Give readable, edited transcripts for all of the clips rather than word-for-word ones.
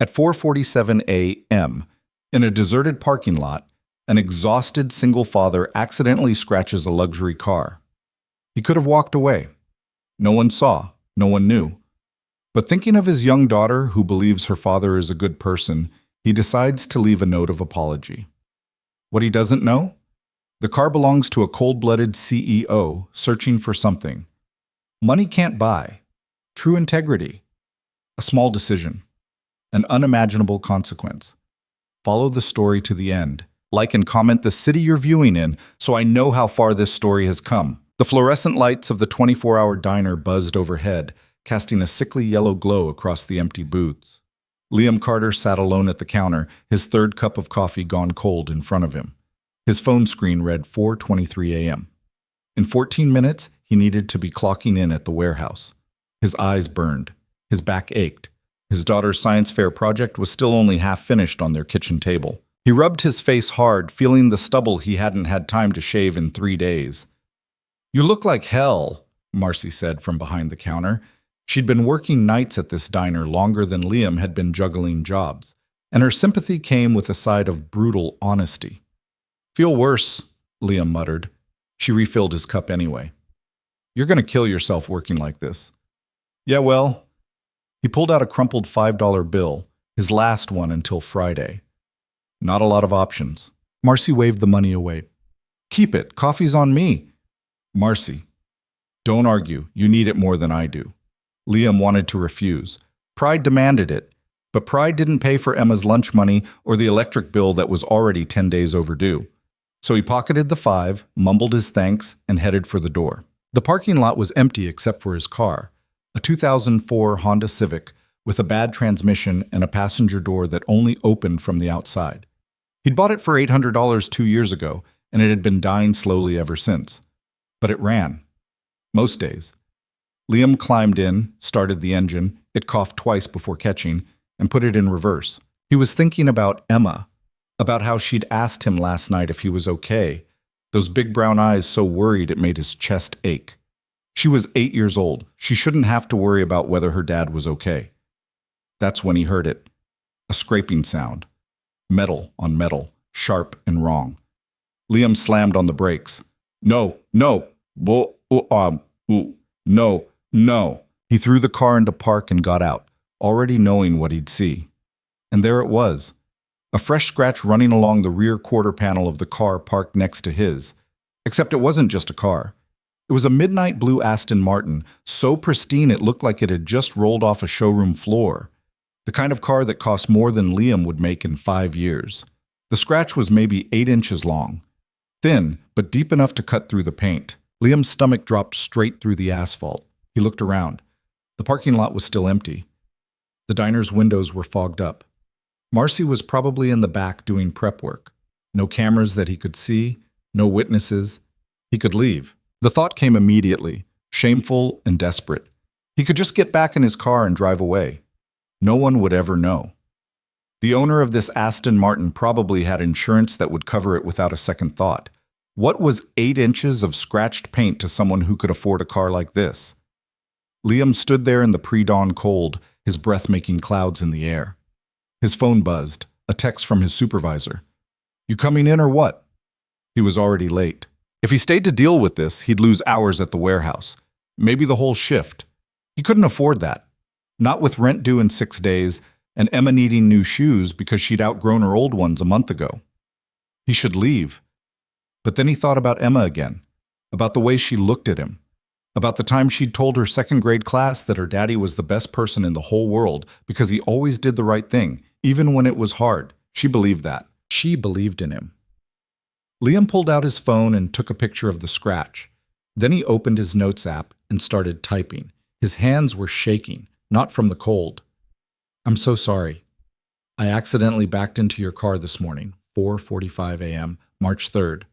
At 4:47 a.m., in a deserted parking lot, an exhausted single father accidentally scratches a luxury car. He could have walked away. No one saw, no one knew. But thinking of his young daughter, who believes her father is a good person, he decides to leave a note of apology. What he doesn't know? The car belongs to a cold-blooded CEO searching for something. Money can't buy. True integrity. A small decision. An unimaginable consequence. Follow the story to the end. Like and comment the city you're viewing in so I know how far this story has come. The fluorescent lights of the 24-hour diner buzzed overhead, casting a sickly yellow glow across the empty booths. Liam Carter sat alone at the counter, his third cup of coffee gone cold in front of him. His phone screen read 4:23 a.m. In 14 minutes, he needed to be clocking in at the warehouse. His eyes burned. His back ached. His daughter's science fair project was still only half finished on their kitchen table. He rubbed his face hard, feeling the stubble he hadn't had time to shave in 3 days. "You look like hell," Marcy said from behind the counter. She'd been working nights at this diner longer than Liam had been juggling jobs, and her sympathy came with a side of brutal honesty. "Feel worse," Liam muttered. She refilled his cup anyway. "You're going to kill yourself working like this." "Yeah, well." He pulled out a crumpled $5 bill, his last one until Friday. Not a lot of options. Marcy waved the money away. "Keep it. Coffee's on me." "Marcy, don't argue. You need it more than I do." Liam wanted to refuse. Pride demanded it, but pride didn't pay for Emma's lunch money or the electric bill that was already 10 days overdue. So he pocketed the $5, mumbled his thanks, and headed for the door. The parking lot was empty except for his car, a 2004 Honda Civic with a bad transmission and a passenger door that only opened from the outside. He'd bought it for $800 2 years ago, and it had been dying slowly ever since. But it ran. Most days. Liam climbed in, started the engine, it coughed twice before catching, and put it in reverse. He was thinking about Emma, about how she'd asked him last night if he was okay, those big brown eyes so worried it made his chest ache. She was 8 years old. She shouldn't have to worry about whether her dad was okay. That's when he heard it. A scraping sound. Metal on metal, sharp and wrong. Liam slammed on the brakes. No. No. He threw the car into park and got out, already knowing what he'd see. And there it was. A fresh scratch running along the rear quarter panel of the car parked next to his. Except it wasn't just a car. It was a midnight blue Aston Martin, so pristine it looked like it had just rolled off a showroom floor. The kind of car that cost more than Liam would make in 5 years. The scratch was maybe 8 inches long. Thin, but deep enough to cut through the paint. Liam's stomach dropped straight through the asphalt. He looked around. The parking lot was still empty. The diner's windows were fogged up. Marcy was probably in the back doing prep work. No cameras that he could see, no witnesses. He could leave. The thought came immediately, shameful and desperate. He could just get back in his car and drive away. No one would ever know. The owner of this Aston Martin probably had insurance that would cover it without a second thought. What was 8 inches of scratched paint to someone who could afford a car like this? Liam stood there in the pre-dawn cold, his breath making clouds in the air. His phone buzzed, a text from his supervisor. "You coming in or what?" He was already late. If he stayed to deal with this, he'd lose hours at the warehouse, maybe the whole shift. He couldn't afford that. Not with rent due in 6 days and Emma needing new shoes because she'd outgrown her old ones a month ago. He should leave. But then he thought about Emma again, about the way she looked at him, about the time she'd told her second-grade class that her daddy was the best person in the whole world because he always did the right thing, even when it was hard. She believed that. She believed in him. Liam pulled out his phone and took a picture of the scratch. Then he opened his notes app and started typing. His hands were shaking, not from the cold. "I'm so sorry. I accidentally backed into your car this morning, 4:45 a.m., March 3rd.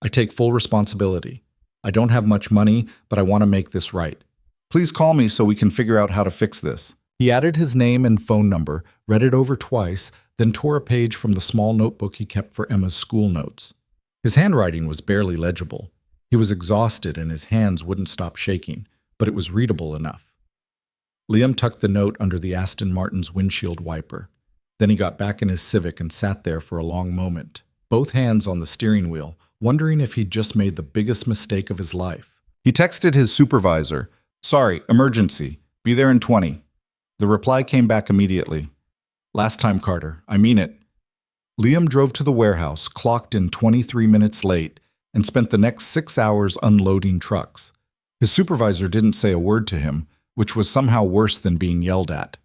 I take full responsibility. I don't have much money, but I want to make this right. Please call me so we can figure out how to fix this." He added his name and phone number, read it over twice, then tore a page from the small notebook he kept for Emma's school notes. His handwriting was barely legible. He was exhausted and his hands wouldn't stop shaking, but it was readable enough. Liam tucked the note under the Aston Martin's windshield wiper. Then he got back in his Civic and sat there for a long moment, both hands on the steering wheel, wondering if he'd just made the biggest mistake of his life. He texted his supervisor, "Sorry, emergency. Be there in 20." The reply came back immediately. "Last time, Carter. I mean it." Liam drove to the warehouse, clocked in 23 minutes late, and spent the next 6 hours unloading trucks. His supervisor didn't say a word to him, which was somehow worse than being yelled at.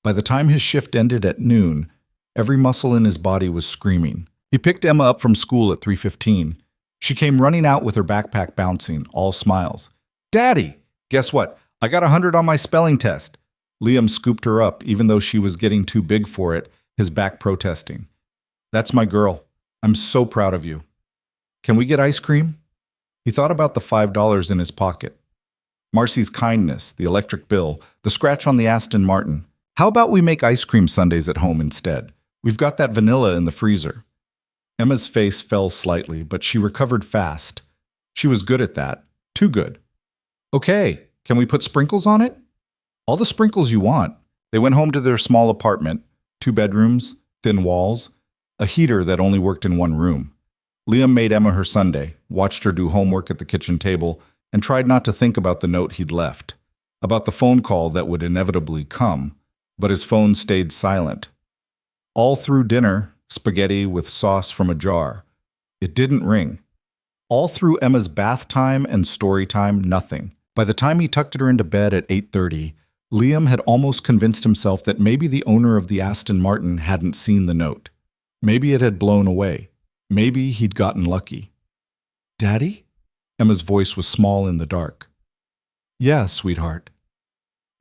By the time his shift ended at noon, every muscle in his body was screaming. He picked Emma up from school at 3:15. She came running out with her backpack bouncing, all smiles. "Daddy! Guess what? I got 100 on my spelling test." Liam scooped her up, even though she was getting too big for it, his back protesting. "That's my girl. I'm so proud of you. Can we get ice cream?" He thought about the $5 in his pocket. Marcy's kindness, the electric bill, the scratch on the Aston Martin. How about we make ice cream sundaes at home instead? We've got that vanilla in the freezer. Emma's face fell slightly, but she recovered fast. She was good at that. Too good. "Okay, can we put sprinkles on it?" "All the sprinkles you want." They went home to their small apartment, 2 bedrooms, thin walls, a heater that only worked in one room. Liam made Emma her sundae, watched her do homework at the kitchen table, and tried not to think about the note he'd left, about the phone call that would inevitably come, but his phone stayed silent. All through dinner, spaghetti with sauce from a jar. It didn't ring. All through Emma's bath time and story time, nothing. By the time he tucked her into bed at 8:30, Liam had almost convinced himself that maybe the owner of the Aston Martin hadn't seen the note. Maybe it had blown away. Maybe he'd gotten lucky. "Daddy?" Emma's voice was small in the dark. "Yeah, sweetheart."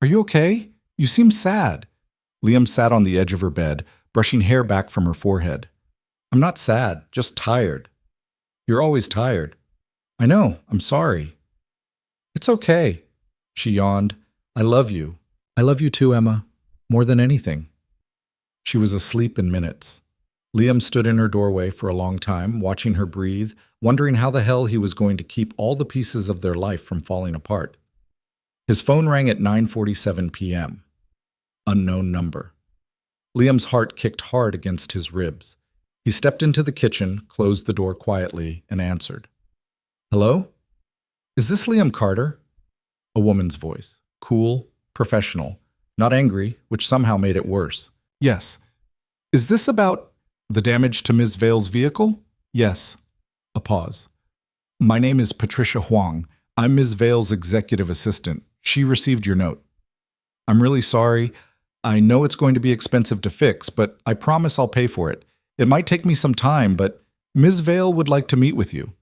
"Are you okay? You seem sad." Liam sat on the edge of her bed, brushing hair back from her forehead. "I'm not sad, just tired." "You're always tired." "I know, I'm sorry." "It's okay." She yawned. "I love you. I love you too, Emma. More than anything." She was asleep in minutes. Liam stood in her doorway for a long time, watching her breathe, wondering how the hell he was going to keep all the pieces of their life from falling apart. His phone rang at 9:47 p.m. Unknown number. Liam's heart kicked hard against his ribs. He stepped into the kitchen, closed the door quietly, and answered. "Hello? Is this Liam Carter?" A woman's voice. Cool, professional, not angry, which somehow made it worse. "Yes. Is this about the damage to Ms. Vale's vehicle?" "Yes." A pause. "My name is Patricia Huang. I'm Ms. Vale's executive assistant. She received your note." "I'm really sorry. I know it's going to be expensive to fix, but I promise I'll pay for it. It might take me some time, but Ms. Vale would like to meet with you."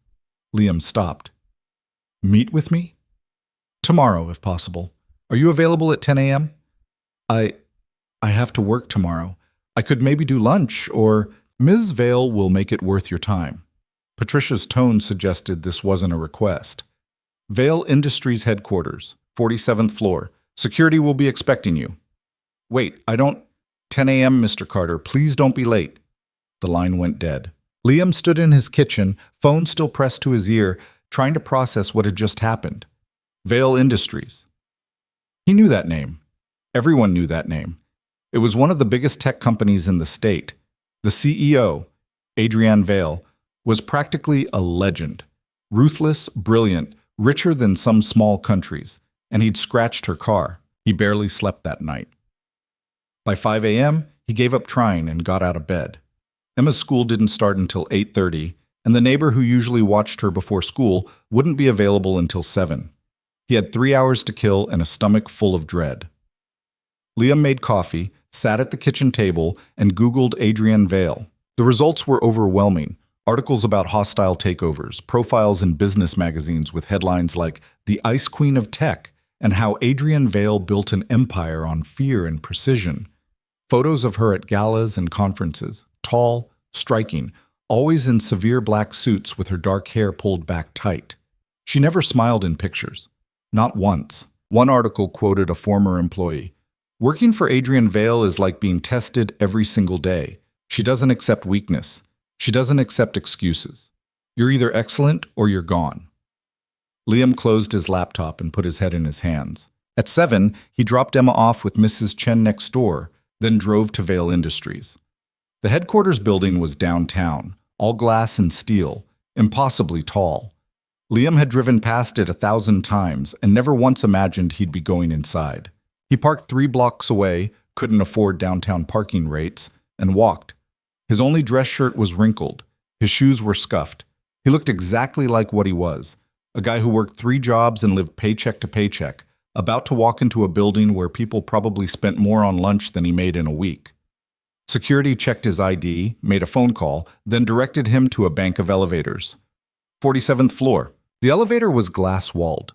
Liam stopped. "Meet with me?" "Tomorrow, if possible. Are you available at 10 a.m.? I have to work tomorrow. I could maybe do lunch, or Ms. Vale will make it worth your time." Patricia's tone suggested this wasn't a request. "Vale Industries headquarters, 47th floor. Security will be expecting you." "Wait, I don't— 10 a.m., Mr. Carter. Please don't be late." The line went dead. Liam stood in his kitchen, phone still pressed to his ear, trying to process what had just happened. Vale Industries. He knew that name. Everyone knew that name. It was one of the biggest tech companies in the state. The CEO, Adrienne Vale, was practically a legend. Ruthless, brilliant, richer than some small countries, and he'd scratched her car. He barely slept that night. By 5 a.m., he gave up trying and got out of bed. Emma's school didn't start until 8:30, and the neighbor who usually watched her before school wouldn't be available until 7. He had 3 hours to kill and a stomach full of dread. Liam made coffee, sat at the kitchen table, and Googled Adrienne Vale. The results were overwhelming. Articles about hostile takeovers, profiles in business magazines with headlines like "The Ice Queen of Tech" and how Adrienne Vale built an empire on fear and precision. Photos of her at galas and conferences, tall, striking, always in severe black suits with her dark hair pulled back tight. She never smiled in pictures. Not once. One article quoted a former employee. "Working for Adrienne Vale is like being tested every single day. She doesn't accept weakness. She doesn't accept excuses. You're either excellent or you're gone." Liam closed his laptop and put his head in his hands. At 7, he dropped Emma off with Mrs. Chen next door, then drove to Vale Industries. The headquarters building was downtown, all glass and steel, impossibly tall. Liam had driven past it 1,000 times and never once imagined he'd be going inside. He parked 3 blocks away, couldn't afford downtown parking rates, and walked. His only dress shirt was wrinkled. His shoes were scuffed. He looked exactly like what he was, a guy who worked 3 jobs and lived paycheck to paycheck, about to walk into a building where people probably spent more on lunch than he made in a week. Security checked his ID, made a phone call, then directed him to a bank of elevators. 47th floor. The elevator was glass-walled.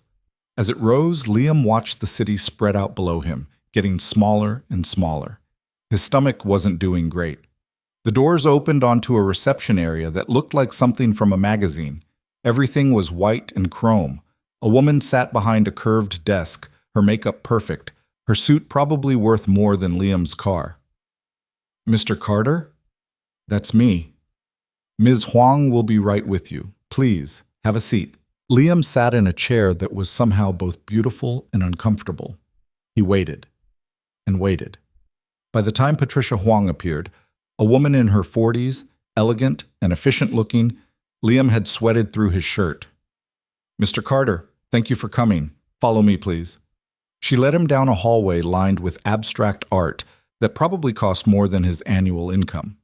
As it rose, Liam watched the city spread out below him, getting smaller and smaller. His stomach wasn't doing great. The doors opened onto a reception area that looked like something from a magazine. Everything was white and chrome. A woman sat behind a curved desk, her makeup perfect, her suit probably worth more than Liam's car. "Mr. Carter? That's me. Ms. Huang will be right with you. Please, have a seat." Liam sat in a chair that was somehow both beautiful and uncomfortable. He waited and waited. By the time Patricia Huang appeared, a woman in her 40s, elegant and efficient-looking, Liam had sweated through his shirt. "Mr. Carter, thank you for coming. Follow me, please." She led him down a hallway lined with abstract art that probably cost more than his annual income.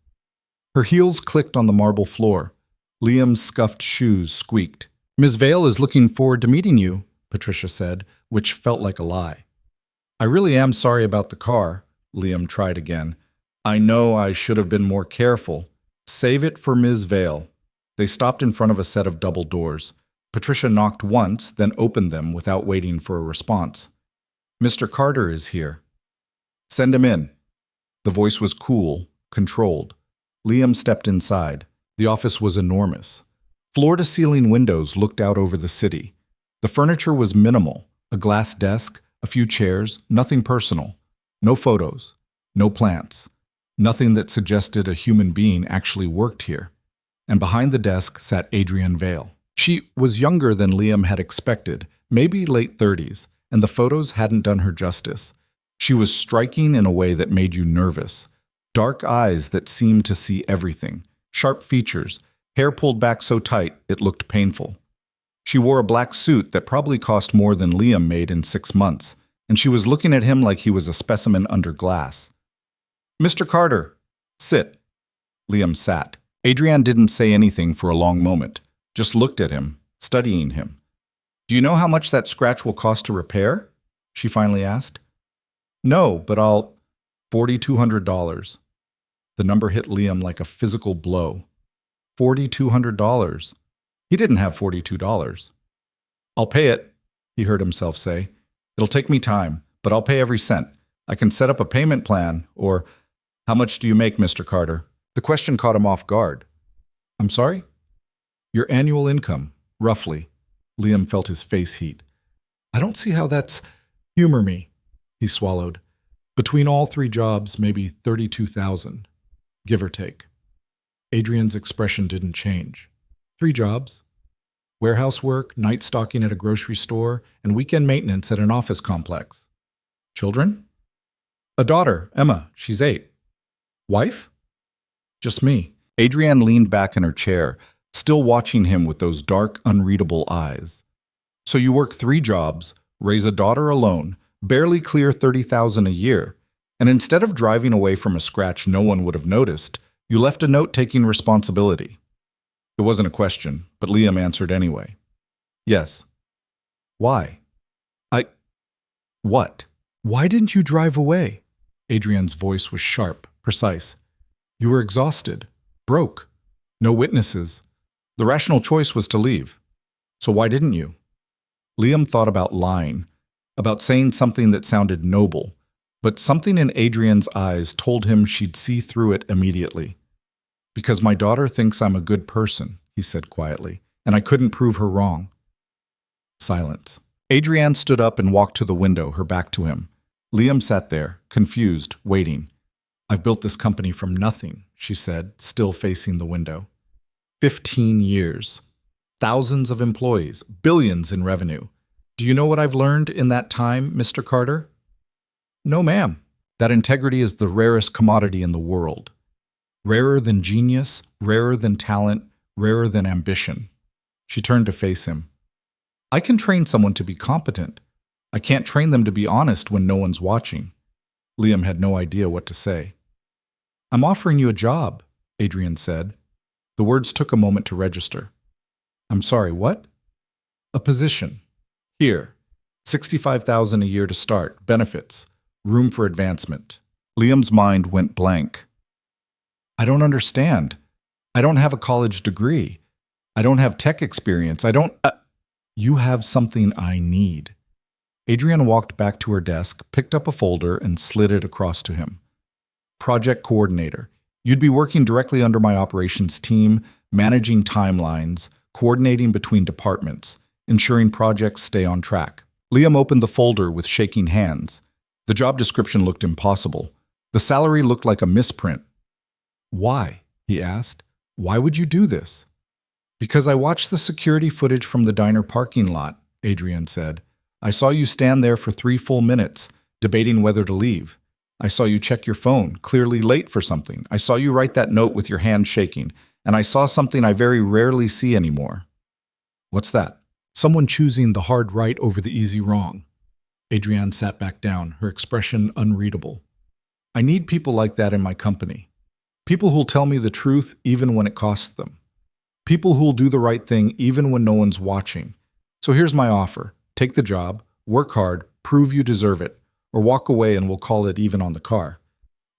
Her heels clicked on the marble floor. Liam's scuffed shoes squeaked. "Ms. Vale is looking forward to meeting you," Patricia said, which felt like a lie. "I really am sorry about the car," Liam tried again. "I know I should have been more careful. Save it for Ms. Vale." They stopped in front of a set of double doors. Patricia knocked once, then opened them without waiting for a response. "Mr. Carter is here." "Send him in." The voice was cool, controlled. Liam stepped inside. The office was enormous. Floor-to-ceiling windows looked out over the city. The furniture was minimal, a glass desk, a few chairs, nothing personal. No photos, no plants, nothing that suggested a human being actually worked here. And behind the desk sat Adrienne Vale. She was younger than Liam had expected, maybe late 30s, and the photos hadn't done her justice. She was striking in a way that made you nervous. Dark eyes that seemed to see everything, sharp features, hair pulled back so tight it looked painful. She wore a black suit that probably cost more than Liam made in 6 months, and she was looking at him like he was a specimen under glass. "Mr. Carter, sit." Liam sat. Adrienne didn't say anything for a long moment, just looked at him, studying him. "Do you know how much that scratch will cost to repair?" she finally asked. "No, but $4,200. The number hit Liam like a physical blow. $4,200. He didn't have $42. "I'll pay it," he heard himself say. "It'll take me time, but I'll pay every cent. I can set up a payment plan, or how much do you make, Mr. Carter?" The question caught him off guard. "I'm sorry?" "Your annual income, roughly." Liam felt his face heat. "I don't see how that's—" "Humor me," he swallowed. "Between all 3 jobs, maybe 32,000, give or take." Adrienne's expression didn't change. 3 jobs. Warehouse work, night stocking at a grocery store, and weekend maintenance at an office complex. Children? "A daughter, Emma. She's 8. "Wife?" "Just me." Adrienne leaned back in her chair, still watching him with those dark, unreadable eyes. "So you work 3 jobs, raise a daughter alone, barely clear $30,000 a year, and instead of driving away from a scratch no one would have noticed, you left a note taking responsibility." It wasn't a question, but Liam answered anyway. "Yes." "Why?" What? Why didn't you drive away?" Adrienne's voice was sharp, precise. "You were exhausted, broke, no witnesses. The rational choice was to leave. So why didn't you?" Liam thought about lying, about saying something that sounded noble, but something in Adrienne's eyes told him she'd see through it immediately. "Because my daughter thinks I'm a good person," he said quietly, "and I couldn't prove her wrong." Silence. Adrienne stood up and walked to the window, her back to him. Liam sat there, confused, waiting. "I've built this company from nothing," she said, still facing the window. 15 years. Thousands of employees, billions in revenue. Do you know what I've learned in that time, Mr. Carter? "No, ma'am." That integrity is the rarest commodity in the world. Rarer than genius, rarer than talent, rarer than ambition. She turned to face him. I can train someone to be competent. I can't train them to be honest when no one's watching. Liam had no idea what to say. I'm offering you a job, Adrian said. The words took a moment to register. I'm sorry, what? A position. Here. $65,000 a year to start, benefits, room for advancement. Liam's mind went blank. I don't understand. I don't have a college degree. I don't have tech experience. You have something I need. Adrian walked back to her desk, picked up a folder, and slid it across to him. Project coordinator. You'd be working directly under my operations team, managing timelines, coordinating between departments, ensuring projects stay on track. Liam opened the folder with shaking hands. The job description looked impossible. The salary looked like a misprint. Why? He asked. Why would you do this? Because I watched the security footage from the diner parking lot, Adrian said. I saw you stand there for 3 full minutes, debating whether to leave. I saw you check your phone, clearly late for something. I saw you write that note with your hand shaking, and I saw something I very rarely see anymore. What's that? Someone choosing the hard right over the easy wrong. Adrienne sat back down, her expression unreadable. I need people like that in my company. People who'll tell me the truth even when it costs them. People who'll do the right thing even when no one's watching. So here's my offer. Take the job, work hard, prove you deserve it, or walk away and we'll call it even on the car.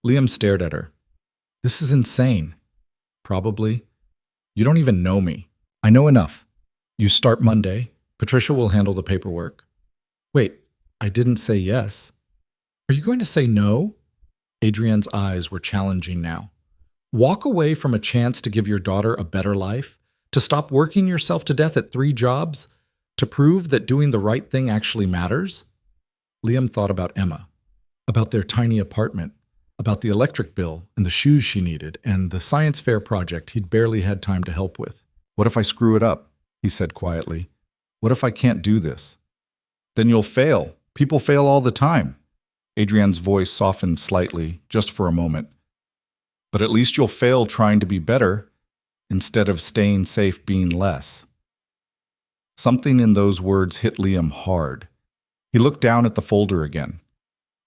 Liam stared at her. This is insane. Probably. You don't even know me. I know enough. You start Monday. Patricia will handle the paperwork. Wait, I didn't say yes. Are you going to say no? Adrienne's eyes were challenging now. Walk away from a chance to give your daughter a better life? To stop working yourself to death at 3 jobs? To prove that doing the right thing actually matters? Liam thought about Emma, about their tiny apartment, about the electric bill and the shoes she needed, and the science fair project he'd barely had time to help with. What if I screw it up? He said quietly. What if I can't do this? Then you'll fail. People fail all the time. Adrienne's voice softened slightly, just for a moment. But at least you'll fail trying to be better, instead of staying safe being less. Something in those words hit Liam hard. He looked down at the folder again.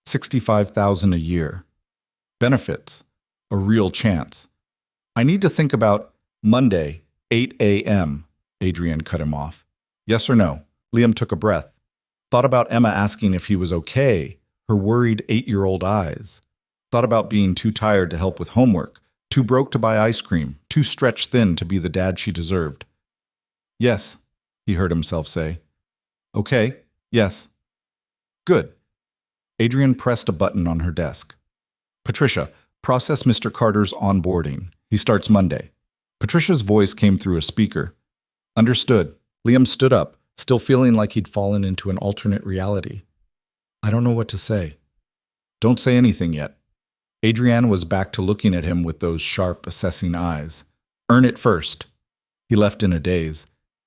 $65,000 a year. Benefits. A real chance. I need to think about Monday, 8 a.m., Adrienne cut him off. Yes or no? Liam took a breath. Thought about Emma asking if he was okay, her worried 8-year-old eyes. Thought about being too tired to help with homework, too broke to buy ice cream, too stretched thin to be the dad she deserved. Yes, he heard himself say. Okay, yes. Good. Adrienne pressed a button on her desk. Patricia, process Mr. Carter's onboarding. He starts Monday. Patricia's voice came through a speaker. Understood. Liam stood up, still feeling like he'd fallen into an alternate reality. I don't know what to say. Don't say anything yet. Adrienne was back to looking at him with those sharp, assessing eyes. Earn it first. He left in a daze.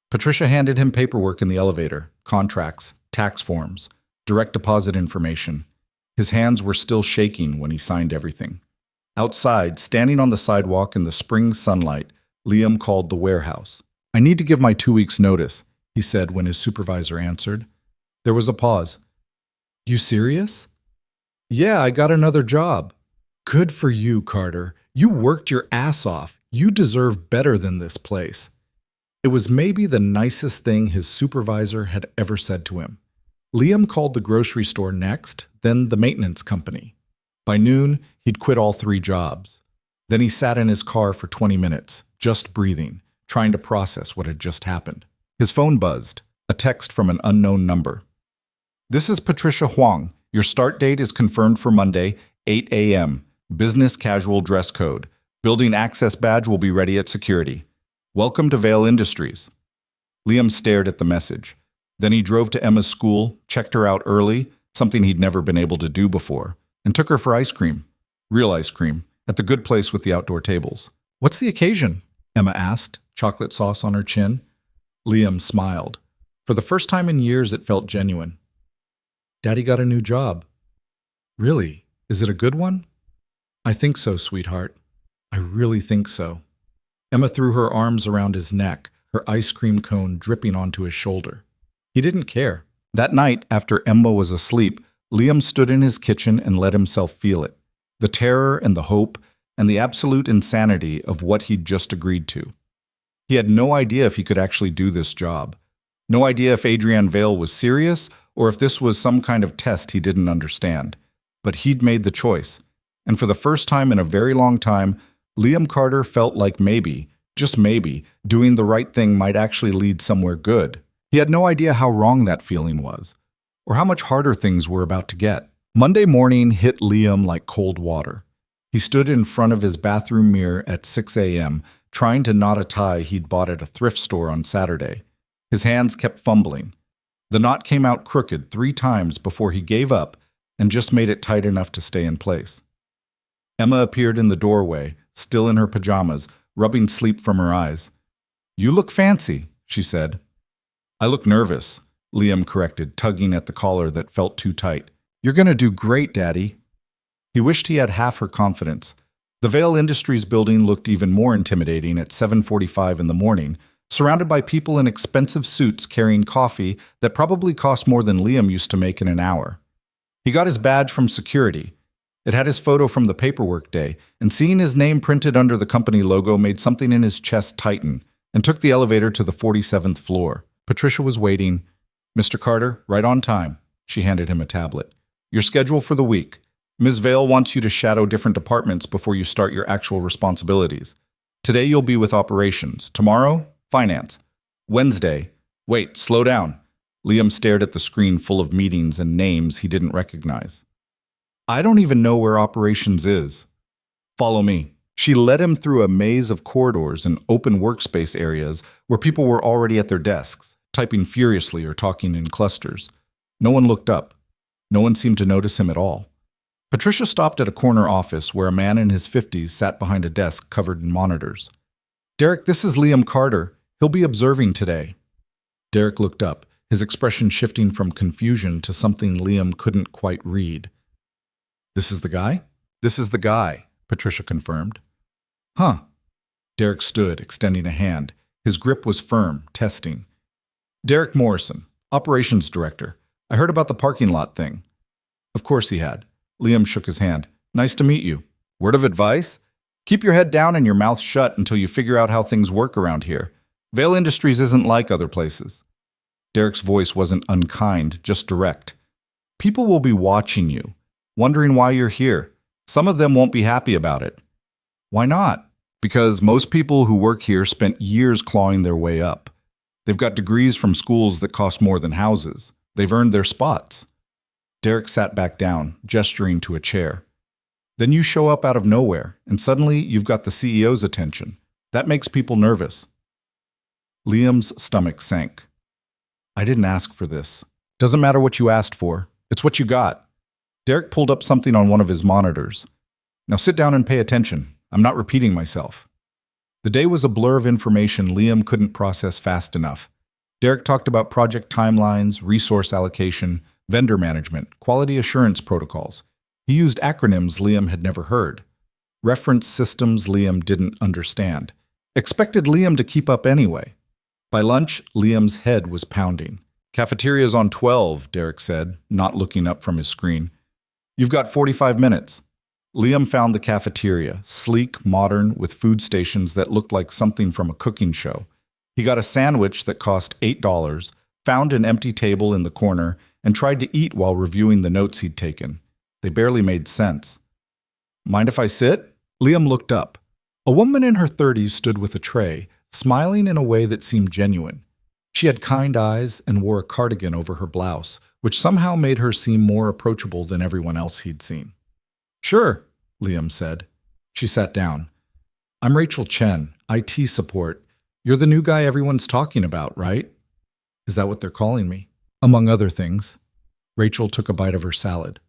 Patricia handed him paperwork in the elevator, contracts, tax forms, direct deposit information. His hands were still shaking when he signed everything. Outside, standing on the sidewalk in the spring sunlight, Liam called the warehouse. I need to give my 2 weeks' notice, he said when his supervisor answered. There was a pause. You serious? Yeah, I got another job. Good for you, Carter. You worked your ass off. You deserve better than this place. It was maybe the nicest thing his supervisor had ever said to him. Liam called the grocery store next, then the maintenance company. By noon, he'd quit all 3 jobs. Then he sat in his car for 20 minutes, just breathing, trying to process what had just happened. His phone buzzed, a text from an unknown number. This is Patricia Huang. Your start date is confirmed for Monday, 8 a.m. Business casual dress code. Building access badge will be ready at security. Welcome to Vale Industries. Liam stared at the message. Then he drove to Emma's school, checked her out early, something he'd never been able to do before, and took her for ice cream. Real ice cream, at the good place with the outdoor tables. What's the occasion? Emma asked, chocolate sauce on her chin. Liam smiled. For the first time in years, it felt genuine. Daddy got a new job. Really? Is it a good one? I think so, sweetheart. I really think so. Emma threw her arms around his neck, her ice cream cone dripping onto his shoulder. He didn't care. That night, after Emma was asleep, Liam stood in his kitchen and let himself feel it. The terror and the hope and the absolute insanity of what he'd just agreed to. He had no idea if he could actually do this job. No idea if Adrienne Vale was serious or if this was some kind of test he didn't understand. But he'd made the choice. And for the first time in a very long time, Liam Carter felt like maybe, just maybe, doing the right thing might actually lead somewhere good. He had no idea how wrong that feeling was, or how much harder things were about to get. Monday morning hit Liam like cold water. He stood in front of his bathroom mirror at 6 a.m., trying to knot a tie he'd bought at a thrift store on Saturday. His hands kept fumbling. The knot came out crooked 3 times before he gave up and just made it tight enough to stay in place. Emma appeared in the doorway, still in her pajamas, rubbing sleep from her eyes. "You look fancy," she said. "I look nervous," Liam corrected, tugging at the collar that felt too tight. "You're going to do great, Daddy." He wished he had half her confidence. The Vale Industries building looked even more intimidating at 7:45 in the morning, surrounded by people in expensive suits carrying coffee that probably cost more than Liam used to make in an hour. He got his badge from security. It had his photo from the paperwork day, and seeing his name printed under the company logo made something in his chest tighten, and took the elevator to the 47th floor. Patricia was waiting. "Mr. Carter, right on time." She handed him a tablet. "Your schedule for the week. Ms. Vale wants you to shadow different departments before you start your actual responsibilities. Today you'll be with operations. Tomorrow, finance. Wednesday, wait, slow down." Liam stared at the screen full of meetings and names he didn't recognize. "I don't even know where operations is." "Follow me." She led him through a maze of corridors and open workspace areas where people were already at their desks, typing furiously or talking in clusters. No one looked up. No one seemed to notice him at all. Patricia stopped at a corner office where a man in his 50s sat behind a desk covered in monitors. "Derek, this is Liam Carter. He'll be observing today." Derek looked up, his expression shifting from confusion to something Liam couldn't quite read. "This is the guy?" "This is the guy," Patricia confirmed. "Huh." Derek stood, extending a hand. His grip was firm, testing. "Derek Morrison, Operations Director. I heard about the parking lot thing." Of course he had. Liam shook his hand. "Nice to meet you. Word of advice? Keep your head down and your mouth shut until you figure out how things work around here. Vale Industries isn't like other places." Derek's voice wasn't unkind, just direct. "People will be watching you, wondering why you're here. Some of them won't be happy about it." "Why not?" "Because most people who work here spent years clawing their way up. They've got degrees from schools that cost more than houses. They've earned their spots." Derek sat back down, gesturing to a chair. "Then you show up out of nowhere, and suddenly you've got the CEO's attention. That makes people nervous." Liam's stomach sank. "I didn't ask for this. Doesn't matter what you asked for. It's what you got." Derek pulled up something on one of his monitors. "Now sit down and pay attention. I'm not repeating myself." The day was a blur of information Liam couldn't process fast enough. Derek talked about project timelines, resource allocation, vendor management, quality assurance protocols. He used acronyms Liam had never heard. Reference systems Liam didn't understand. Expected Liam to keep up anyway. By lunch, Liam's head was pounding. "Cafeteria's on 12, Derek said, not looking up from his screen. "You've got 45 minutes. Liam found the cafeteria, sleek, modern, with food stations that looked like something from a cooking show. He got a sandwich that cost $8, found an empty table in the corner, and tried to eat while reviewing the notes he'd taken. They barely made sense. "Mind if I sit?" Liam looked up. A woman in her 30s stood with a tray, smiling in a way that seemed genuine. She had kind eyes and wore a cardigan over her blouse, which somehow made her seem more approachable than everyone else he'd seen. "Sure," Liam said. She sat down. "I'm Rachel Chen, IT support. You're the new guy everyone's talking about, right?" "Is that what they're calling me?" "Among other things." Rachel took a bite of her salad.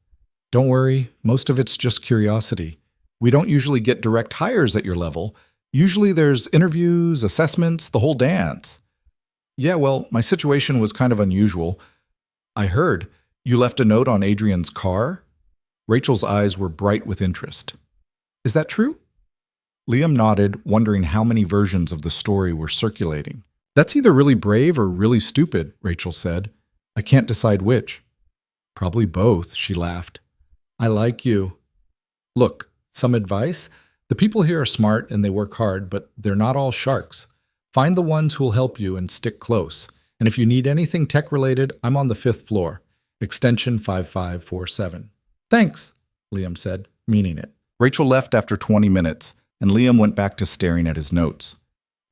"Don't worry, most of it's just curiosity. We don't usually get direct hires at your level. Usually there's interviews, assessments, the whole dance." "Yeah, well, my situation was kind of unusual. I heard you left a note on Adrienne's car?" Rachel's eyes were bright with interest. Is that true? Liam nodded, wondering how many versions of the story were circulating. That's either really brave or really stupid, Rachel said. I can't decide which. Probably both, she laughed. I like you. Look, some advice? The people here are smart and they work hard, but they're not all sharks. Find the ones who'll help you and stick close. And if you need anything tech-related, I'm on the 5th floor, extension 5547. Thanks, Liam said, meaning it. Rachel left after 20 minutes, and Liam went back to staring at his notes.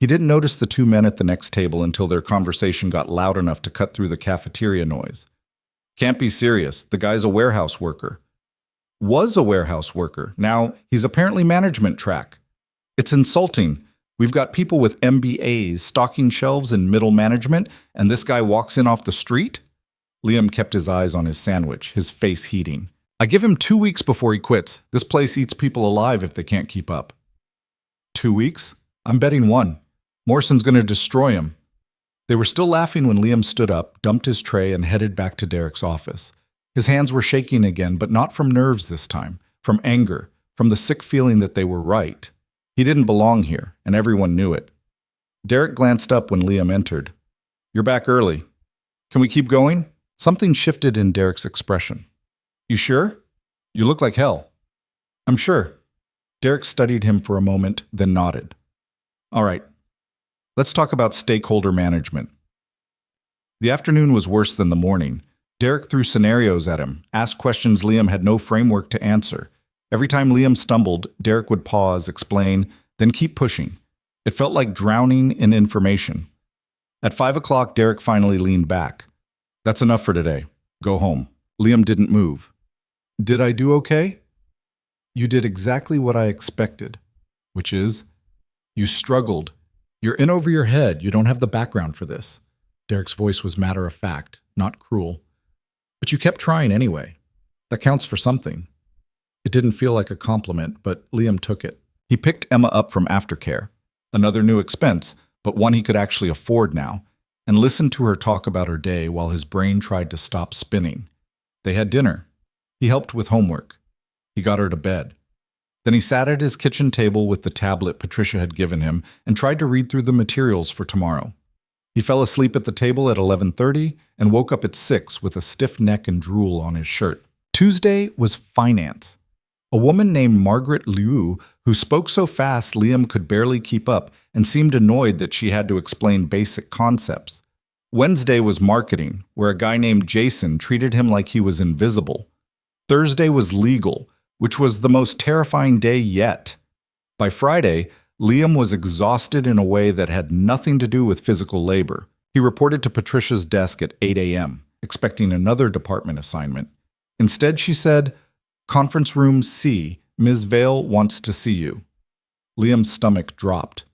He didn't notice the two men at the next table until their conversation got loud enough to cut through the cafeteria noise. Can't be serious. The guy's a warehouse worker. Was a warehouse worker. Now he's apparently management track. It's insulting. We've got people with MBAs stocking shelves in middle management, and this guy walks in off the street? Liam kept his eyes on his sandwich, his face heating. I give him 2 weeks before he quits. This place eats people alive if they can't keep up. 2 weeks? I'm betting 1. Morrison's going to destroy him. They were still laughing when Liam stood up, dumped his tray, and headed back to Derek's office. His hands were shaking again, but not from nerves this time, from anger, from the sick feeling that they were right. He didn't belong here, and everyone knew it. Derek glanced up when Liam entered. You're back early. Can we keep going? Something shifted in Derek's expression. You sure? You look like hell. I'm sure. Derek studied him for a moment, then nodded. All right. Let's talk about stakeholder management. The afternoon was worse than the morning. Derek threw scenarios at him, asked questions Liam had no framework to answer. Every time Liam stumbled, Derek would pause, explain, then keep pushing. It felt like drowning in information. At 5 o'clock, Derek finally leaned back. That's enough for today. Go home. Liam didn't move. Did I do okay? You did exactly what I expected, which is, you struggled. You're in over your head. You don't have the background for this. Derek's voice was matter of fact, not cruel. But you kept trying anyway. That counts for something. It didn't feel like a compliment, but Liam took it. He picked Emma up from aftercare, another new expense, but one he could actually afford now, and listened to her talk about her day while his brain tried to stop spinning. They had dinner. He helped with homework. He got her to bed. Then he sat at his kitchen table with the tablet Patricia had given him and tried to read through the materials for tomorrow. He fell asleep at the table at 11:30 and woke up at 6 with a stiff neck and drool on his shirt. Tuesday was finance. A woman named Margaret Liu, who spoke so fast Liam could barely keep up and seemed annoyed that she had to explain basic concepts. Wednesday was marketing, where a guy named Jason treated him like he was invisible. Thursday was legal, which was the most terrifying day yet. By Friday, Liam was exhausted in a way that had nothing to do with physical labor. He reported to Patricia's desk at 8 a.m., expecting another department assignment. Instead, she said, "Conference room C, Ms. Vale wants to see you." Liam's stomach dropped.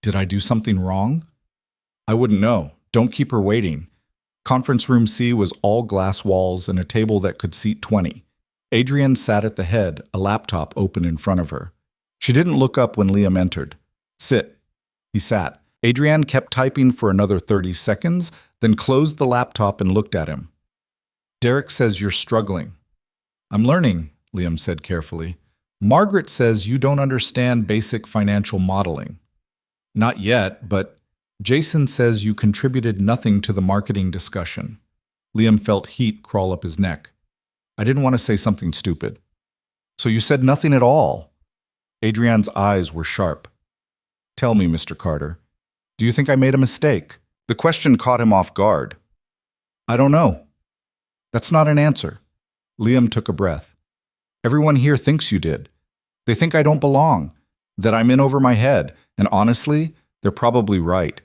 Did I do something wrong? I wouldn't know. Don't keep her waiting. Conference room C was all glass walls and a table that could seat 20. Adrienne sat at the head, a laptop open in front of her. She didn't look up when Liam entered. Sit. He sat. Adrienne kept typing for another 30 seconds, then closed the laptop and looked at him. Derek says you're struggling. I'm learning, Liam said carefully. Margaret says you don't understand basic financial modeling. Not yet, but Jason says you contributed nothing to the marketing discussion. Liam felt heat crawl up his neck. I didn't want to say something stupid. So you said nothing at all? Adrienne's eyes were sharp. Tell me, Mr. Carter, do you think I made a mistake? The question caught him off guard. I don't know. That's not an answer. Liam took a breath. Everyone here thinks you did. They think I don't belong, that I'm in over my head, and honestly, they're probably right.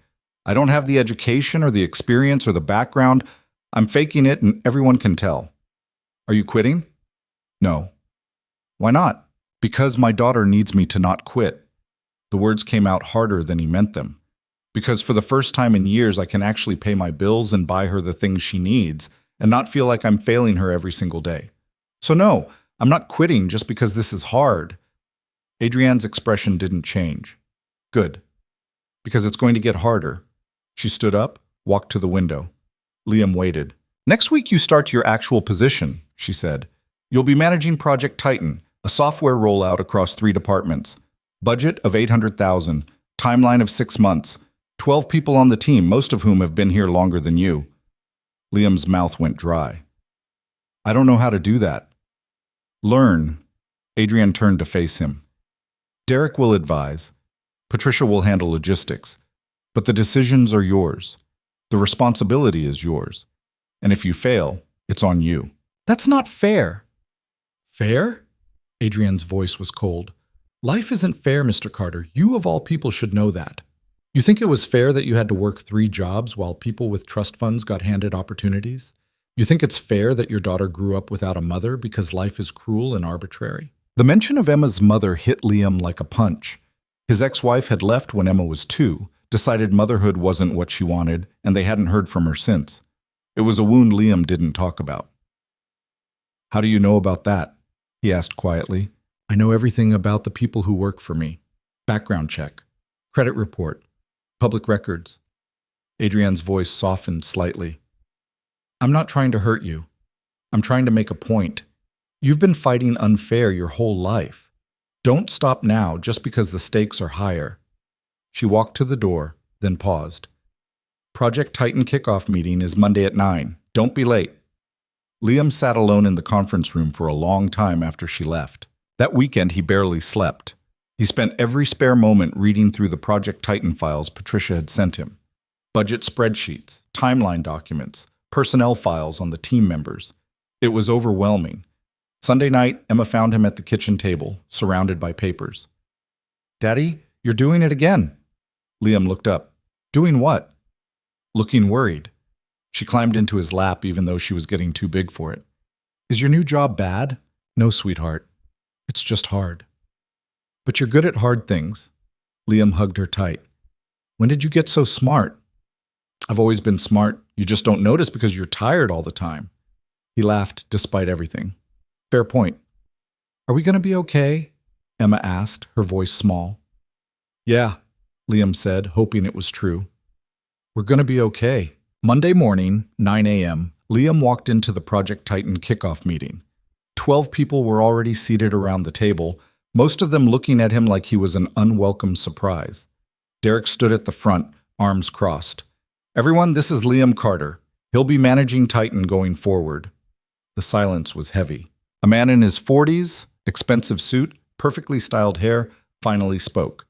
I don't have the education or the experience or the background. I'm faking it and everyone can tell. Are you quitting? No. Why not? Because my daughter needs me to not quit. The words came out harder than he meant them. Because for the first time in years, I can actually pay my bills and buy her the things she needs and not feel like I'm failing her every single day. So no, I'm not quitting just because this is hard. Adrienne's expression didn't change. Good. Because it's going to get harder. She stood up, walked to the window. Liam waited. Next week you start your actual position, she said. You'll be managing Project Titan, a software rollout across 3 departments. Budget of $800,000, timeline of 6 months, 12 people on the team, most of whom have been here longer than you. Liam's mouth went dry. I don't know how to do that. Learn. Adrian turned to face him. Derek will advise. Patricia will handle logistics. But the decisions are yours. The responsibility is yours. And if you fail, it's on you. That's not fair. Fair? Adrian's voice was cold. Life isn't fair, Mr. Carter. You of all people should know that. You think it was fair that you had to work 3 jobs while people with trust funds got handed opportunities? You think it's fair that your daughter grew up without a mother because life is cruel and arbitrary? The mention of Emma's mother hit Liam like a punch. His ex-wife had left when Emma was 2, decided motherhood wasn't what she wanted, and they hadn't heard from her since. It was a wound Liam didn't talk about. How do you know about that? He asked quietly. I know everything about the people who work for me. Background check, credit report, public records. Adrian's voice softened slightly. I'm not trying to hurt you. I'm trying to make a point. You've been fighting unfair your whole life. Don't stop now just because the stakes are higher. She walked to the door, then paused. Project Titan kickoff meeting is Monday at 9. Don't be late. Liam sat alone in the conference room for a long time after she left. That weekend, he barely slept. He spent every spare moment reading through the Project Titan files Patricia had sent him. Budget spreadsheets, timeline documents, personnel files on the team members. It was overwhelming. Sunday night, Emma found him at the kitchen table, surrounded by papers. Daddy, you're doing it again. Liam looked up. Doing what? Looking worried. She climbed into his lap even though she was getting too big for it. Is your new job bad? No, sweetheart. It's just hard. But you're good at hard things. Liam hugged her tight. When did you get so smart? I've always been smart. You just don't notice because you're tired all the time. He laughed despite everything. Fair point. Are we going to be okay? Emma asked, her voice small. Yeah, Liam said, hoping it was true. We're going to be okay. Monday morning, 9 a.m., Liam walked into the Project Titan kickoff meeting. 12 people were already seated around the table, most of them looking at him like he was an unwelcome surprise. Derek stood at the front, arms crossed. Everyone, this is Liam Carter. He'll be managing Titan going forward. The silence was heavy. A man in his 40s, expensive suit, perfectly styled hair, finally spoke.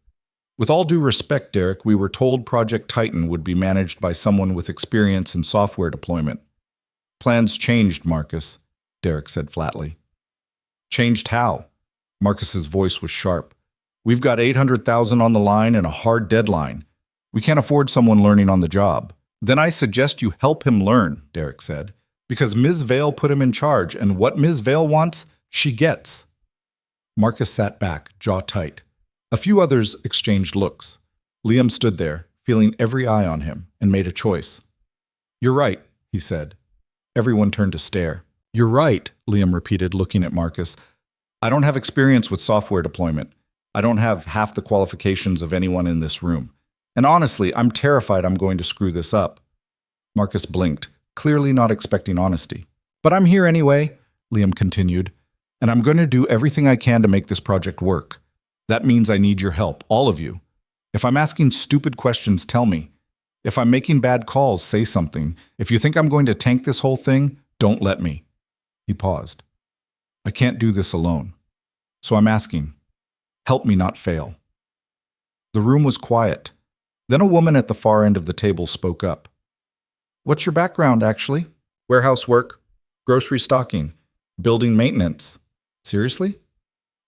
With all due respect, Derek, we were told Project Titan would be managed by someone with experience in software deployment. Plans changed, Marcus, Derek said flatly. Changed how? Marcus's voice was sharp. We've got $800,000 on the line and a hard deadline. We can't afford someone learning on the job. Then I suggest you help him learn, Derek said, because Ms. Vale put him in charge, and what Ms. Vale wants, she gets. Marcus sat back, jaw tight. A few others exchanged looks. Liam stood there, feeling every eye on him, and made a choice. You're right, he said. Everyone turned to stare. You're right, Liam repeated, looking at Marcus. I don't have experience with software deployment. I don't have half the qualifications of anyone in this room. And honestly, I'm terrified I'm going to screw this up. Marcus blinked, clearly not expecting honesty. But I'm here anyway, Liam continued, and I'm going to do everything I can to make this project work. That means I need your help, all of you. If I'm asking stupid questions, tell me. If I'm making bad calls, say something. If you think I'm going to tank this whole thing, don't let me. He paused. I can't do this alone. So I'm asking, help me not fail. The room was quiet. Then a woman at the far end of the table spoke up. What's your background, actually? Warehouse work, grocery stocking, building maintenance. Seriously?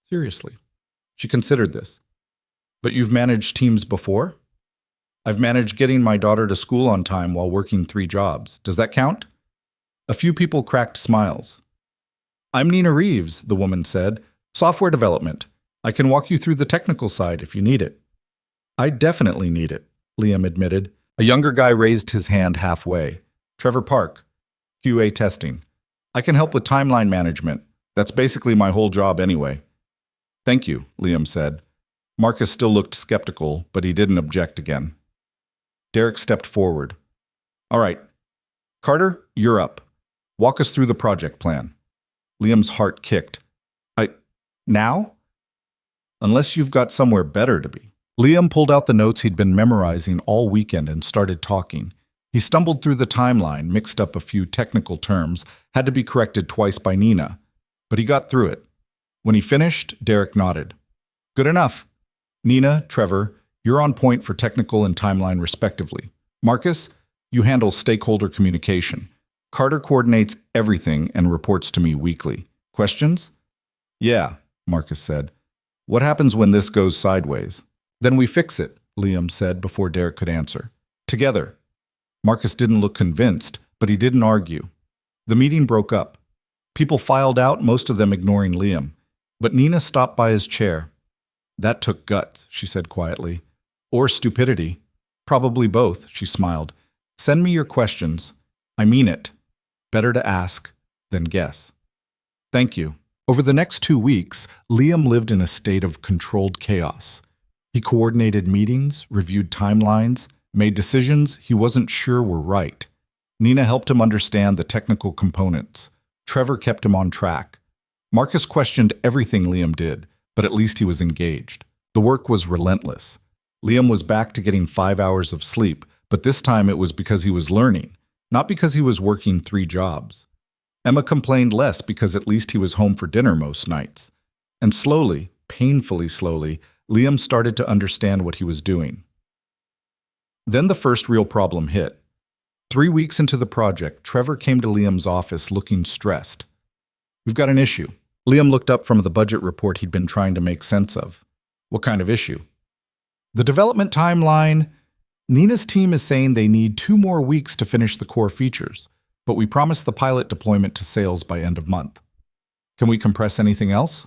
Seriously. She considered this. But you've managed teams before? I've managed getting my daughter to school on time while working 3 jobs. Does that count? A few people cracked smiles. I'm Nina Reeves, the woman said. Software development. I can walk you through the technical side if you need it. I definitely need it, Liam admitted. A younger guy raised his hand halfway. Trevor Park, QA testing. I can help with timeline management. That's basically my whole job anyway. Thank you, Liam said. Marcus still looked skeptical, but he didn't object again. Derek stepped forward. All right. Carter, you're up. Walk us through the project plan. Liam's heart kicked. Now? Unless you've got somewhere better to be. Liam pulled out the notes he'd been memorizing all weekend and started talking. He stumbled through the timeline, mixed up a few technical terms, had to be corrected twice by Nina. But he got through it. When he finished, Derek nodded. Good enough. Nina, Trevor, you're on point for technical and timeline respectively. Marcus, you handle stakeholder communication. Carter coordinates everything and reports to me weekly. Questions? Yeah, Marcus said. What happens when this goes sideways? Then we fix it, Liam said before Derek could answer. Together. Marcus didn't look convinced, but he didn't argue. The meeting broke up. People filed out, most of them ignoring Liam. But Nina stopped by his chair. That took guts, she said quietly. Or stupidity. Probably both, she smiled. Send me your questions. I mean it. Better to ask than guess. Thank you. Over the next 2 weeks, Liam lived in a state of controlled chaos. He coordinated meetings, reviewed timelines, made decisions he wasn't sure were right. Nina helped him understand the technical components. Trevor kept him on track. Marcus questioned everything Liam did, but at least he was engaged. The work was relentless. Liam was back to getting 5 hours of sleep, but this time it was because he was learning, not because he was working 3 jobs. Emma complained less because at least he was home for dinner most nights. And slowly, painfully slowly, Liam started to understand what he was doing. Then the first real problem hit. 3 weeks into the project, Trevor came to Liam's office looking stressed. We've got an issue. Liam looked up from the budget report he'd been trying to make sense of. What kind of issue? The development timeline. Nina's team is saying they need 2 more weeks to finish the core features, but we promised the pilot deployment to sales by end of month. Can we compress anything else?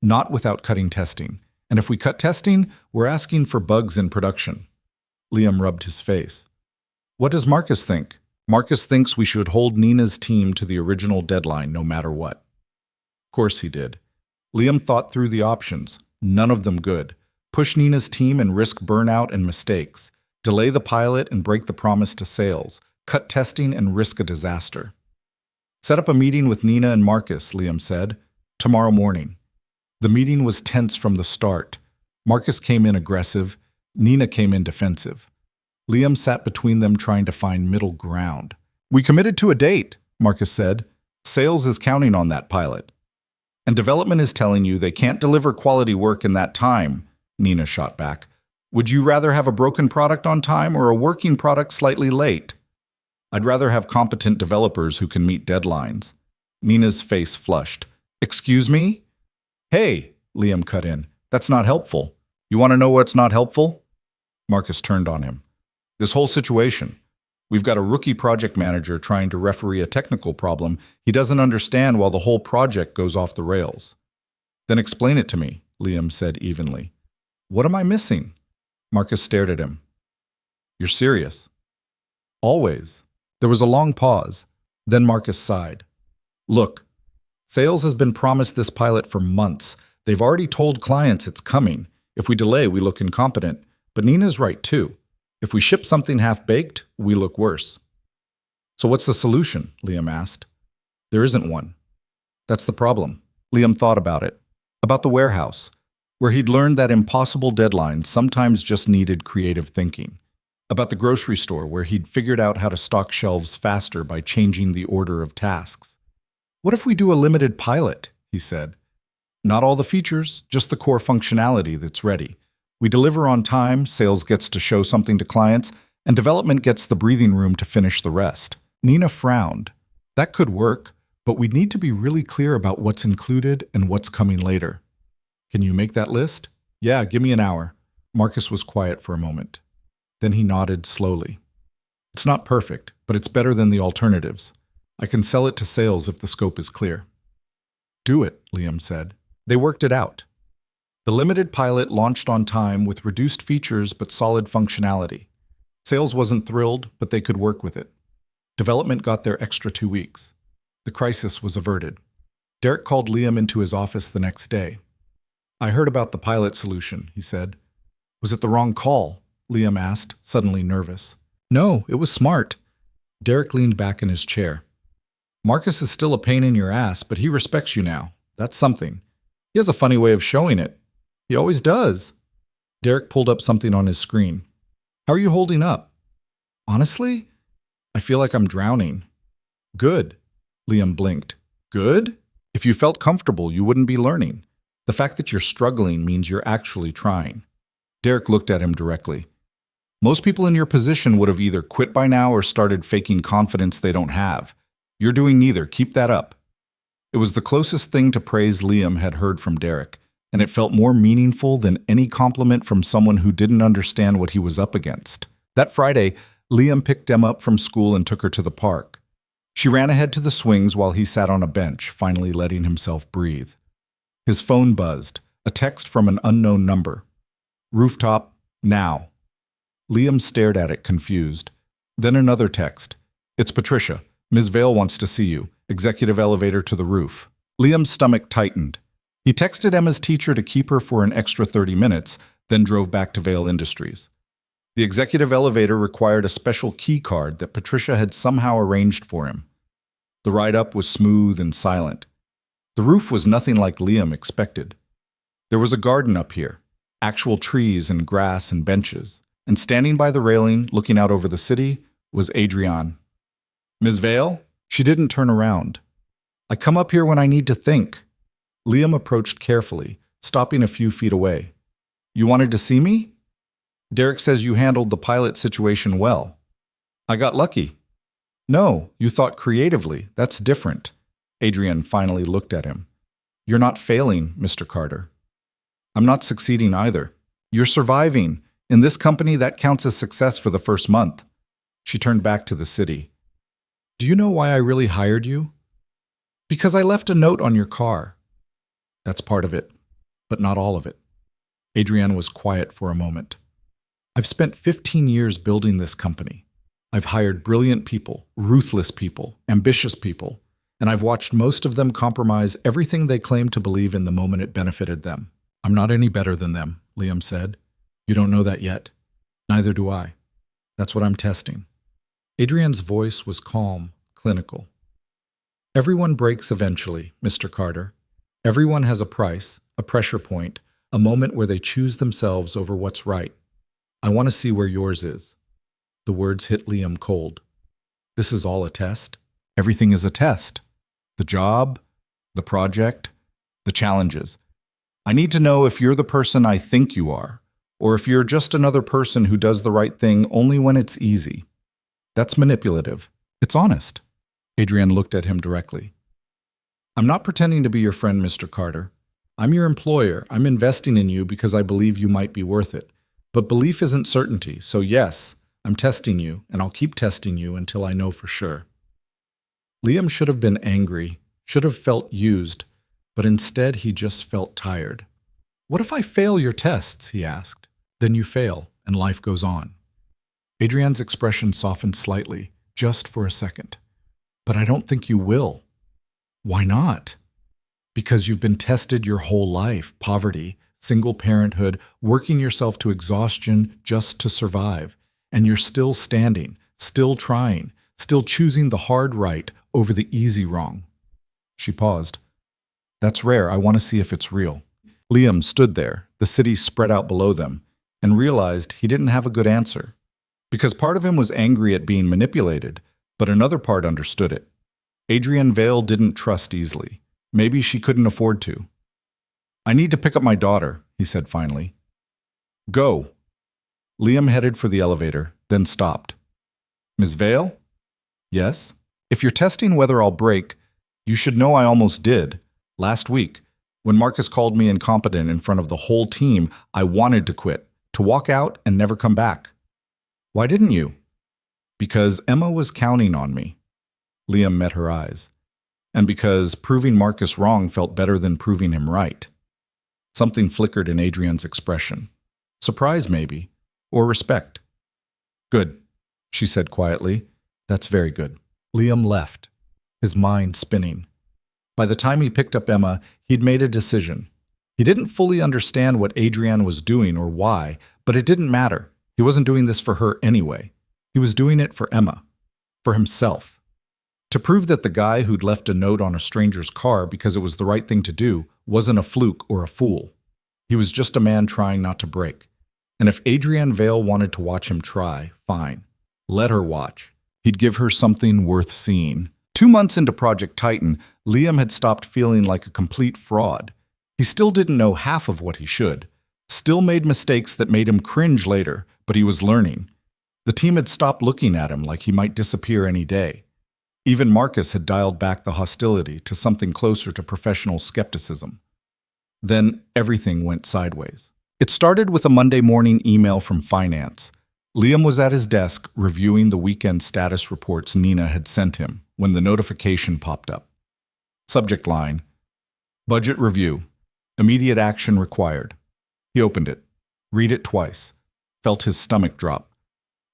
Not without cutting testing. And if we cut testing, we're asking for bugs in production. Liam rubbed his face. What does Marcus think? Marcus thinks we should hold Nina's team to the original deadline no matter what. Of course he did. Liam thought through the options, none of them good. Push Nina's team and risk burnout and mistakes. Delay the pilot and break the promise to sales. Cut testing and risk a disaster. Set up a meeting with Nina and Marcus, Liam said. Tomorrow morning. The meeting was tense from the start. Marcus came in aggressive. Nina came in defensive. Liam sat between them trying to find middle ground. We committed to a date, Marcus said. Sales is counting on that pilot. And development is telling you they can't deliver quality work in that time, Nina shot back. Would you rather have a broken product on time or a working product slightly late? I'd rather have competent developers who can meet deadlines. Nina's face flushed. Excuse me? Hey, Liam cut in. That's not helpful. You want to know what's not helpful? Marcus turned on him. This whole situation. We've got a rookie project manager trying to referee a technical problem he doesn't understand while the whole project goes off the rails. Then explain it to me, Liam said evenly. What am I missing? Marcus stared at him. You're serious. Always. There was a long pause. Then Marcus sighed. Look, sales has been promised this pilot for months. They've already told clients it's coming. If we delay, we look incompetent. But Nina's right too. If we ship something half-baked, we look worse. So what's the solution? Liam asked. There isn't one. That's the problem. Liam thought about it. About the warehouse, where he'd learned that impossible deadlines sometimes just needed creative thinking. About the grocery store, where he'd figured out how to stock shelves faster by changing the order of tasks. What if we do a limited pilot? He said. Not all the features, just the core functionality that's ready. We deliver on time, sales gets to show something to clients, and development gets the breathing room to finish the rest. Nina frowned. That could work, but we'd need to be really clear about what's included and what's coming later. Can you make that list? Yeah, give me an hour. Marcus was quiet for a moment. Then he nodded slowly. It's not perfect, but it's better than the alternatives. I can sell it to sales if the scope is clear. Do it, Liam said. They worked it out. The limited pilot launched on time with reduced features but solid functionality. Sales wasn't thrilled, but they could work with it. Development got their extra 2 weeks. The crisis was averted. Derek called Liam into his office the next day. I heard about the pilot solution, he said. Was it the wrong call? Liam asked, suddenly nervous. No, it was smart. Derek leaned back in his chair. Marcus is still a pain in your ass, but he respects you now. That's something. He has a funny way of showing it. He always does. Derek pulled up something on his screen. How are you holding up? Honestly, I feel like I'm drowning. Good. Liam blinked. Good? If you felt comfortable, you wouldn't be learning. The fact that you're struggling means you're actually trying. Derek looked at him directly. Most people in your position would have either quit by now or started faking confidence they don't have. You're doing neither. Keep that up. It was the closest thing to praise Liam had heard from Derek, and it felt more meaningful than any compliment from someone who didn't understand what he was up against. That Friday, Liam picked Emma up from school and took her to the park. She ran ahead to the swings while he sat on a bench, finally letting himself breathe. His phone buzzed, a text from an unknown number. Rooftop, now. Liam stared at it, confused. Then another text. It's Patricia. Ms. Vale wants to see you. Executive elevator to the roof. Liam's stomach tightened. He texted Emma's teacher to keep her for an extra 30 minutes, then drove back to Vale Industries. The executive elevator required a special key card that Patricia had somehow arranged for him. The ride up was smooth and silent. The roof was nothing like Liam expected. There was a garden up here, actual trees and grass and benches, and standing by the railing, looking out over the city, was Adrienne. Ms. Vale? She didn't turn around. I come up here when I need to think. Liam approached carefully, stopping a few feet away. You wanted to see me? Derek says you handled the pilot situation well. I got lucky. No, you thought creatively. That's different. Adrienne finally looked at him. You're not failing, Mr. Carter. I'm not succeeding either. You're surviving. In this company, that counts as success for the first month. She turned back to the city. Do you know why I really hired you? Because I left a note on your car. That's part of it, but not all of it. Adrienne was quiet for a moment. I've spent 15 years building this company. I've hired brilliant people, ruthless people, ambitious people, and I've watched most of them compromise everything they claimed to believe in the moment it benefited them. I'm not any better than them, Liam said. You don't know that yet. Neither do I. That's what I'm testing. Adrienne's voice was calm, clinical. Everyone breaks eventually, Mr. Carter. Everyone has a price, a pressure point, a moment where they choose themselves over what's right. I want to see where yours is. The words hit Liam cold. This is all a test? Everything is a test. The job, the project, the challenges. I need to know if you're the person I think you are, or if you're just another person who does the right thing only when it's easy. That's manipulative. It's honest. Adrienne looked at him directly. I'm not pretending to be your friend, Mr. Carter. I'm your employer. I'm investing in you because I believe you might be worth it. But belief isn't certainty, so yes, I'm testing you, and I'll keep testing you until I know for sure. Liam should have been angry, should have felt used, but instead he just felt tired. What if I fail your tests, he asked. Then you fail, and life goes on. Adrienne's expression softened slightly, just for a second. But I don't think you will. Why not? Because you've been tested your whole life, poverty, single parenthood, working yourself to exhaustion just to survive. And you're still standing, still trying, still choosing the hard right over the easy wrong. She paused. That's rare. I want to see if it's real. Liam stood there, the city spread out below them, and realized he didn't have a good answer. Because part of him was angry at being manipulated, but another part understood it. Adrienne Vale didn't trust easily. Maybe she couldn't afford to. I need to pick up my daughter, he said finally. Go. Liam headed for the elevator, then stopped. Ms. Vale? Yes? If you're testing whether I'll break, you should know I almost did. Last week, when Marcus called me incompetent in front of the whole team, I wanted to quit, to walk out and never come back. Why didn't you? Because Emma was counting on me. Liam met her eyes. And because proving Marcus wrong felt better than proving him right. Something flickered in Adrienne's expression. Surprise, maybe. Or respect. Good, she said quietly. That's very good. Liam left, his mind spinning. By the time he picked up Emma, he'd made a decision. He didn't fully understand what Adrienne was doing or why, but it didn't matter. He wasn't doing this for her anyway. He was doing it for Emma, for himself. To prove that the guy who'd left a note on a stranger's car because it was the right thing to do wasn't a fluke or a fool. He was just a man trying not to break. And if Adrienne Vale wanted to watch him try, fine. Let her watch. He'd give her something worth seeing. 2 months into Project Titan, Liam had stopped feeling like a complete fraud. He still didn't know half of what he should. Still made mistakes that made him cringe later, but he was learning. The team had stopped looking at him like he might disappear any day. Even Marcus had dialed back the hostility to something closer to professional skepticism. Then everything went sideways. It started with a Monday morning email from finance. Liam was at his desk reviewing the weekend status reports Nina had sent him when the notification popped up. Subject line: Budget review. Immediate action required. He opened it. Read it twice. Felt his stomach drop.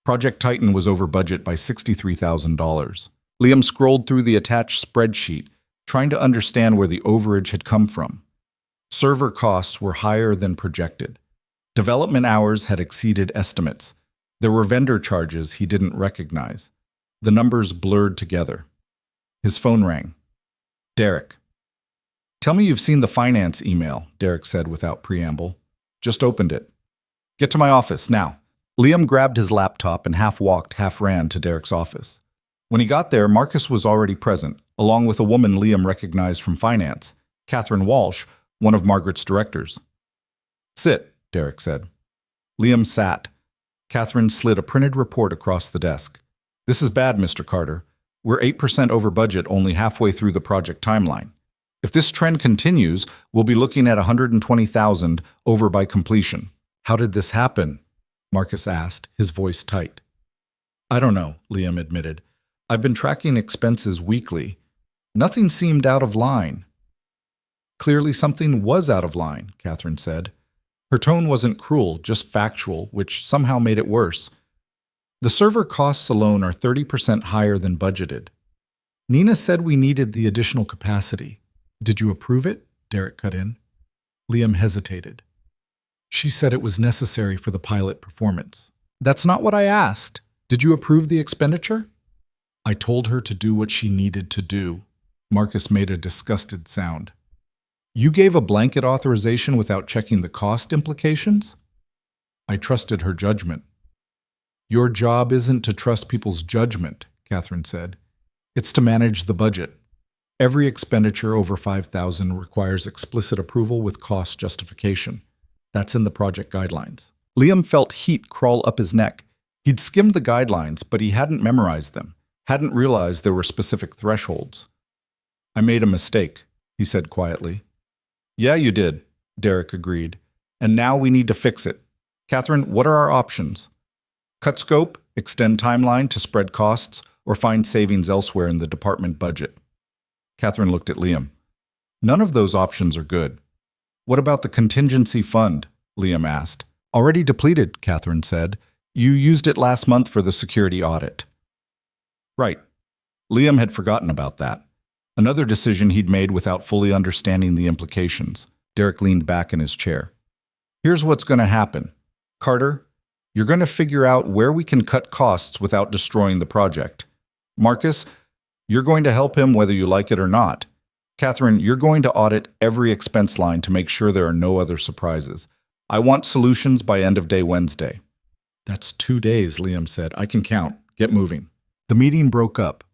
Project Titan was over budget by $63,000. Liam scrolled through the attached spreadsheet, trying to understand where the overage had come from. Server costs were higher than projected. Development hours had exceeded estimates. There were vendor charges he didn't recognize. The numbers blurred together. His phone rang. Derek. Tell me you've seen the finance email, Derek said without preamble. Just opened it. Get to my office, now. Liam grabbed his laptop and half walked, half ran to Derek's office. When he got there, Marcus was already present, along with a woman Liam recognized from finance, Catherine Walsh, one of Margaret's directors. Sit, Derek said. Liam sat. Catherine slid a printed report across the desk. This is bad, Mr. Carter. We're 8% over budget only halfway through the project timeline. If this trend continues, we'll be looking at $120,000 over by completion. How did this happen? Marcus asked, his voice tight. I don't know, Liam admitted. I've been tracking expenses weekly. Nothing seemed out of line. Clearly something was out of line, Catherine said. Her tone wasn't cruel, just factual, which somehow made it worse. The server costs alone are 30% higher than budgeted. Nina said we needed the additional capacity. Did you approve it? Derek cut in. Liam hesitated. She said it was necessary for the pilot performance. That's not what I asked. Did you approve the expenditure? I told her to do what she needed to do. Marcus made a disgusted sound. You gave a blanket authorization without checking the cost implications? I trusted her judgment. Your job isn't to trust people's judgment, Catherine said. It's to manage the budget. Every expenditure over $5,000 requires explicit approval with cost justification. That's in the project guidelines. Liam felt heat crawl up his neck. He'd skimmed the guidelines, but he hadn't memorized them, hadn't realized there were specific thresholds. I made a mistake, he said quietly. Yeah, you did, Derek agreed. And now we need to fix it. Catherine, what are our options? Cut scope, extend timeline to spread costs, or find savings elsewhere in the department budget? Catherine looked at Liam. None of those options are good. What about the contingency fund? Liam asked. Already depleted, Catherine said. You used it last month for the security audit. Right. Liam had forgotten about that. Another decision he'd made without fully understanding the implications. Derek leaned back in his chair. Here's what's going to happen. Carter, you're going to figure out where we can cut costs without destroying the project. Marcus, you're going to help him whether you like it or not. Catherine, you're going to audit every expense line to make sure there are no other surprises. I want solutions by end of day Wednesday. That's 2 days, Liam said. I can count. Get moving. The meeting broke up.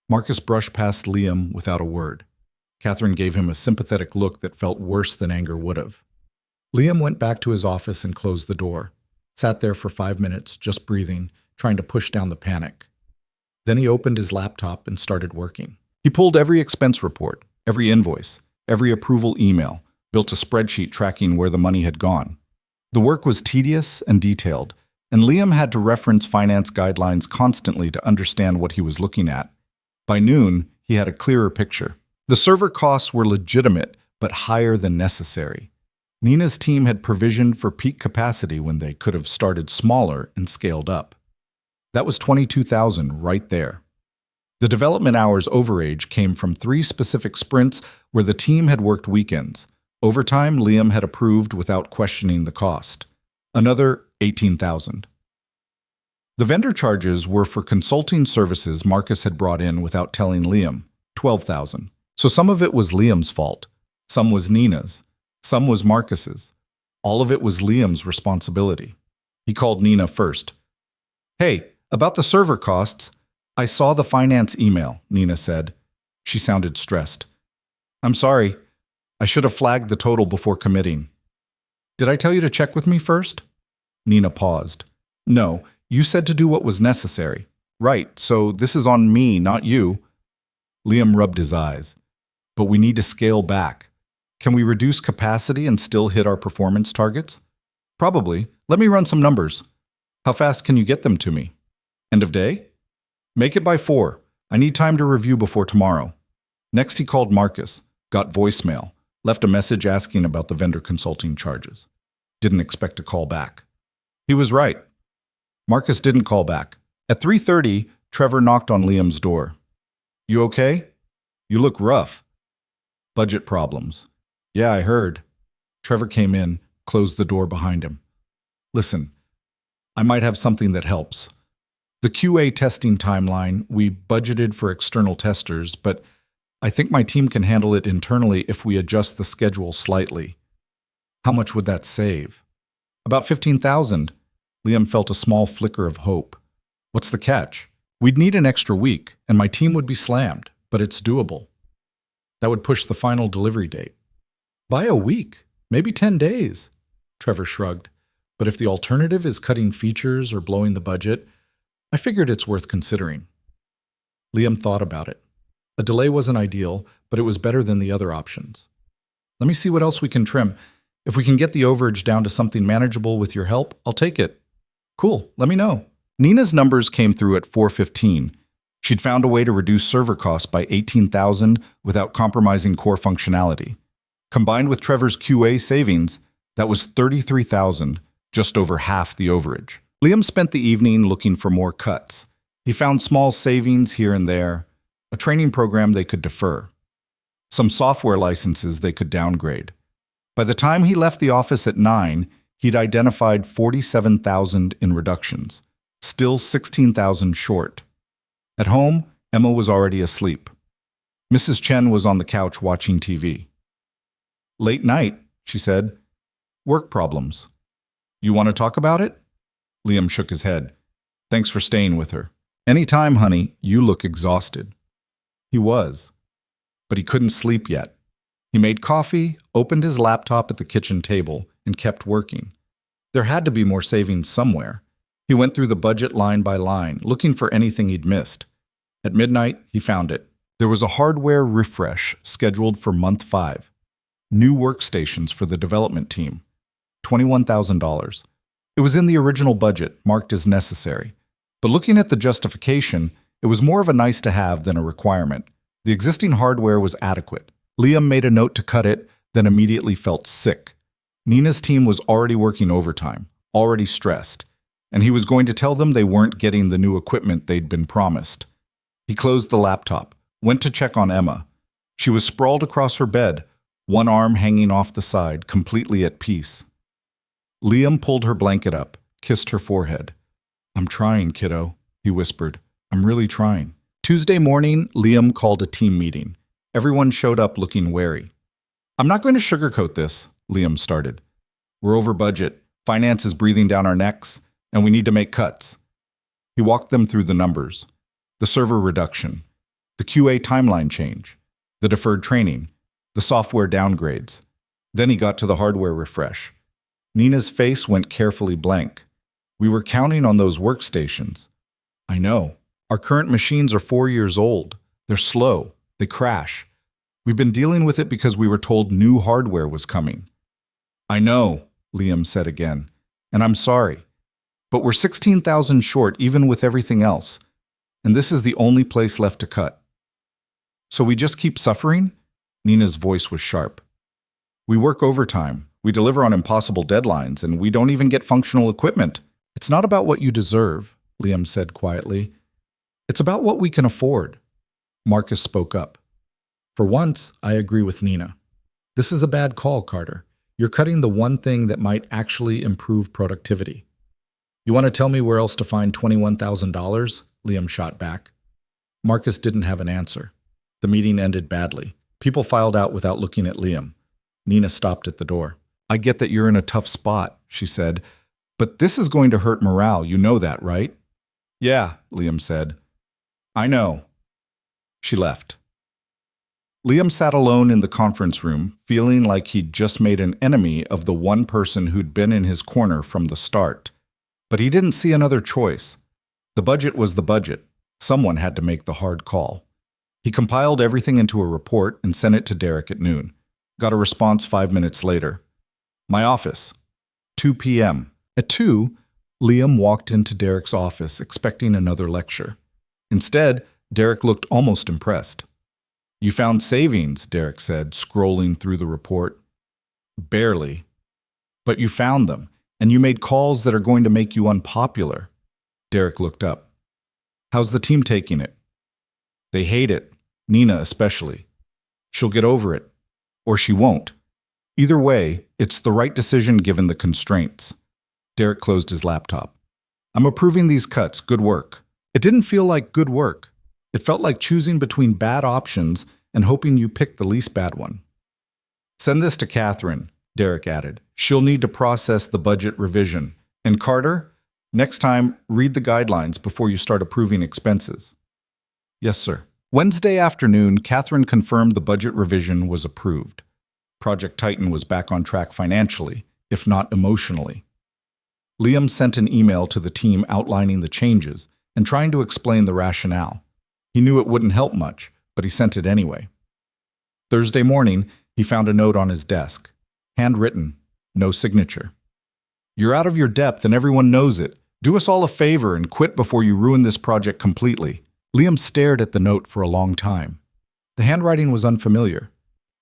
Marcus brushed past Liam without a word. Catherine gave him a sympathetic look that felt worse than anger would have. Liam went back to his office and closed the door. Sat there for 5 minutes, just breathing, trying to push down the panic. Then he opened his laptop and started working. He pulled every expense report, every invoice, every approval email, built a spreadsheet tracking where the money had gone. The work was tedious and detailed, and Liam had to reference finance guidelines constantly to understand what he was looking at. By noon, he had a clearer picture. The server costs were legitimate, but higher than necessary. Nina's team had provisioned for peak capacity when they could have started smaller and scaled up. That was $22,000 right there. The development hours overage came from 3 specific sprints where the team had worked weekends. Overtime, Liam had approved without questioning the cost. Another $18,000. The vendor charges were for consulting services Marcus had brought in without telling Liam, $12,000. So some of it was Liam's fault. Some was Nina's. Some was Marcus's. All of it was Liam's responsibility. He called Nina first. "Hey, about the server costs, I saw the finance email," Nina said. She sounded stressed. "I'm sorry. I should have flagged the total before committing." "Did I tell you to check with me first?" Nina paused. "No, you said to do what was necessary." "Right, so this is on me, not you." Liam rubbed his eyes. "But we need to scale back. Can we reduce capacity and still hit our performance targets?" "Probably. Let me run some numbers." "How fast can you get them to me?" "End of day?" "Make it by 4. I need time to review before tomorrow." Next he called Marcus, got voicemail, left a message asking about the vendor consulting charges. Didn't expect a call back. He was right. Marcus didn't call back. At 3:30, Trevor knocked on Liam's door. "You okay? You look rough." "Budget problems." "Yeah, I heard." Trevor came in, closed the door behind him. "Listen, I might have something that helps. The QA testing timeline, we budgeted for external testers, but I think my team can handle it internally if we adjust the schedule slightly." "How much would that save?" "About 15,000. Liam felt a small flicker of hope. "What's the catch?" "We'd need an extra week, and my team would be slammed, but it's doable." "That would push the final delivery date." "By a week, maybe 10 days. Trevor shrugged. "But if the alternative is cutting features or blowing the budget, I figured it's worth considering." Liam thought about it. A delay wasn't ideal, but it was better than the other options. "Let me see what else we can trim. If we can get the overage down to something manageable with your help, I'll take it." "Cool, let me know." Nina's numbers came through at 4:15. She'd found a way to reduce server costs by 18,000 without compromising core functionality. Combined with Trevor's QA savings, that was 33,000, just over half the overage. Liam spent the evening looking for more cuts. He found small savings here and there, a training program they could defer, some software licenses they could downgrade. By the time he left the office at 9, he'd identified 47,000 in reductions, still 16,000 short. At home, Emma was already asleep. Mrs. Chen was on the couch watching TV. "Late night," she said. "Work problems." "You want to talk about it?" Liam shook his head. "Thanks for staying with her." "Any time, honey, you look exhausted." He was, but he couldn't sleep yet. He made coffee, opened his laptop at the kitchen table, and kept working. There had to be more savings somewhere. He went through the budget line by line, looking for anything he'd missed. At midnight, he found it. There was a hardware refresh scheduled for month 5. New workstations for the development team. $21,000. It was in the original budget, marked as necessary. But looking at the justification, it was more of a nice-to-have than a requirement. The existing hardware was adequate. Liam made a note to cut it, then immediately felt sick. Nina's team was already working overtime, already stressed, and he was going to tell them they weren't getting the new equipment they'd been promised. He closed the laptop, went to check on Emma. She was sprawled across her bed, one arm hanging off the side, completely at peace. Liam pulled her blanket up, kissed her forehead. "I'm trying, kiddo," he whispered. "I'm really trying." Tuesday morning, Liam called a team meeting. Everyone showed up looking wary. "I'm not going to sugarcoat this," Liam started. "We're over budget, finance is breathing down our necks, and we need to make cuts." He walked them through the numbers. The server reduction, the QA timeline change, the deferred training, the software downgrades. Then he got to the hardware refresh. Nina's face went carefully blank. "We were counting on those workstations." "I know. Our current machines are 4 years old. They're slow. They crash. We've been dealing with it because we were told new hardware was coming." "I know," Liam said again, "and I'm sorry. But we're 16,000 short even with everything else, and this is the only place left to cut." "So we just keep suffering?" Nina's voice was sharp. "We work overtime. We deliver on impossible deadlines, and we don't even get functional equipment." "It's not about what you deserve," Liam said quietly. "It's about what we can afford." Marcus spoke up. "For once, I agree with Nina. This is a bad call, Carter. You're cutting the one thing that might actually improve productivity." You want to tell me where else to find $21,000? Liam shot back. Marcus didn't have an answer. The meeting ended badly. People filed out without looking at Liam. Nina stopped at the door. I get that you're in a tough spot, she said, but this is going to hurt morale. You know that, right? Yeah, Liam said. I know. She left. Liam sat alone in the conference room, feeling like he'd just made an enemy of the one person who'd been in his corner from the start. But he didn't see another choice. The budget was the budget. Someone had to make the hard call. He compiled everything into a report and sent it to Derek at noon. Got a response 5 minutes later. My office. 2 p.m. At 2, Liam walked into Derek's office expecting another lecture. Instead, Derek looked almost impressed. You found savings, Derek said, scrolling through the report. Barely. But you found them, and you made calls that are going to make you unpopular. Derek looked up. How's the team taking it? They hate it, Nina especially. She'll get over it. Or she won't. Either way, it's the right decision given the constraints. Derek closed his laptop. I'm approving these cuts. Good work. It didn't feel like good work. It felt like choosing between bad options and hoping you picked the least bad one. Send this to Catherine, Derek added. She'll need to process the budget revision. And Carter, next time, read the guidelines before you start approving expenses. Yes, sir. Wednesday afternoon, Catherine confirmed the budget revision was approved. Project Titan was back on track financially, if not emotionally. Liam sent an email to the team outlining the changes and trying to explain the rationale. He knew it wouldn't help much, but he sent it anyway. Thursday morning, he found a note on his desk. Handwritten, no signature. You're out of your depth and everyone knows it. Do us all a favor and quit before you ruin this project completely. Liam stared at the note for a long time. The handwriting was unfamiliar.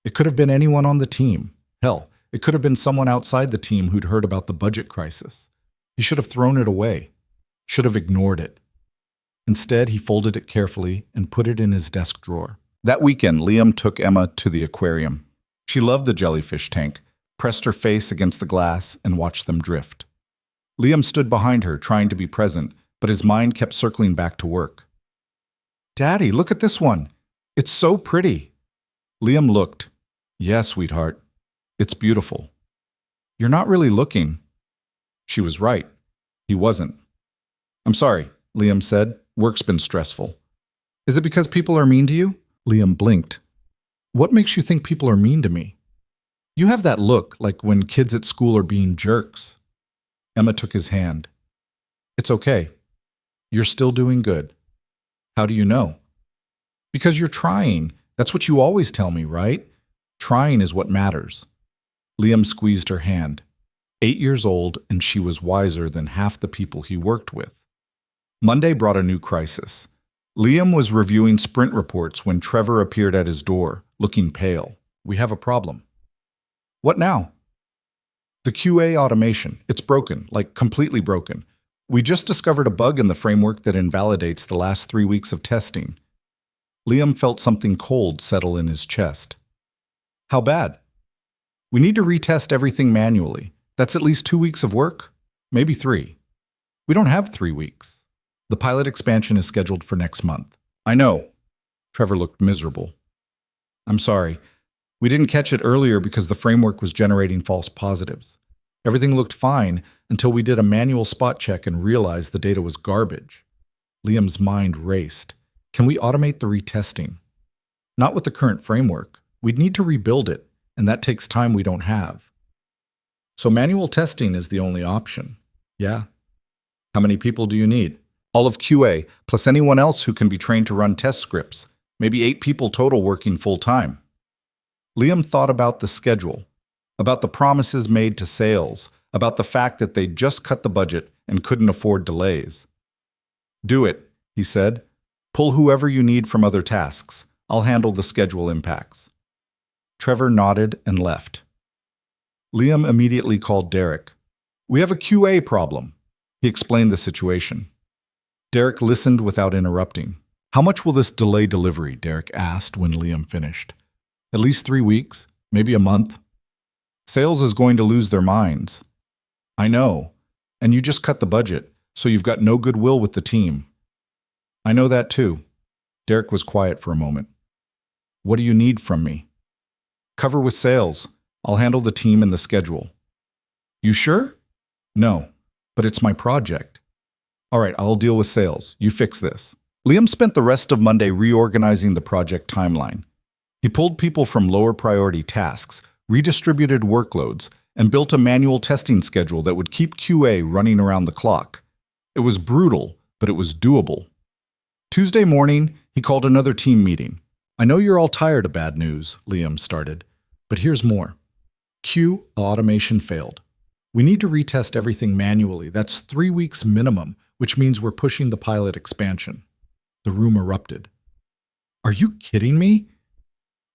It could have been anyone on the team. Hell, it could have been someone outside the team who'd heard about the budget crisis. He should have thrown it away. Should have ignored it. Instead, he folded it carefully and put it in his desk drawer. That weekend, Liam took Emma to the aquarium. She loved the jellyfish tank, pressed her face against the glass, and watched them drift. Liam stood behind her, trying to be present, but his mind kept circling back to work. Daddy, look at this one. It's so pretty. Liam looked. Yeah, sweetheart. It's beautiful. You're not really looking. She was right. He wasn't. I'm sorry, Liam said. Work's been stressful. Is it because people are mean to you? Liam blinked. What makes you think people are mean to me? You have that look like when kids at school are being jerks. Emma took his hand. It's okay. You're still doing good. How do you know? Because you're trying. That's what you always tell me, right? Trying is what matters. Liam squeezed her hand. 8 years old, and she was wiser than half the people he worked with. Monday brought a new crisis. Liam was reviewing sprint reports when Trevor appeared at his door, looking pale. We have a problem. What now? The QA automation. It's broken, like completely broken. We just discovered a bug in the framework that invalidates the last 3 weeks of testing. Liam felt something cold settle in his chest. How bad? We need to retest everything manually. That's at least 2 weeks of work, maybe 3. We don't have 3 weeks. The pilot expansion is scheduled for next month. I know. Trevor looked miserable. I'm sorry. We didn't catch it earlier because the framework was generating false positives. Everything looked fine until we did a manual spot check and realized the data was garbage. Liam's mind raced. Can we automate the retesting? Not with the current framework. We'd need to rebuild it, and that takes time we don't have. So manual testing is the only option. Yeah. How many people do you need? All of QA, plus anyone else who can be trained to run test scripts. Maybe 8 people total working full-time. Liam thought about the schedule, about the promises made to sales, about the fact that they'd just cut the budget and couldn't afford delays. Do it, he said. Pull whoever you need from other tasks. I'll handle the schedule impacts. Trevor nodded and left. Liam immediately called Derek. We have a QA problem. He explained the situation. Derek listened without interrupting. How much will this delay delivery? Derek asked when Liam finished. At least 3 weeks, maybe a month. Sales is going to lose their minds. I know. And you just cut the budget. so you've got no goodwill with the team. I know that too. Derek was quiet for a moment. What do you need from me? Cover with sales. I'll handle the team and the schedule. You sure? No, but it's my project. All right, I'll deal with sales. You fix this. Liam spent the rest of Monday reorganizing the project timeline. He pulled people from lower priority tasks, redistributed workloads, and built a manual testing schedule that would keep QA running around the clock. It was brutal, but it was doable. Tuesday morning, he called another team meeting. I know you're all tired of bad news, Liam started, but here's more. Q automation failed. We need to retest everything manually. That's 3 weeks minimum, which means we're pushing the pilot expansion. The room erupted. Are you kidding me?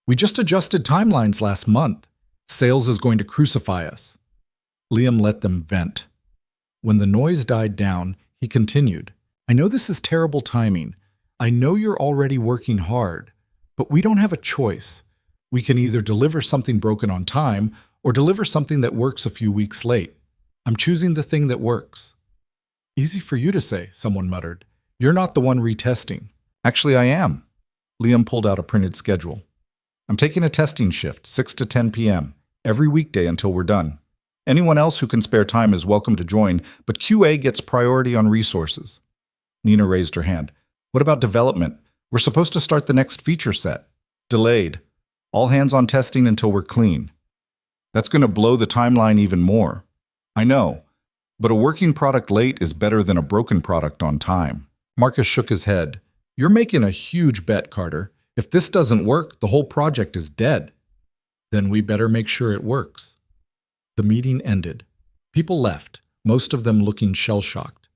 We just adjusted timelines last month. Sales is going to crucify us. Liam let them vent. When the noise died down, he continued. I know this is terrible timing. I know you're already working hard, but we don't have a choice. We can either deliver something broken on time or deliver something that works a few weeks late. I'm choosing the thing that works. Easy for you to say, someone muttered. You're not the one retesting. Actually, I am. Liam pulled out a printed schedule. I'm taking a testing shift, 6 to 10 p.m., every weekday until we're done. Anyone else who can spare time is welcome to join, but QA gets priority on resources. Nina raised her hand. What about development? We're supposed to start the next feature set. Delayed. All hands on testing until we're clean. That's going to blow the timeline even more. I know, but a working product late is better than a broken product on time. Marcus shook his head. You're making a huge bet, Carter. If this doesn't work, the whole project is dead. Then we better make sure it works. The meeting ended. People left, most of them looking shell-shocked.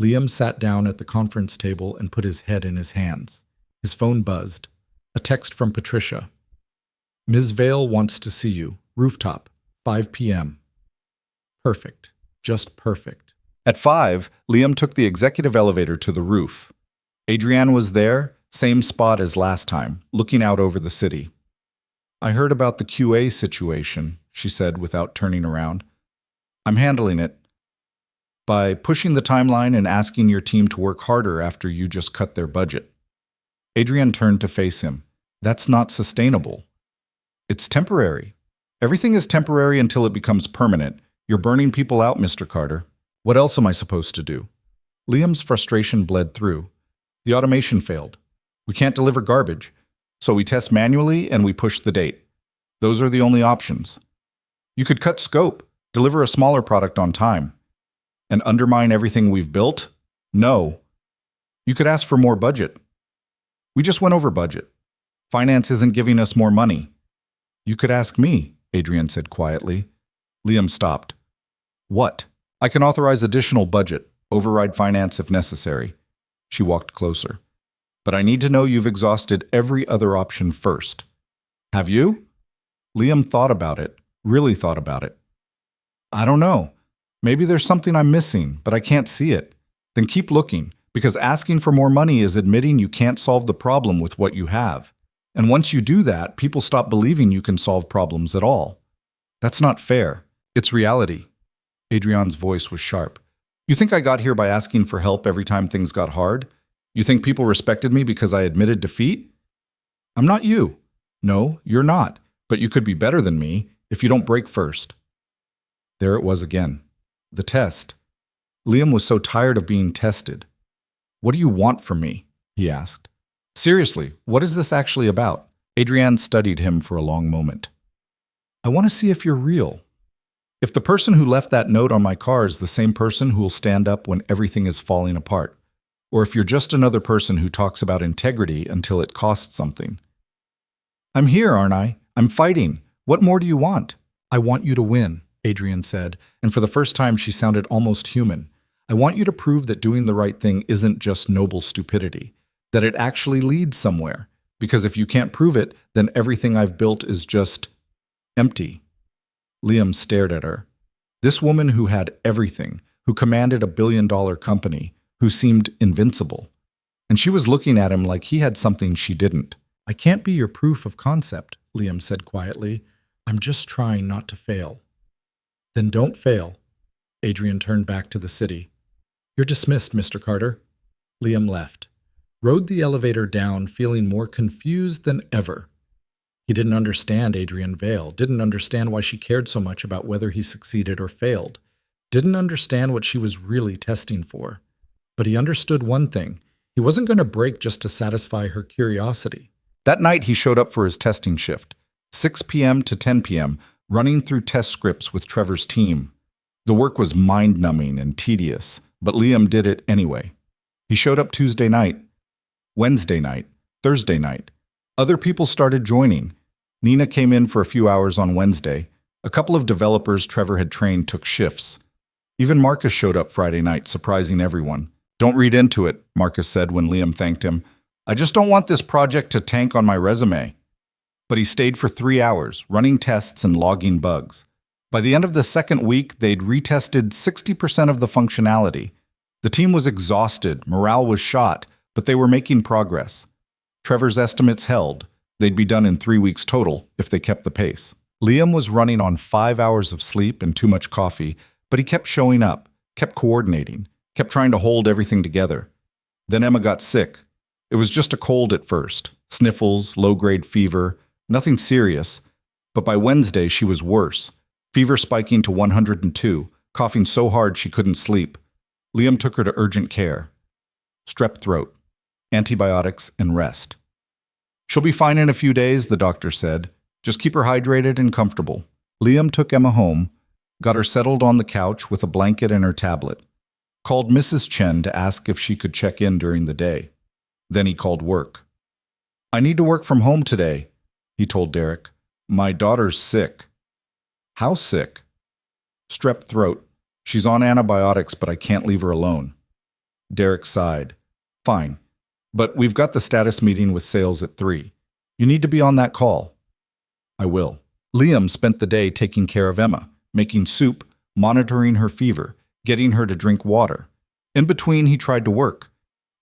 Liam sat down at the conference table and put his head in his hands. His phone buzzed. A text from Patricia. Ms. Vale wants to see you. Rooftop, 5 p.m. Perfect. Just perfect. At 5, Liam took the executive elevator to the roof. Adrienne was there, same spot as last time, looking out over the city. I heard about the QA situation, she said without turning around. I'm handling it. By pushing the timeline and asking your team to work harder after you just cut their budget. Adrienne turned to face him. That's not sustainable. It's temporary. Everything is temporary until it becomes permanent. You're burning people out, Mr. Carter. What else am I supposed to do? Liam's frustration bled through. The automation failed. We can't deliver garbage, so we test manually and we push the date. Those are the only options. You could cut scope, deliver a smaller product on time, and undermine everything we've built? No. You could ask for more budget. We just went over budget. Finance isn't giving us more money. You could ask me, Adrienne said quietly. Liam stopped. What? I can authorize additional budget, override finance if necessary. She walked closer. But I need to know you've exhausted every other option first. Have you? Liam thought about it, really thought about it. I don't know. Maybe there's something I'm missing, but I can't see it. Then keep looking, because asking for more money is admitting you can't solve the problem with what you have. And once you do that, people stop believing you can solve problems at all. That's not fair. It's reality. Adrienne's voice was sharp. You think I got here by asking for help every time things got hard? You think people respected me because I admitted defeat? I'm not you. No, you're not. But you could be better than me if you don't break first. There it was again. The test. Liam was so tired of being tested. What do you want from me? He asked. Seriously, what is this actually about? Adrienne studied him for a long moment. I want to see if you're real. If the person who left that note on my car is the same person who will stand up when everything is falling apart, or if you're just another person who talks about integrity until it costs something. I'm here, aren't I? I'm fighting. What more do you want? I want you to win, Adrienne said, and for the first time she sounded almost human. I want you to prove that doing the right thing isn't just noble stupidity, that it actually leads somewhere, because if you can't prove it, then everything I've built is just empty. Liam stared at her. This woman who had everything, who commanded $1 billion company, who seemed invincible. And she was looking at him like he had something she didn't. I can't be your proof of concept, Liam said quietly. I'm just trying not to fail. Then don't fail. Adrienne turned back to the city. "You're dismissed, Mr. Carter." Liam left, rode the elevator down, feeling more confused than ever. He didn't understand Adrienne Vale, didn't understand why she cared so much about whether he succeeded or failed, didn't understand what she was really testing for. But he understood one thing. He wasn't going to break just to satisfy her curiosity. That night, he showed up for his testing shift, 6 p.m. to 10 p.m., running through test scripts with Trevor's team. The work was mind-numbing and tedious, but Liam did it anyway. He showed up Tuesday night, Wednesday night, Thursday night. Other people started joining. Nina came in for a few hours on Wednesday. A couple of developers Trevor had trained took shifts. Even Marcus showed up Friday night, surprising everyone. "Don't read into it," Marcus said when Liam thanked him. "I just don't want this project to tank on my resume." But he stayed for 3 hours, running tests and logging bugs. By the end of the second week, they'd retested 60% of the functionality. The team was exhausted, morale was shot, but they were making progress. Trevor's estimates held. They'd be done in 3 weeks total if they kept the pace. Liam was running on 5 hours of sleep and too much coffee, but he kept showing up, kept coordinating, kept trying to hold everything together. Then Emma got sick. It was just a cold at first, sniffles, low-grade fever, nothing serious, but by Wednesday she was worse, fever spiking to 102, coughing so hard she couldn't sleep. Liam took her to urgent care. Strep throat, antibiotics, and rest. "She'll be fine in a few days," the doctor said. "Just keep her hydrated and comfortable." Liam took Emma home, got her settled on the couch with a blanket and her tablet, called Mrs. Chen to ask if she could check in during the day. Then he called work. "I need to work from home today," he told Derek. "My daughter's sick." "How sick?" "Strep throat. She's on antibiotics, but I can't leave her alone." Derek sighed. "Fine, but we've got the status meeting with sales at 3. You need to be on that call." "I will." Liam spent the day taking care of Emma, making soup, monitoring her fever, getting her to drink water. In between, he tried to work,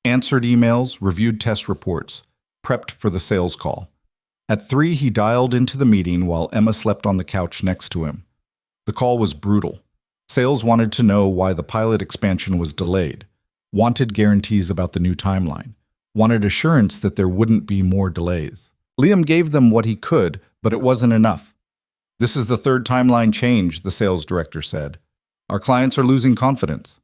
answered emails, reviewed test reports, prepped for the sales call. At 3, he dialed into the meeting while Emma slept on the couch next to him. The call was brutal. Sales wanted to know why the pilot expansion was delayed, wanted guarantees about the new timeline, wanted assurance that there wouldn't be more delays. Liam gave them what he could, but it wasn't enough. "This is the 3rd timeline change," the sales director said. "Our clients are losing confidence."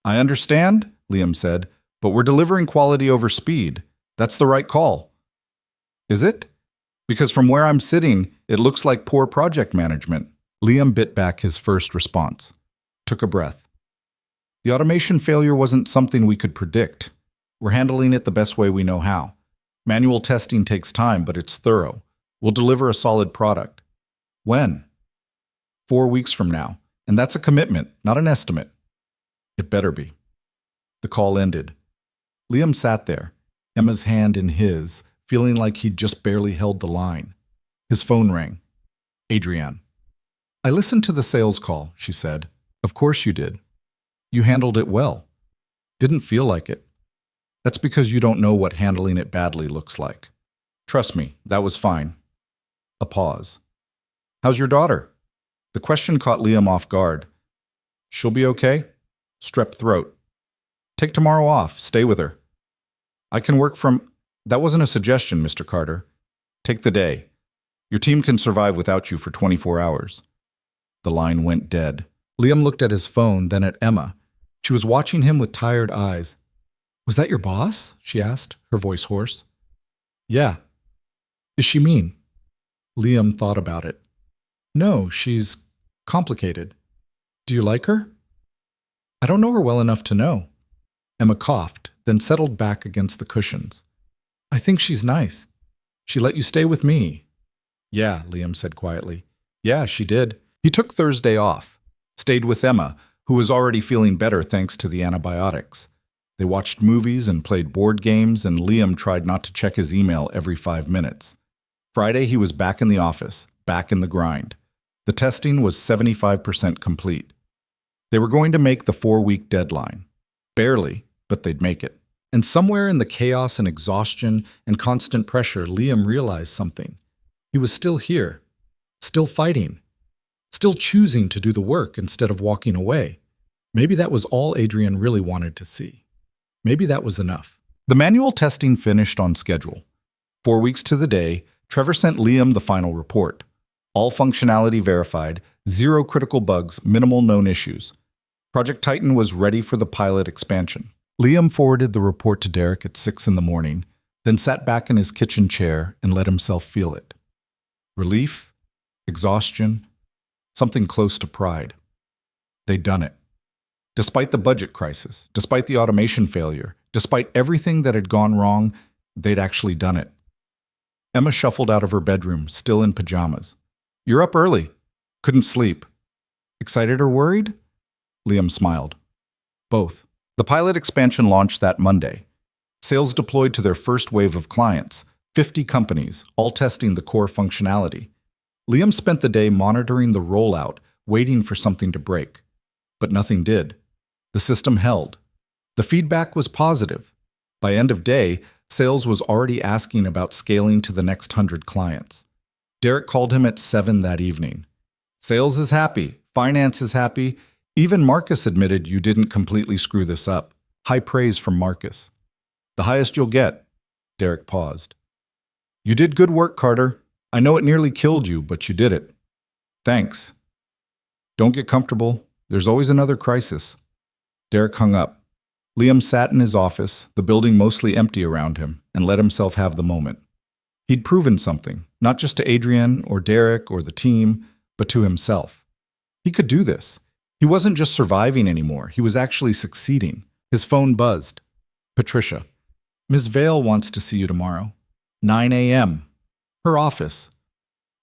"I understand," Liam said, "but we're delivering quality over speed. That's the right call." "Is it? Because from where I'm sitting, it looks like poor project management." Liam bit back his first response, took a breath. "The automation failure wasn't something we could predict. We're handling it the best way we know how. Manual testing takes time, but it's thorough. We'll deliver a solid product." "When?" 4 weeks from now. And that's a commitment, not an estimate." "It better be." The call ended. Liam sat there, Emma's hand in his, feeling like he'd just barely held the line. His phone rang. Adrienne. "I listened to the sales call," she said. "Of course you did. You handled it well. Didn't feel like it. That's because you don't know what handling it badly looks like. Trust me, that was fine." A pause. "How's your daughter?" The question caught Liam off guard. "She'll be okay. Strep throat. Take tomorrow off. Stay with her." "I can work from—" "That wasn't a suggestion, Mr. Carter. Take the day. Your team can survive without you for 24 hours. The line went dead. Liam looked at his phone, then at Emma. She was watching him with tired eyes. "Was that your boss?" she asked, her voice hoarse. "Yeah." "Is she mean?" Liam thought about it. "No, she's complicated. Do you like her?" "I don't know her well enough to know." Emma coughed, then settled back against the cushions. "I think she's nice. She let you stay with me." "Yeah," Liam said quietly. "Yeah, she did." He took Thursday off, stayed with Emma, who was already feeling better thanks to the antibiotics. They watched movies and played board games, and Liam tried not to check his email every 5 minutes. Friday, he was back in the office, back in the grind. The testing was 75% complete. They were going to make the 4-week deadline. Barely, but they'd make it. And somewhere in the chaos and exhaustion and constant pressure, Liam realized something. He was still here, still fighting, still choosing to do the work instead of walking away. Maybe that was all Adrian really wanted to see. Maybe that was enough. The manual testing finished on schedule. 4 weeks to the day, Trevor sent Liam the final report. All functionality verified, 0 critical bugs, minimal known issues. Project Titan was ready for the pilot expansion. Liam forwarded the report to Derek at 6 in the morning, then sat back in his kitchen chair and let himself feel it. Relief, exhaustion, something close to pride. They'd done it. Despite the budget crisis, despite the automation failure, despite everything that had gone wrong, they'd actually done it. Emma shuffled out of her bedroom, still in pajamas. "You're up early." "Couldn't sleep." "Excited or worried?" Liam smiled. "Both." The pilot expansion launched that Monday. Sales deployed to their first wave of clients, 50 companies, all testing the core functionality. Liam spent the day monitoring the rollout, waiting for something to break. But nothing did. The system held. The feedback was positive. By end of day, sales was already asking about scaling to the next 100 clients. Derek called him at 7 that evening. "Sales is happy. Finance is happy. Even Marcus admitted you didn't completely screw this up." High praise from Marcus. "The highest you'll get." Derek paused. "You did good work, Carter. I know it nearly killed you, but you did it." "Thanks." "Don't get comfortable. There's always another crisis." Derek hung up. Liam sat in his office, the building mostly empty around him, and let himself have the moment. He'd proven something, not just to Adrian or Derek or the team, but to himself. He could do this. He wasn't just surviving anymore, he was actually succeeding. His phone buzzed. "Patricia, Ms. Vale wants to see you tomorrow. 9 a.m. Her office."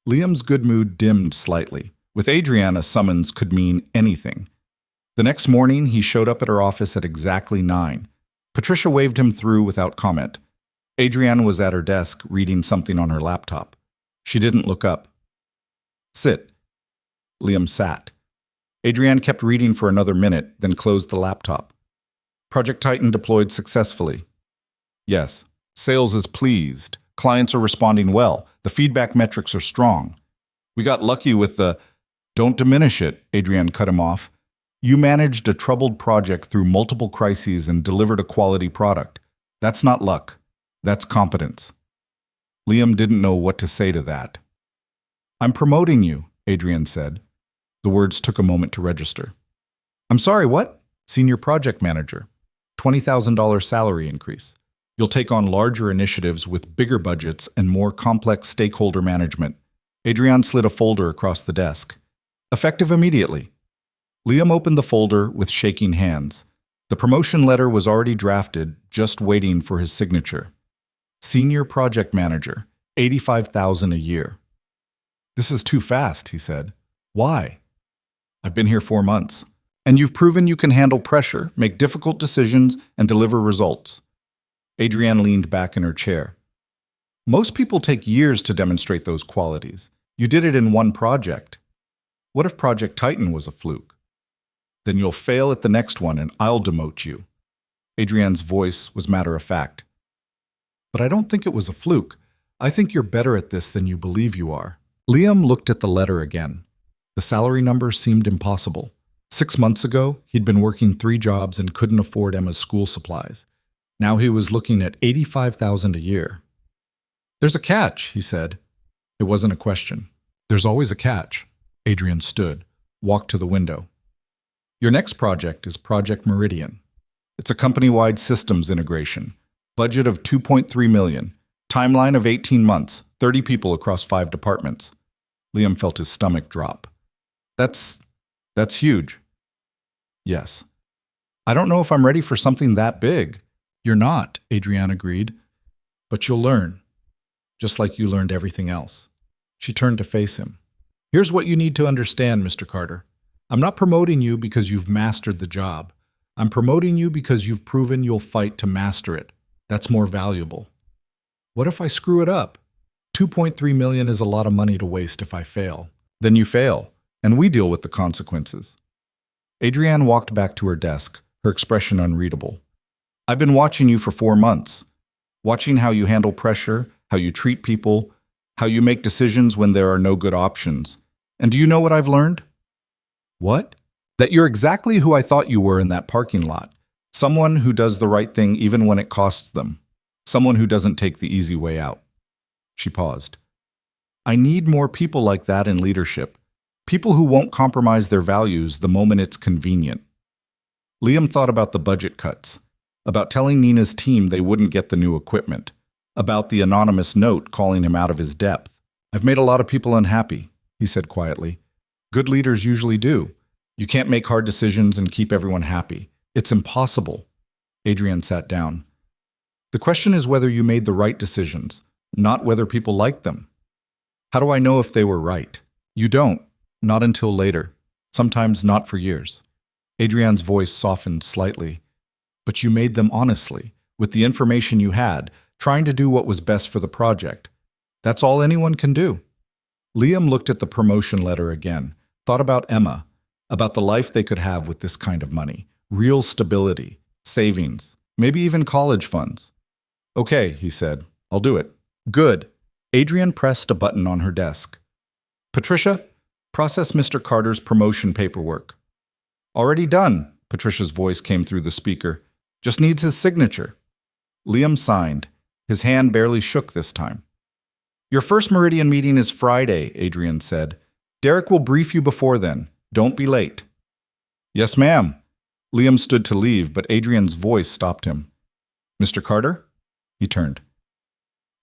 Liam's good mood dimmed slightly. With Adrian, a summons could mean anything. The next morning, he showed up at her office at exactly 9. Patricia waved him through without comment. Adrian was at her desk, reading something on her laptop. She didn't look up. "Sit." Liam sat. Adrian kept reading for another minute, then closed the laptop. "Project Titan deployed successfully." "Yes. Sales is pleased. Clients are responding well. The feedback metrics are strong. We got lucky with the—" "Don't diminish it," Adrian cut him off. "You managed a troubled project through multiple crises and delivered a quality product. That's not luck. That's competence." Liam didn't know what to say to that. "I'm promoting you," Adrian said. The words took a moment to register. "I'm sorry, what?" "Senior project manager. $20,000 salary increase. You'll take on larger initiatives with bigger budgets and more complex stakeholder management." Adrian slid a folder across the desk. "Effective immediately." Liam opened the folder with shaking hands. The promotion letter was already drafted, just waiting for his signature. Senior project manager, $85,000 a year. "This is too fast," he said. "Why?" "I've been here 4 months. And you've proven you can handle pressure, make difficult decisions, and deliver results." Adrienne leaned back in her chair. "Most people take years to demonstrate those qualities. You did it in one project. What if Project Titan was a fluke? Then you'll fail at the next one and I'll demote you." Adrienne's voice was matter-of-fact. "But I don't think it was a fluke. I think you're better at this than you believe you are." Liam looked at the letter again. The salary number seemed impossible. 6 months ago, he'd been working 3 jobs and couldn't afford Emma's school supplies. Now he was looking at $85,000 a year. "There's a catch," he said. It wasn't a question. "There's always a catch." Adrian stood, walked to the window. "Your next project is Project Meridian. It's a company-wide systems integration. Budget of $2.3 million. Timeline of 18 months. 30 people across 5 departments." Liam felt his stomach drop. That's huge." "Yes. I don't know if I'm ready for something that big." "You're not," Adrienne agreed. "But you'll learn. Just like you learned everything else." She turned to face him. "Here's what you need to understand, Mr. Carter. I'm not promoting you because you've mastered the job. I'm promoting you because you've proven you'll fight to master it. That's more valuable." "What if I screw it up?" $2.3 million is a lot of money to waste if I fail." "Then you fail, and we deal with the consequences." Adrienne walked back to her desk, her expression unreadable. "I've been watching you for 4 months. Watching how you handle pressure, how you treat people, how you make decisions when there are no good options. And do you know what I've learned?" "What?" That you're exactly who I thought you were in that parking lot. Someone who does the right thing even when it costs them. Someone who doesn't take the easy way out. She paused. I need more people like that in leadership. People who won't compromise their values the moment it's convenient. Liam thought about the budget cuts, about telling Nina's team they wouldn't get the new equipment, about the anonymous note calling him out of his depth. I've made a lot of people unhappy, he said quietly. Good leaders usually do. You can't make hard decisions and keep everyone happy. It's impossible. Adrian sat down. The question is whether you made the right decisions, not whether people liked them. How do I know if they were right? You don't. Not until later. Sometimes not for years. Adrian's voice softened slightly. But you made them honestly, with the information you had, trying to do what was best for the project. That's all anyone can do. Liam looked at the promotion letter again, thought about Emma, about the life they could have with this kind of money. Real stability, savings, maybe even college funds. Okay, he said. I'll do it. Good. Adrian pressed a button on her desk. Patricia, process Mr. Carter's promotion paperwork. Already done, Patricia's voice came through the speaker. Just needs his signature. Liam signed. His hand barely shook this time. Your first Meridian meeting is Friday, Adrian said. Derek will brief you before then. Don't be late. Yes, ma'am. Liam stood to leave, but Adrian's voice stopped him. Mr. Carter? He turned.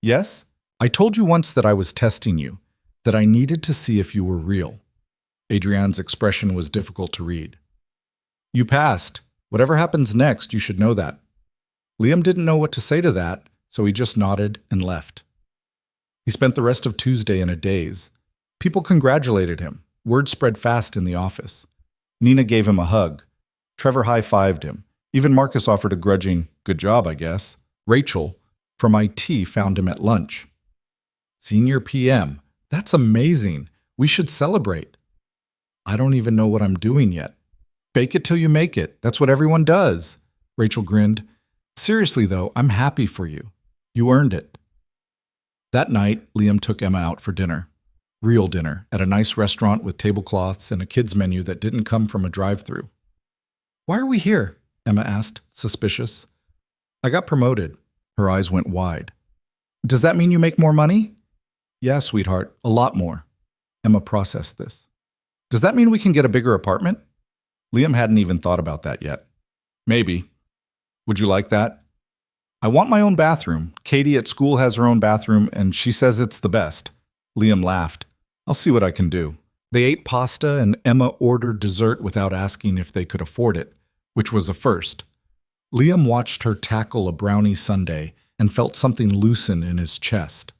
Yes? I told you once that I was testing you, that I needed to see if you were real. Adrian's expression was difficult to read. You passed. Whatever happens next, you should know that. Liam didn't know what to say to that, so he just nodded and left. He spent the rest of Tuesday in a daze. People congratulated him. Word spread fast in the office. Nina gave him a hug. Trevor high-fived him. Even Marcus offered a grudging, good job, I guess. Rachel, from IT, found him at lunch. Senior PM. That's amazing. We should celebrate. I don't even know what I'm doing yet. Fake it till you make it. That's what everyone does. Rachel grinned. Seriously, though, I'm happy for you. You earned it. That night, Liam took Emma out for dinner. Real dinner, at a nice restaurant with tablecloths and a kids' menu that didn't come from a drive-thru. Why are we here? Emma asked, suspicious. I got promoted. Her eyes went wide. Does that mean you make more money? Yeah, sweetheart, a lot more. Emma processed this. Does that mean we can get a bigger apartment? Liam hadn't even thought about that yet. Maybe. Would you like that? I want my own bathroom. Katie at school has her own bathroom, and she says it's the best. Liam laughed. I'll see what I can do. They ate pasta, and Emma ordered dessert without asking if they could afford it, which was a first. Liam watched her tackle a brownie sundae and felt something loosen in his chest.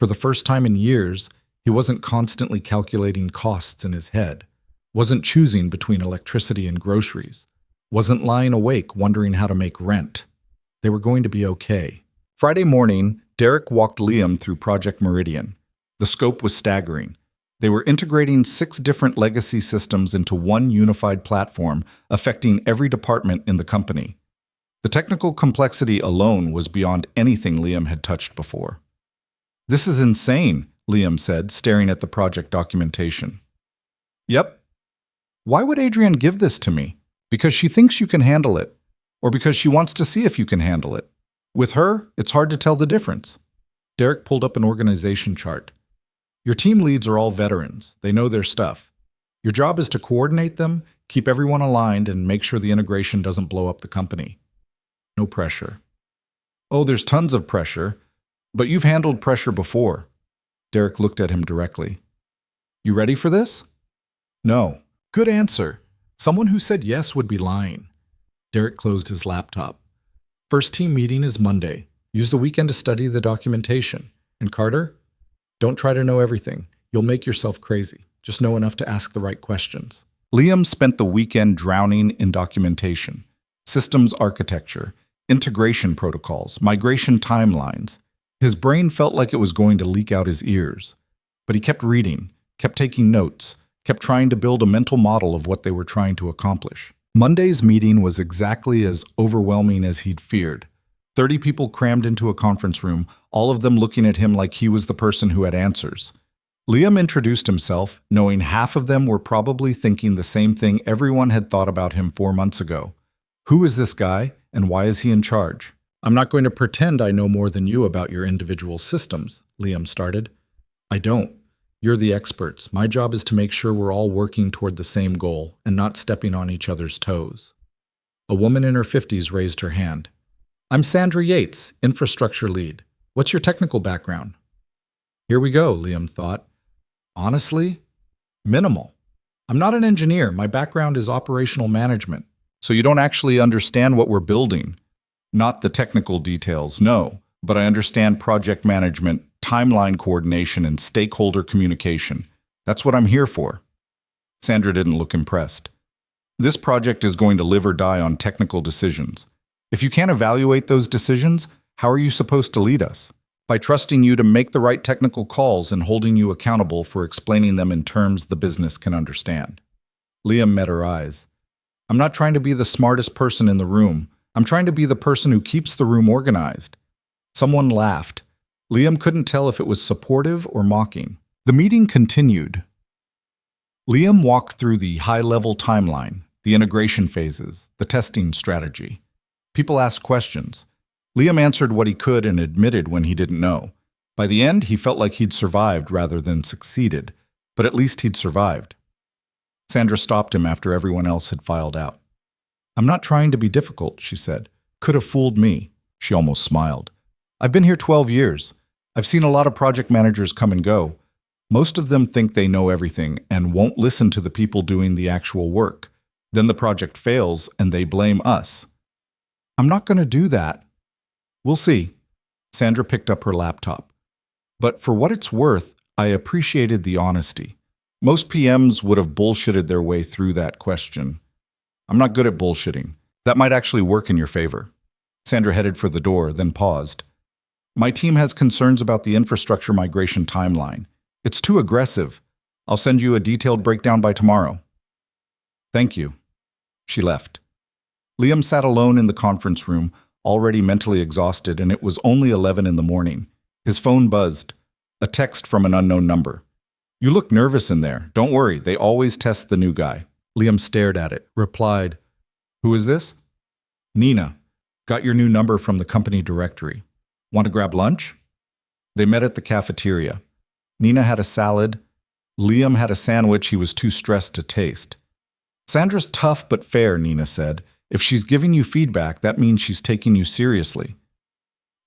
For the first time in years, he wasn't constantly calculating costs in his head, wasn't choosing between electricity and groceries, wasn't lying awake wondering how to make rent. They were going to be okay. Friday morning, Derek walked Liam through Project Meridian. The scope was staggering. They were integrating 6 different legacy systems into one unified platform, affecting every department in the company. The technical complexity alone was beyond anything Liam had touched before. This is insane, Liam said, staring at the project documentation. Yep. Why would Adrian give this to me? Because she thinks you can handle it, or because she wants to see if you can handle it. With her, it's hard to tell the difference. Derek pulled up an organization chart. Your team leads are all veterans. They know their stuff. Your job is to coordinate them, keep everyone aligned, and make sure the integration doesn't blow up the company. No pressure. Oh, there's tons of pressure, but you've handled pressure before. Derek looked at him directly. You ready for this? No. Good answer. Someone who said yes would be lying. Derek closed his laptop. First team meeting is Monday. Use the weekend to study the documentation. And Carter? Don't try to know everything. You'll make yourself crazy. Just know enough to ask the right questions. Liam spent the weekend drowning in documentation, systems architecture, integration protocols, migration timelines. His brain felt like it was going to leak out his ears. But he kept reading, kept taking notes, kept trying to build a mental model of what they were trying to accomplish. Monday's meeting was exactly as overwhelming as he'd feared. 30 people crammed into a conference room, all of them looking at him like he was the person who had answers. Liam introduced himself, knowing half of them were probably thinking the same thing everyone had thought about him 4 months ago. Who is this guy, and why is he in charge? I'm not going to pretend I know more than you about your individual systems, Liam started. I don't. You're the experts. My job is to make sure we're all working toward the same goal and not stepping on each other's toes. A woman in her 50s raised her hand. I'm Sandra Yates, infrastructure lead. What's your technical background? Here we go, Liam thought. Honestly, minimal. I'm not an engineer. My background is operational management. So you don't actually understand what we're building? Not the technical details, no, but I understand project management, timeline coordination, and stakeholder communication. That's what I'm here for. Sandra didn't look impressed. This project is going to live or die on technical decisions. If you can't evaluate those decisions, how are you supposed to lead us? By trusting you to make the right technical calls and holding you accountable for explaining them in terms the business can understand. Liam met her eyes. I'm not trying to be the smartest person in the room. I'm trying to be the person who keeps the room organized. Someone laughed. Liam couldn't tell if it was supportive or mocking. The meeting continued. Liam walked through the high-level timeline, the integration phases, the testing strategy. People asked questions. Liam answered what he could and admitted when he didn't know. By the end, he felt like he'd survived rather than succeeded, but at least he'd survived. Sandra stopped him after everyone else had filed out. I'm not trying to be difficult, she said. Could have fooled me. She almost smiled. I've been here 12 years. I've seen a lot of project managers come and go. Most of them think they know everything and won't listen to the people doing the actual work. Then the project fails and they blame us. I'm not going to do that. We'll see. Sandra picked up her laptop. But for what it's worth, I appreciated the honesty. Most PMs would have bullshitted their way through that question. I'm not good at bullshitting. That might actually work in your favor. Sandra headed for the door, then paused. My team has concerns about the infrastructure migration timeline. It's too aggressive. I'll send you a detailed breakdown by tomorrow. Thank you. She left. Liam sat alone in the conference room, already mentally exhausted, and it was only 11 in the morning. His phone buzzed. A text from an unknown number. You look nervous in there. Don't worry, they always test the new guy. Liam stared at it, replied, Who is this? Nina. Got your new number from the company directory. Want to grab lunch? They met at the cafeteria. Nina had a salad. Liam had a sandwich he was too stressed to taste. Sandra's tough but fair, Nina said. If she's giving you feedback, that means she's taking you seriously.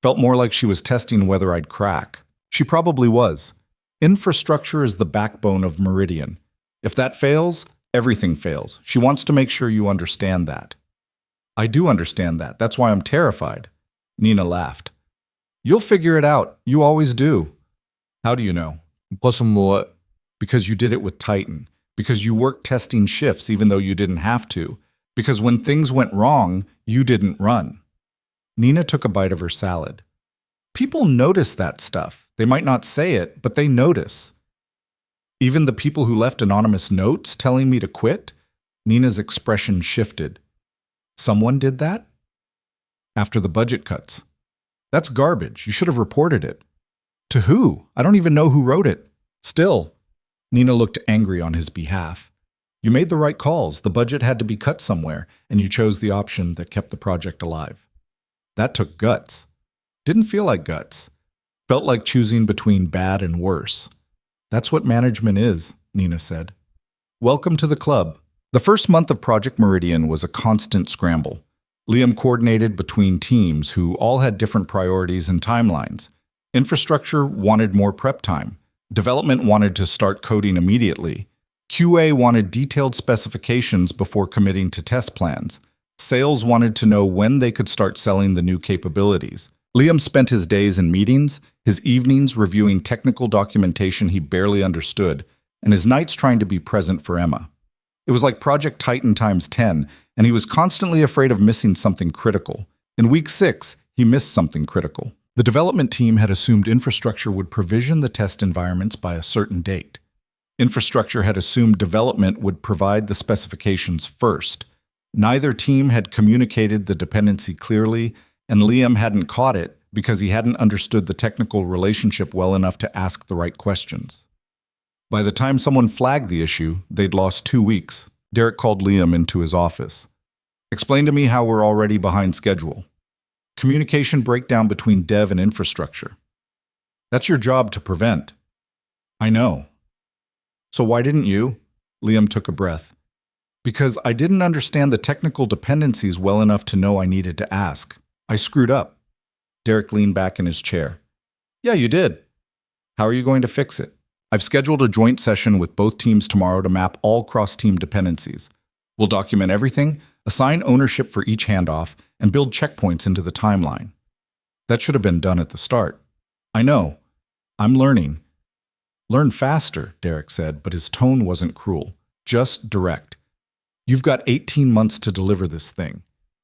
Felt more like she was testing whether I'd crack. She probably was. Infrastructure is the backbone of Meridian. If that fails, everything fails. She wants to make sure you understand that. I do understand that. That's why I'm terrified. Nina laughed. You'll figure it out. You always do. How do you know? Because you did it with Titan. Because you worked testing shifts even though you didn't have to. Because when things went wrong, you didn't run. Nina took a bite of her salad. People notice that stuff. They might not say it, but they notice. Even the people who left anonymous notes telling me to quit? Nina's expression shifted. Someone did that? After the budget cuts. That's garbage. You should have reported it. To who? I don't even know who wrote it. Still, Nina looked angry on his behalf. You made the right calls. The budget had to be cut somewhere, and you chose the option that kept the project alive. That took guts. Didn't feel like guts. Felt like choosing between bad and worse. That's what management is, Nina said. Welcome to the club. The first month of Project Meridian was a constant scramble. Liam coordinated between teams who all had different priorities and timelines. Infrastructure wanted more prep time. Development wanted to start coding immediately. QA wanted detailed specifications before committing to test plans. Sales wanted to know when they could start selling the new capabilities. Liam spent his days in meetings, his evenings reviewing technical documentation he barely understood, and his nights trying to be present for Emma. It was like Project Titan times 10, and he was constantly afraid of missing something critical. In week 6, he missed something critical. The development team had assumed infrastructure would provision the test environments by a certain date. Infrastructure had assumed development would provide the specifications first. Neither team had communicated the dependency clearly, and Liam hadn't caught it because he hadn't understood the technical relationship well enough to ask the right questions. By the time someone flagged the issue, they'd lost 2 weeks. Derek called Liam into his office. Explain to me how we're already behind schedule. Communication breakdown between dev and infrastructure. That's your job to prevent. I know. So why didn't you? Liam took a breath. Because I didn't understand the technical dependencies well enough to know I needed to ask. I screwed up. Derek leaned back in his chair. Yeah, you did. How are you going to fix it? I've scheduled a joint session with both teams tomorrow to map all cross-team dependencies. We'll document everything, assign ownership for each handoff, and build checkpoints into the timeline. That should have been done at the start. I know. I'm learning. Learn faster, Derek said, but his tone wasn't cruel, just direct. You've got 18 months to deliver this thing.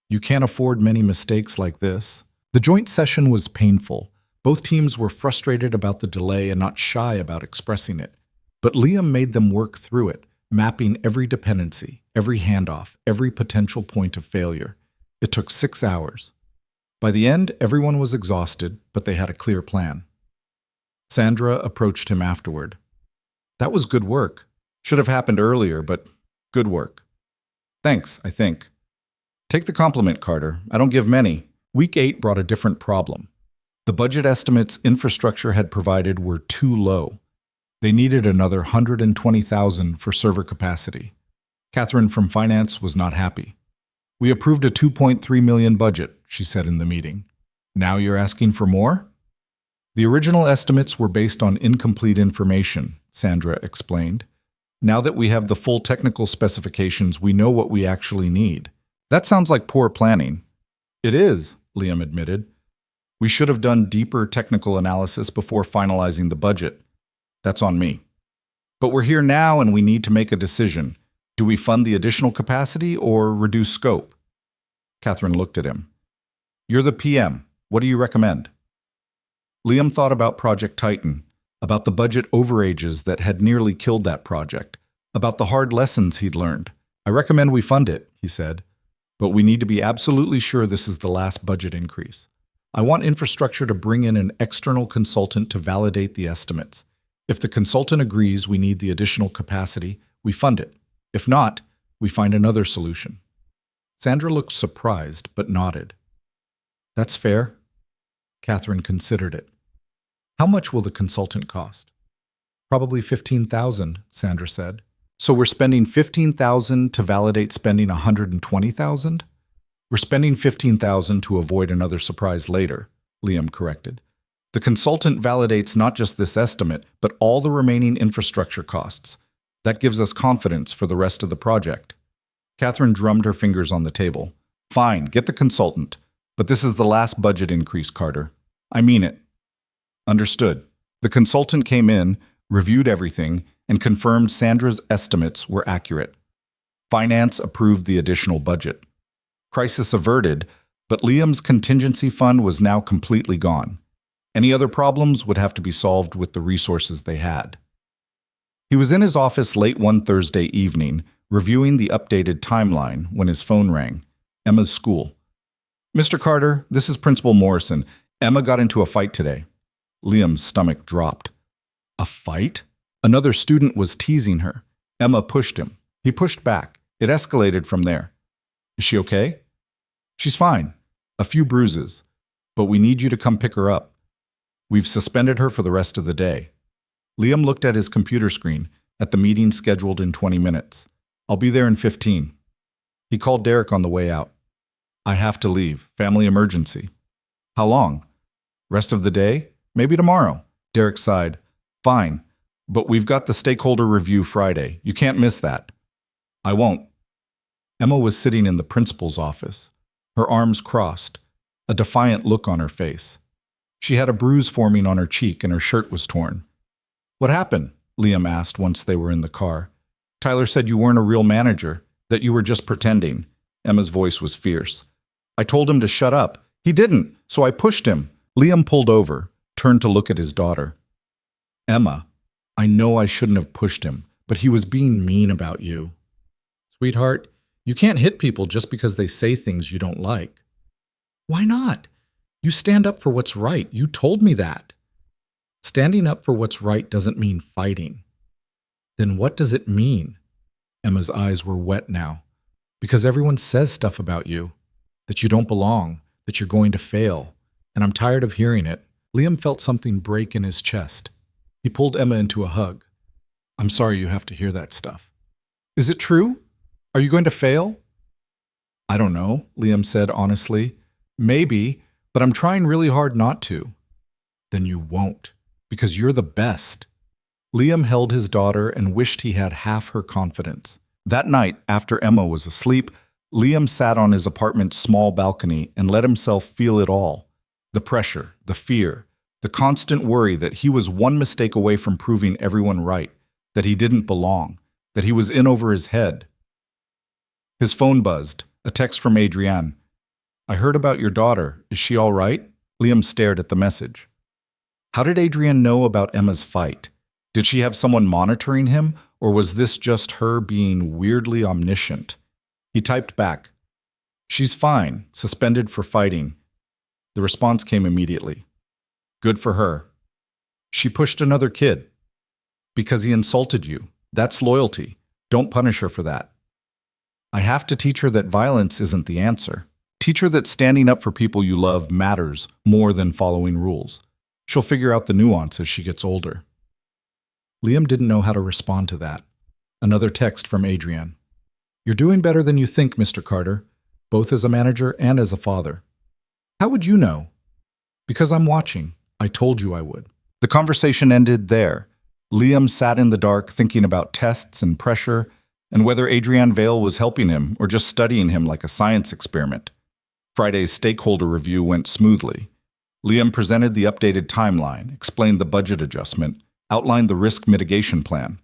You can't afford many mistakes like this. The joint session was painful. Both teams were frustrated about the delay and not shy about expressing it. But Liam made them work through it, mapping every dependency, every handoff, every potential point of failure. It took 6 hours. By the end, everyone was exhausted, but they had a clear plan. Sandra approached him afterward. That was good work. Should have happened earlier, but good work. Thanks, I think. Take the compliment, Carter. I don't give many. Week 8 brought a different problem. The budget estimates infrastructure had provided were too low. They needed another $120,000 for server capacity. Catherine from finance was not happy. We approved a $2.3 million budget, she said in the meeting. Now you're asking for more? The original estimates were based on incomplete information, Sandra explained. Now that we have the full technical specifications, we know what we actually need. That sounds like poor planning. It is, Liam admitted. We should have done deeper technical analysis before finalizing the budget. That's on me. But we're here now and we need to make a decision. Do we fund the additional capacity or reduce scope? Catherine looked at him. You're the PM. What do you recommend? Liam thought about Project Titan, about the budget overages that had nearly killed that project, about the hard lessons he'd learned. I recommend we fund it, he said, but we need to be absolutely sure this is the last budget increase. I want infrastructure to bring in an external consultant to validate the estimates. If the consultant agrees we need the additional capacity, we fund it. If not, we find another solution. Sandra looked surprised, but nodded. That's fair. Catherine considered it. How much will the consultant cost? Probably $15,000, Sandra said. So we're spending $15,000 to validate spending $120,000? We're spending $15,000 to avoid another surprise later, Liam corrected. The consultant validates not just this estimate, but all the remaining infrastructure costs. That gives us confidence for the rest of the project. Catherine drummed her fingers on the table. Fine, get the consultant. But this is the last budget increase, Carter. I mean it. Understood. The consultant came in, reviewed everything, and confirmed Sandra's estimates were accurate. Finance approved the additional budget. Crisis averted, but Liam's contingency fund was now completely gone. Any other problems would have to be solved with the resources they had. He was in his office late one Thursday evening, reviewing the updated timeline when his phone rang. Emma's school. Mr. Carter, this is Principal Morrison. Emma got into a fight today. Liam's stomach dropped. A fight? Another student was teasing her. Emma pushed him. He pushed back. It escalated from there. Is she okay? She's fine. A few bruises. But we need you to come pick her up. We've suspended her for the rest of the day. Liam looked at his computer screen, at the meeting scheduled in 20 minutes. I'll be there in 15. He called Derek on the way out. I have to leave. Family emergency. How long? Rest of the day? Maybe tomorrow. Derek sighed. Fine. But we've got the stakeholder review Friday. You can't miss that. I won't. Emma was sitting in the principal's office, her arms crossed, a defiant look on her face. She had a bruise forming on her cheek and her shirt was torn. What happened? Liam asked once they were in the car. Tyler said you weren't a real manager, that you were just pretending. Emma's voice was fierce. I told him to shut up. He didn't, so I pushed him. Liam pulled over, turned to look at his daughter. Emma, I know I shouldn't have pushed him, but he was being mean about you. Sweetheart, you can't hit people just because they say things you don't like. Why not? You stand up for what's right. You told me that. Standing up for what's right doesn't mean fighting. Then what does it mean? Emma's eyes were wet now. Because everyone says stuff about you. That you don't belong, that you're going to fail. And I'm tired of hearing it. Liam felt something break in his chest. He pulled Emma into a hug. I'm sorry you have to hear that stuff. Is it true? Are you going to fail? I don't know, Liam said honestly. Maybe, but I'm trying really hard not to. Then you won't, because you're the best. Liam held his daughter and wished he had half her confidence. That night, after Emma was asleep, Liam sat on his apartment's small balcony and let himself feel it all. The pressure, the fear, the constant worry that he was one mistake away from proving everyone right, that he didn't belong, that he was in over his head. His phone buzzed, a text from Adrienne. I heard about your daughter. Is she all right? Liam stared at the message. How did Adrienne know about Emma's fight? Did she have someone monitoring him, or was this just her being weirdly omniscient? He typed back, She's fine, suspended for fighting. The response came immediately. Good for her. She pushed another kid. Because he insulted you. That's loyalty. Don't punish her for that. I have to teach her that violence isn't the answer. Teach her that standing up for people you love matters more than following rules. She'll figure out the nuance as she gets older. Liam didn't know how to respond to that. Another text from Adrienne. You're doing better than you think, Mr. Carter, both as a manager and as a father. How would you know? Because I'm watching. I told you I would. The conversation ended there. Liam sat in the dark thinking about tests and pressure and whether Adrienne Vale was helping him or just studying him like a science experiment. Friday's stakeholder review went smoothly. Liam presented the updated timeline, explained the budget adjustment, outlined the risk mitigation plan.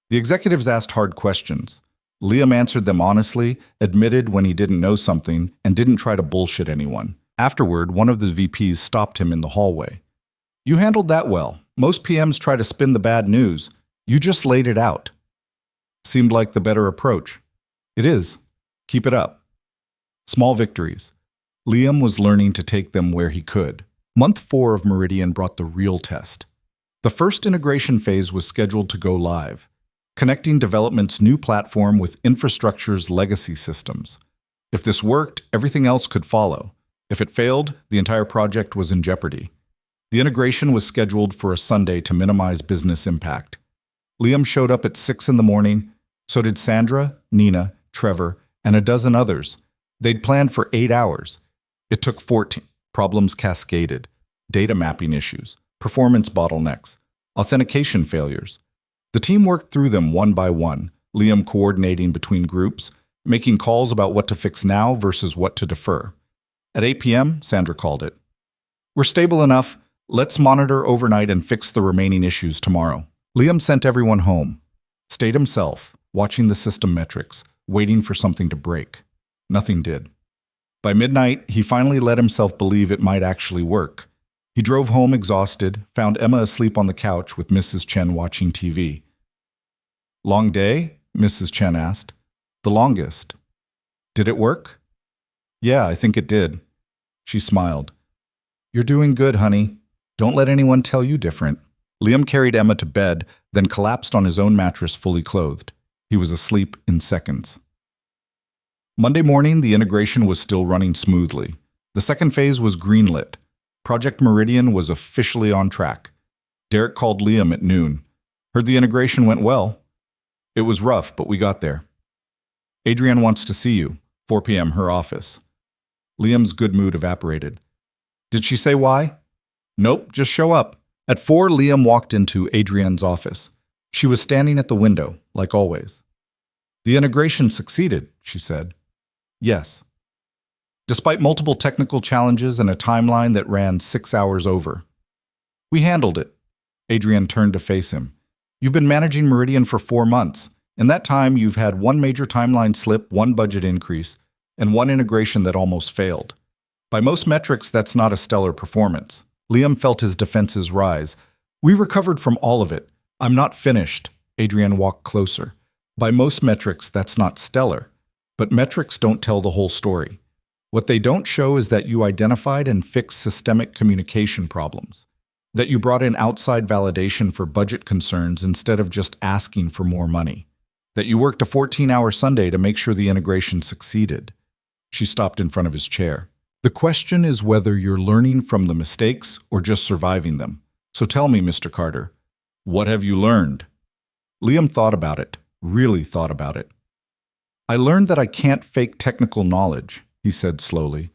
The executives asked hard questions. Liam answered them honestly, admitted when he didn't know something, and didn't try to bullshit anyone. Afterward, one of the VPs stopped him in the hallway. You handled that well. Most PMs try to spin the bad news. You just laid it out. Seemed like the better approach. It is. Keep it up. Small victories. Liam was learning to take them where he could. Month 4 of Meridian brought the real test. The first integration phase was scheduled to go live, connecting development's new platform with infrastructure's legacy systems. If this worked, everything else could follow. If it failed, the entire project was in jeopardy. The integration was scheduled for a Sunday to minimize business impact. Liam showed up at 6 in the morning. So did Sandra, Nina, Trevor, and a dozen others. They'd planned for 8 hours. It took 14. Problems cascaded. Data mapping issues, performance bottlenecks, authentication failures. The team worked through them one by one, Liam coordinating between groups, making calls about what to fix now versus what to defer. At 8 p.m., Sandra called it. We're stable enough. Let's monitor overnight and fix the remaining issues tomorrow. Liam sent everyone home. Stayed himself, watching the system metrics, waiting for something to break. Nothing did. By midnight, he finally let himself believe it might actually work. He drove home exhausted, found Emma asleep on the couch with Mrs. Chen watching TV. Long day? Mrs. Chen asked. The longest. Did it work? Yeah, I think it did. She smiled. You're doing good, honey. Don't let anyone tell you different. Liam carried Emma to bed, then collapsed on his own mattress fully clothed. He was asleep in seconds. Monday morning, the integration was still running smoothly. The second phase was greenlit. Project Meridian was officially on track. Derek called Liam at noon. Heard the integration went well. It was rough, but we got there. Adrienne wants to see you. 4 p.m. her office. Liam's good mood evaporated. Did she say why? Nope, just show up. At 4, Liam walked into Adrienne's office. She was standing at the window, like always. The integration succeeded, she said. Yes. Despite multiple technical challenges and a timeline that ran 6 hours over. We handled it. Adrienne turned to face him. You've been managing Meridian for 4 months. In that time, you've had 1 major timeline slip, 1 budget increase, and 1 integration that almost failed. By most metrics, that's not a stellar performance. Liam felt his defenses rise. We recovered from all of it. I'm not finished. Adrienne walked closer. By most metrics, that's not stellar. But metrics don't tell the whole story. What they don't show is that you identified and fixed systemic communication problems. That you brought in outside validation for budget concerns instead of just asking for more money. That you worked a 14-hour Sunday to make sure the integration succeeded. She stopped in front of his chair. The question is whether you're learning from the mistakes or just surviving them. So tell me, Mr. Carter, what have you learned? Liam thought about it, really thought about it. I learned that I can't fake technical knowledge, he said slowly.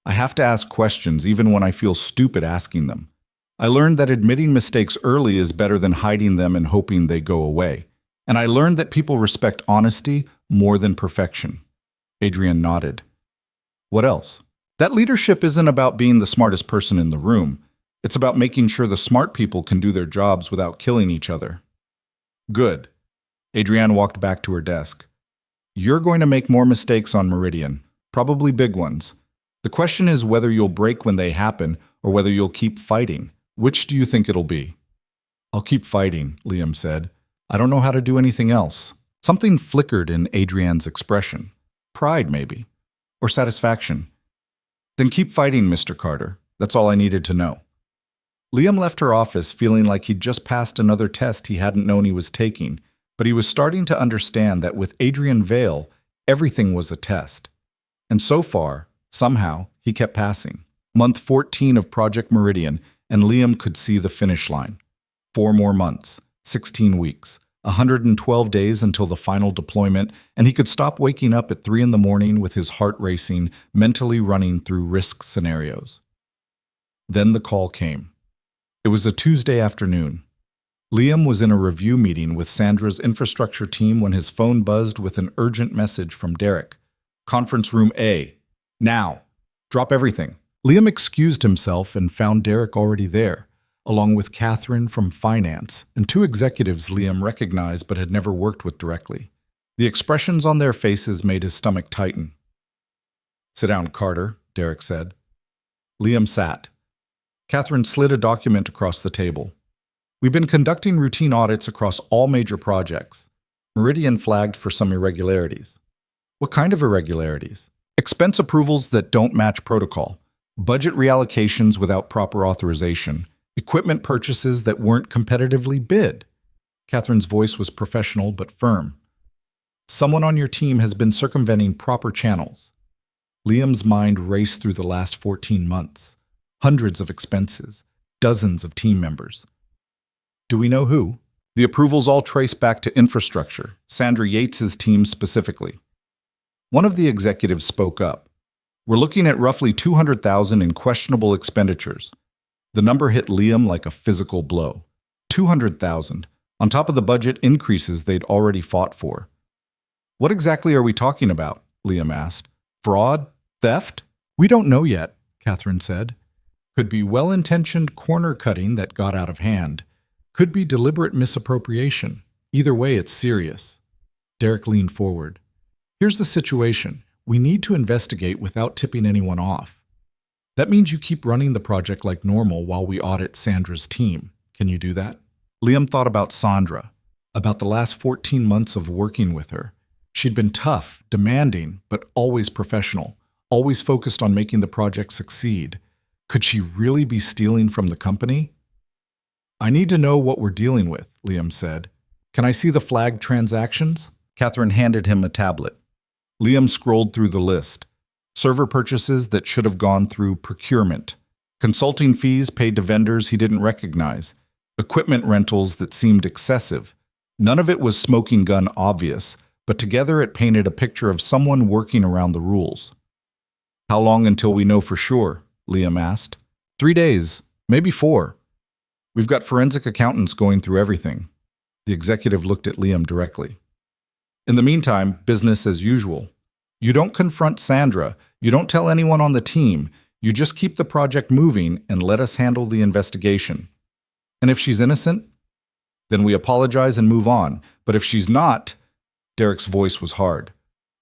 I have to ask questions even when I feel stupid asking them. I learned that admitting mistakes early is better than hiding them and hoping they go away. And I learned that people respect honesty more than perfection. Adrian nodded. What else? That leadership isn't about being the smartest person in the room. It's about making sure the smart people can do their jobs without killing each other. Good. Adrienne walked back to her desk. You're going to make more mistakes on Meridian, probably big ones. The question is whether you'll break when they happen or whether you'll keep fighting. Which do you think it'll be? I'll keep fighting, Liam said. I don't know how to do anything else. Something flickered in Adrienne's expression. Pride, maybe. Or satisfaction. Then keep fighting, Mr. Carter. That's all I needed to know. Liam left her office feeling like he'd just passed another test he hadn't known he was taking, but he was starting to understand that with Adrian Vale, everything was a test. And so far, somehow, he kept passing. Month 14 of Project Meridian, and Liam could see the finish line. 4 more months, 16 weeks, 112 days until the final deployment, and he could stop waking up at 3 in the morning with his heart racing, mentally running through risk scenarios. Then the call came. It was a Tuesday afternoon. Liam was in a review meeting with Sandra's infrastructure team when his phone buzzed with an urgent message from Derek. Conference room A. Now. Drop everything. Liam excused himself and found Derek already there, along with Catherine from finance and 2 executives Liam recognized but had never worked with directly. The expressions on their faces made his stomach tighten. Sit down, Carter, Derek said. Liam sat. Catherine slid a document across the table. We've been conducting routine audits across all major projects. Meridian flagged for some irregularities. What kind of irregularities? Expense approvals that don't match protocol, budget reallocations without proper authorization, equipment purchases that weren't competitively bid. Catherine's voice was professional but firm. Someone on your team has been circumventing proper channels. Liam's mind raced through the last 14 months. Hundreds of expenses, dozens of team members. Do we know who? The approvals all trace back to infrastructure, Sandra Yates's team specifically. One of the executives spoke up. We're looking at roughly $200,000 in questionable expenditures. The number hit Liam like a physical blow. $200,000, on top of the budget increases they'd already fought for. What exactly are we talking about? Liam asked. Fraud? Theft? We don't know yet, Catherine said. Could be well-intentioned corner-cutting that got out of hand. Could be deliberate misappropriation. Either way, it's serious. Derek leaned forward. Here's the situation. We need to investigate without tipping anyone off. That means you keep running the project like normal while we audit Sandra's team. Can you do that? Liam thought about Sandra, about the last 14 months of working with her. She'd been tough, demanding, but always professional, always focused on making the project succeed. Could she really be stealing from the company? I need to know what we're dealing with, Liam said. Can I see the flagged transactions? Catherine handed him a tablet. Liam scrolled through the list. Server purchases that should have gone through procurement. Consulting fees paid to vendors he didn't recognize. Equipment rentals that seemed excessive. None of it was smoking gun obvious, but together it painted a picture of someone working around the rules. How long until we know for sure? Liam asked. 3 days, maybe 4. We've got forensic accountants going through everything. The executive looked at Liam directly. In the meantime, business as usual. You don't confront Sandra. You don't tell anyone on the team. You just keep the project moving and let us handle the investigation. And if she's innocent, then we apologize and move on. But if she's not, Derek's voice was hard.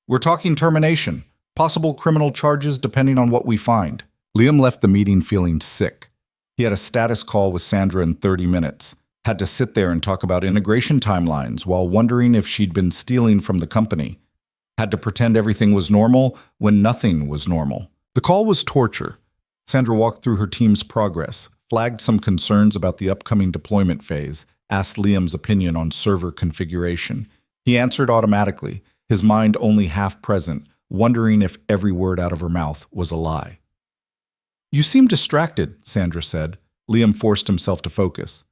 We're talking termination, possible criminal charges depending on what we find. Liam left the meeting feeling sick. He had a status call with Sandra in 30 minutes, had to sit there and talk about integration timelines while wondering if she'd been stealing from the company, had to pretend everything was normal when nothing was normal. The call was torture. Sandra walked through her team's progress, flagged some concerns about the upcoming deployment phase, asked Liam's opinion on server configuration. He answered automatically, his mind only half present, wondering if every word out of her mouth was a lie. "You seem distracted," Sandra said. Liam forced himself to focus.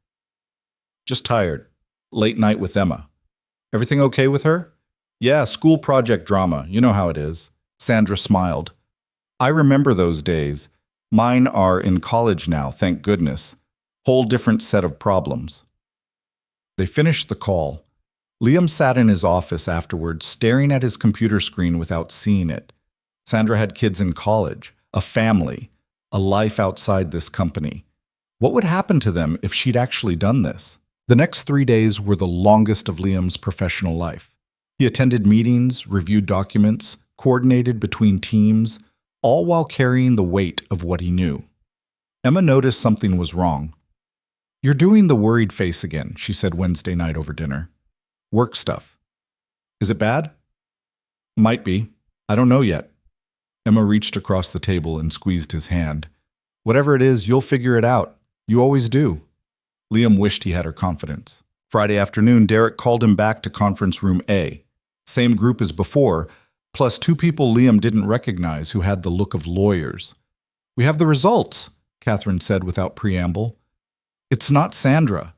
"Just tired. Late night with Emma." "Everything okay with her?" "Yeah, school project drama. You know how it is." Sandra smiled. "I remember those days. Mine are in college now, thank goodness. Whole different set of problems." They finished the call. Liam sat in his office afterwards, staring at his computer screen without seeing it. Sandra had kids in college, a family, a life outside this company. What would happen to them if she'd actually done this? The next 3 days were the longest of Liam's professional life. He attended meetings, reviewed documents, coordinated between teams, all while carrying the weight of what he knew. Emma noticed something was wrong. "You're doing the worried face again," she said Wednesday night over dinner. "Work stuff." "Is it bad?" "Might be. I don't know yet." Emma reached across the table and squeezed his hand. "Whatever it is, you'll figure it out. You always do." Liam wished he had her confidence. Friday afternoon, Derek called him back to conference room A. Same group as before, plus 2 people Liam didn't recognize who had the look of lawyers. "We have the results," Catherine said without preamble. "It's not Sandra."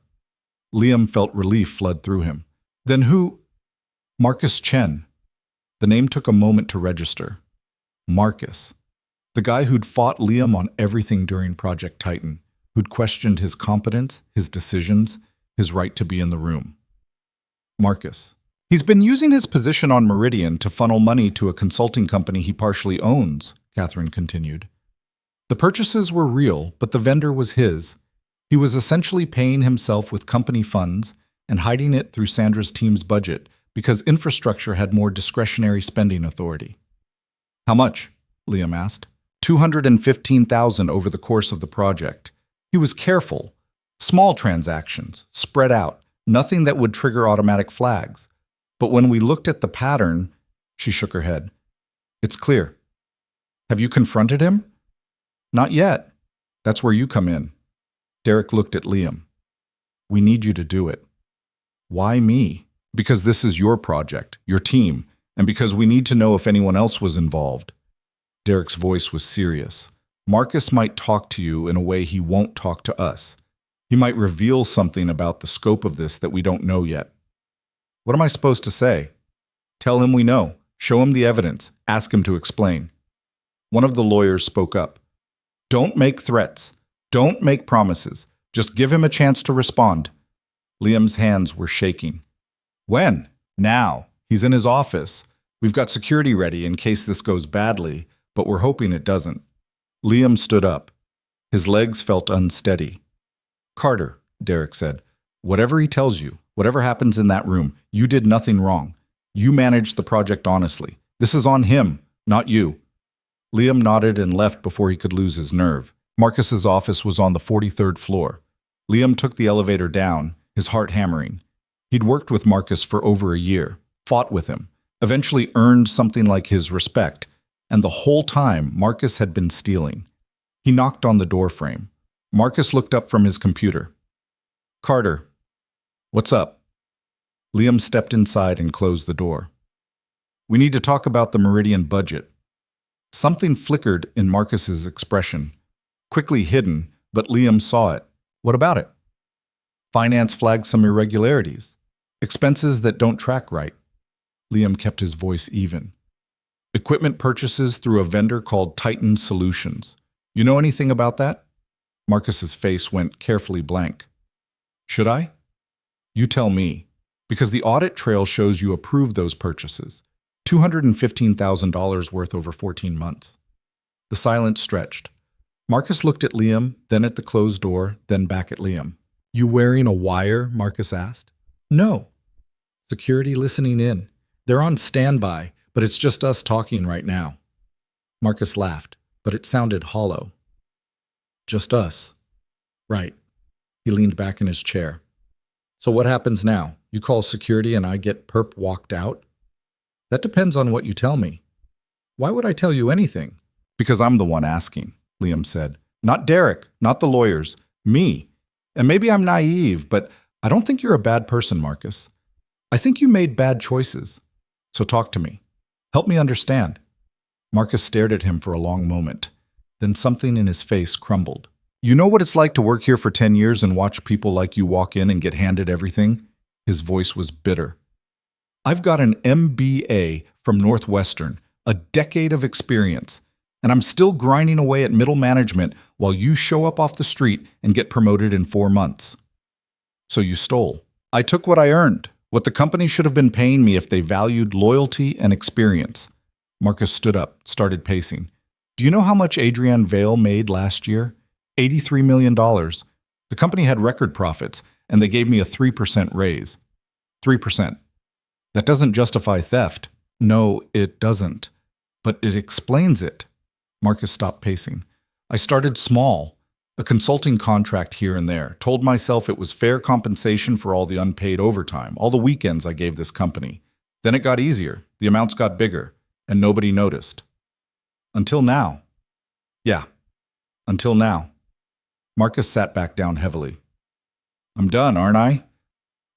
Liam felt relief flood through him. "Then who?" "Marcus Chen." The name took a moment to register. Marcus. The guy who'd fought Liam on everything during Project Titan, who'd questioned his competence, his decisions, his right to be in the room. Marcus. "He's been using his position on Meridian to funnel money to a consulting company he partially owns," Catherine continued. "The purchases were real, but the vendor was his. He was essentially paying himself with company funds and hiding it through Sandra's team's budget because infrastructure had more discretionary spending authority." "How much?" Liam asked. $215,000 over the course of the project. He was careful. Small transactions, spread out, nothing that would trigger automatic flags. But when we looked at the pattern, she shook her head. "It's clear." "Have you confronted him?" "Not yet. That's where you come in." Derek looked at Liam. "We need you to do it." "Why me?" "Because this is your project, your team, and because we need to know if anyone else was involved." Derek's voice was serious. "Marcus might talk to you in a way he won't talk to us. He might reveal something about the scope of this that we don't know yet." "What am I supposed to say?" "Tell him we know. Show him the evidence. Ask him to explain." One of the lawyers spoke up. "Don't make threats. Don't make promises. Just give him a chance to respond." Liam's hands were shaking. "When?" "Now. He's in his office. We've got security ready in case this goes badly, but we're hoping it doesn't." Liam stood up. His legs felt unsteady. "Carter," Derek said, "whatever he tells you, whatever happens in that room, you did nothing wrong. You managed the project honestly. This is on him, not you." Liam nodded and left before he could lose his nerve. Marcus's office was on the 43rd floor. Liam took the elevator down, his heart hammering. He'd worked with Marcus for over a year, fought with him, eventually earned something like his respect, and the whole time Marcus had been stealing. He knocked on the doorframe. Marcus looked up from his computer. "Carter." "What's up?" Liam stepped inside and closed the door. "We need to talk about the Meridian budget." Something flickered in Marcus's expression. Quickly hidden, but Liam saw it. "What about it?" "Finance flagged some irregularities. Expenses that don't track right." Liam kept his voice even. "Equipment purchases through a vendor called Titan Solutions. You know anything about that?" Marcus's face went carefully blank. "Should I?" "You tell me. Because the audit trail shows you approved those purchases. $215,000 worth over 14 months. The silence stretched. Marcus looked at Liam, then at the closed door, then back at Liam. "You wearing a wire?" Marcus asked. "No." "Security listening in. They're on standby, but it's just us talking right now." Marcus laughed, but it sounded hollow. "Just us." "Right." He leaned back in his chair. "So what happens now? You call security and I get perp walked out?" "That depends on what you tell me." "Why would I tell you anything?" "Because I'm the one asking," Liam said. "Not Derek, not the lawyers. Me. And maybe I'm naive, but I don't think you're a bad person, Marcus. I think you made bad choices. So talk to me. Help me understand. Marcus stared at him for a long moment. Then something in his face crumbled. You know what it's like to work here for 10 years and watch people like you walk in and get handed everything? His voice was bitter. I've got an MBA from Northwestern, a decade of experience, and I'm still grinding away at middle management while you show up off the street and get promoted in 4 months. So you stole. I took what I earned, what the company should have been paying me if they valued loyalty and experience. Marcus stood up, started pacing. Do you know how much Adrienne Vale made last year? $83 million. The company had record profits, and they gave me a 3% raise. 3%. That doesn't justify theft. No, it doesn't. But it explains it. Marcus stopped pacing. I started small, a consulting contract here and there, told myself it was fair compensation for all the unpaid overtime, all the weekends I gave this company. Then it got easier, the amounts got bigger, and nobody noticed. Until now. Yeah, until now. Marcus sat back down heavily. I'm done, aren't I?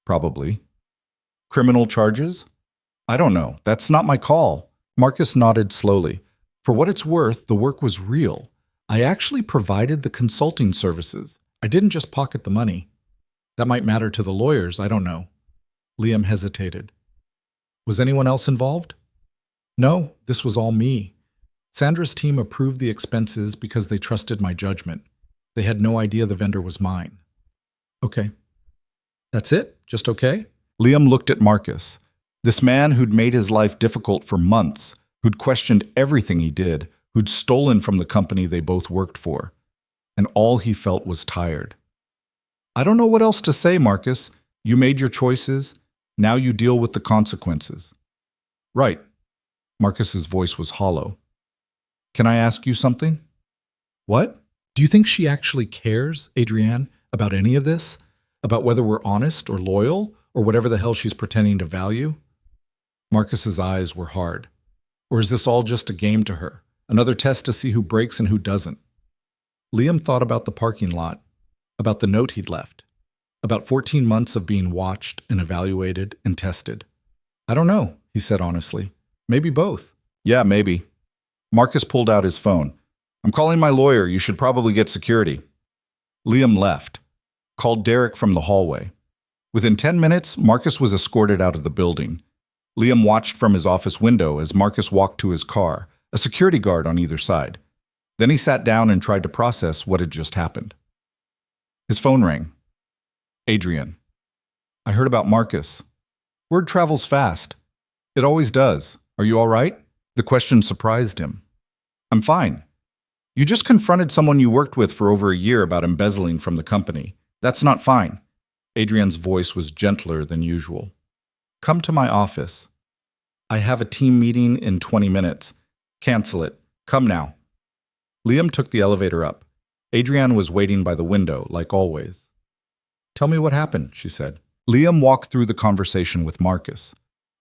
Probably. Criminal charges? I don't know. That's not my call. Marcus nodded slowly. For what it's worth, the work was real. I actually provided the consulting services. I didn't just pocket the money. That might matter to the lawyers, I don't know. Liam hesitated. Was anyone else involved? No, this was all me. Sandra's team approved the expenses because they trusted my judgment. They had no idea the vendor was mine. Okay. That's it? Just okay? Liam looked at Marcus. This man who'd made his life difficult for months, who'd questioned everything he did, who'd stolen from the company they both worked for. And all he felt was tired. I don't know what else to say, Marcus. You made your choices. Now you deal with the consequences. Right. Marcus's voice was hollow. Can I ask you something? What? Do you think she actually cares, Adrienne, about any of this? About whether we're honest or loyal, or whatever the hell she's pretending to value? Marcus's eyes were hard. Or is this all just a game to her? Another test to see who breaks and who doesn't? Liam thought about the parking lot, about the note he'd left, about 14 months of being watched and evaluated and tested. I don't know, he said honestly. Maybe both. Yeah, maybe. Marcus pulled out his phone. I'm calling my lawyer. You should probably get security. Liam left, called Derek from the hallway. Within 10 minutes, Marcus was escorted out of the building. Liam watched from his office window as Marcus walked to his car, a security guard on either side. Then he sat down and tried to process what had just happened. His phone rang. Adrienne. I heard about Marcus. Word travels fast. It always does. Are you all right? The question surprised him. I'm fine. You just confronted someone you worked with for over a year about embezzling from the company. That's not fine. Adrienne's voice was gentler than usual. Come to my office. I have a team meeting in 20 minutes. Cancel it. Come now. Liam took the elevator up. Adrienne was waiting by the window, like always. Tell me what happened, she said. Liam walked through the conversation with Marcus.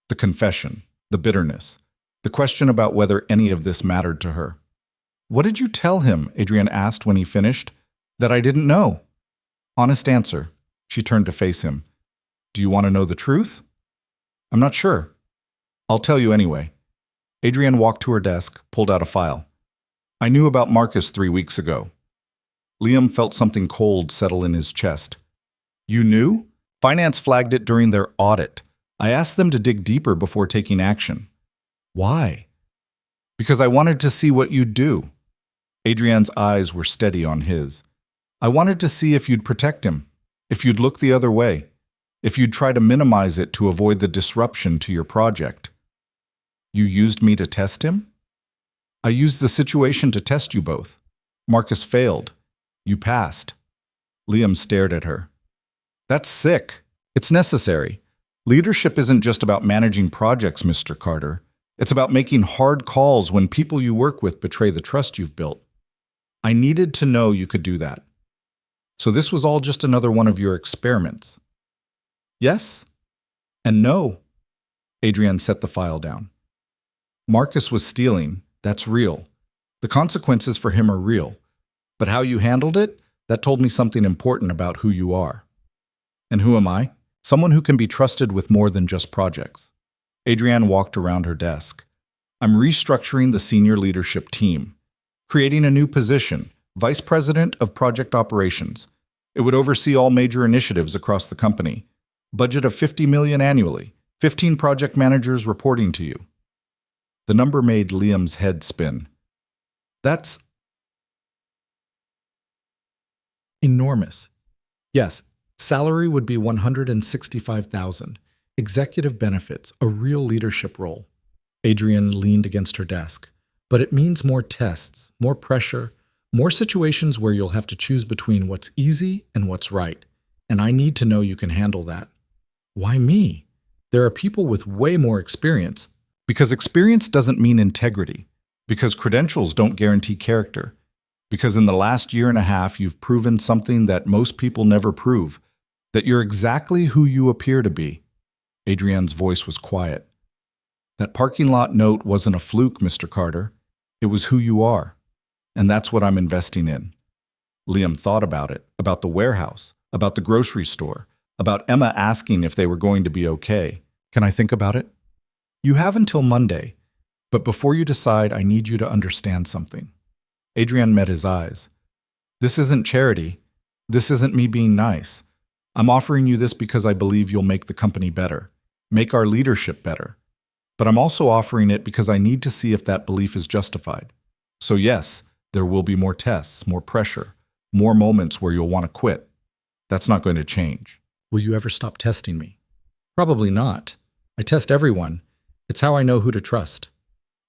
The confession, the bitterness, the question about whether any of this mattered to her. What did you tell him? Adrienne asked when he finished. That I didn't know. Honest answer. She turned to face him. Do you want to know the truth? I'm not sure. I'll tell you anyway. Adrienne walked to her desk, pulled out a file. I knew about Marcus 3 weeks ago. Liam felt something cold settle in his chest. You knew? Finance flagged it during their audit. I asked them to dig deeper before taking action. Why? Because I wanted to see what you'd do. Adrienne's eyes were steady on his. I wanted to see if you'd protect him, if you'd look the other way, if you'd try to minimize it to avoid the disruption to your project. You used me to test him? I used the situation to test you both. Marcus failed. You passed. Liam stared at her. That's sick. It's necessary. Leadership isn't just about managing projects, Mr. Carter. It's about making hard calls when people you work with betray the trust you've built. I needed to know you could do that. So this was all just another one of your experiments. Yes and no. Adrienne set the file down. Marcus was stealing. That's real. The consequences for him are real. But how you handled it? That told me something important about who you are. And who am I? Someone who can be trusted with more than just projects. Adrienne walked around her desk. I'm restructuring the senior leadership team, creating a new position, Vice President of Project Operations. It would oversee all major initiatives across the company. Budget of $50 million annually, 15 project managers reporting to you. The number made Liam's head spin. That's enormous. Yes, salary would be $165,000. Executive benefits, a real leadership role. Adrienne leaned against her desk. But it means more tests, more pressure, more situations where you'll have to choose between what's easy and what's right. And I need to know you can handle that. Why me? There are people with way more experience. because experience doesn't mean integrity, because credentials don't guarantee character, because in the last year and a half you've proven something that most people never prove, that you're exactly who you appear to be. Adrienne's voice was quiet. That parking lot note wasn't a fluke, Mr. Carter. It was who you are. And that's what I'm investing in. Liam thought about it, about the warehouse, about the grocery store, about Emma asking if they were going to be okay. Can I think about it? You have until Monday, but before you decide, I need you to understand something. Adrienne met his eyes. This isn't charity. This isn't me being nice. I'm offering you this because I believe you'll make the company better, make our leadership better. But I'm also offering it because I need to see if that belief is justified. So yes, there will be more tests, more pressure, more moments where you'll want to quit. That's not going to change. Will you ever stop testing me? Probably not. I test everyone. It's how I know who to trust.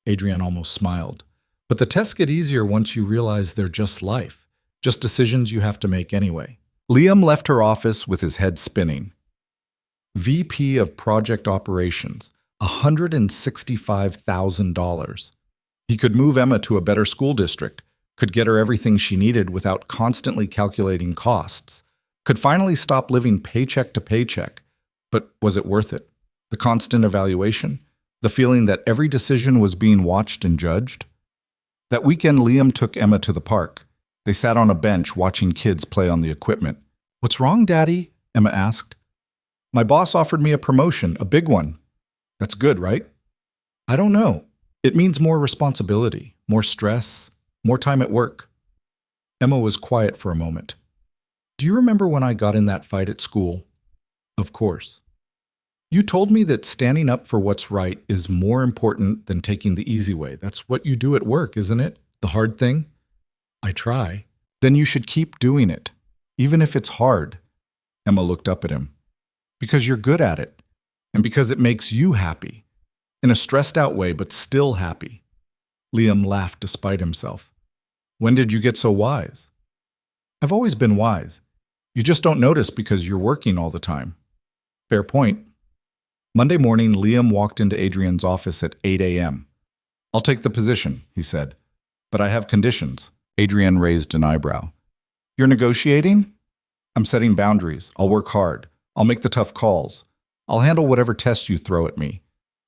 Adrienne almost smiled. But the tests get easier once you realize they're just life, just decisions you have to make anyway. Liam left her office with his head spinning. VP of Project Operations, $165,000. He could move Emma to a better school district, could get her everything she needed without constantly calculating costs, could finally stop living paycheck to paycheck. But was it worth it? The constant evaluation? The feeling that every decision was being watched and judged? That weekend, Liam took Emma to the park. They sat on a bench watching kids play on the equipment. "What's wrong, Daddy?" Emma asked. "My boss offered me a promotion, a big one." "That's good, right?" "I don't know. It means more responsibility, more stress, more time at work." Emma was quiet for a moment. "Do you remember when I got in that fight at school?" "Of course." "You told me that standing up for what's right is more important than taking the easy way. That's what you do at work, isn't it? The hard thing?" "I try." "Then you should keep doing it, even if it's hard." Emma looked up at him. "Because you're good at it, and because it makes you happy, in a stressed-out way, but still happy." Liam laughed despite himself. "When did you get so wise?" "I've always been wise. You just don't notice because you're working all the time." "Fair point." Monday morning, Liam walked into Adrienne's office at 8 a.m. "I'll take the position," he said. "But I have conditions." Adrienne raised an eyebrow. "You're negotiating?" "I'm setting boundaries. I'll work hard. I'll make the tough calls. I'll handle whatever tests you throw at me.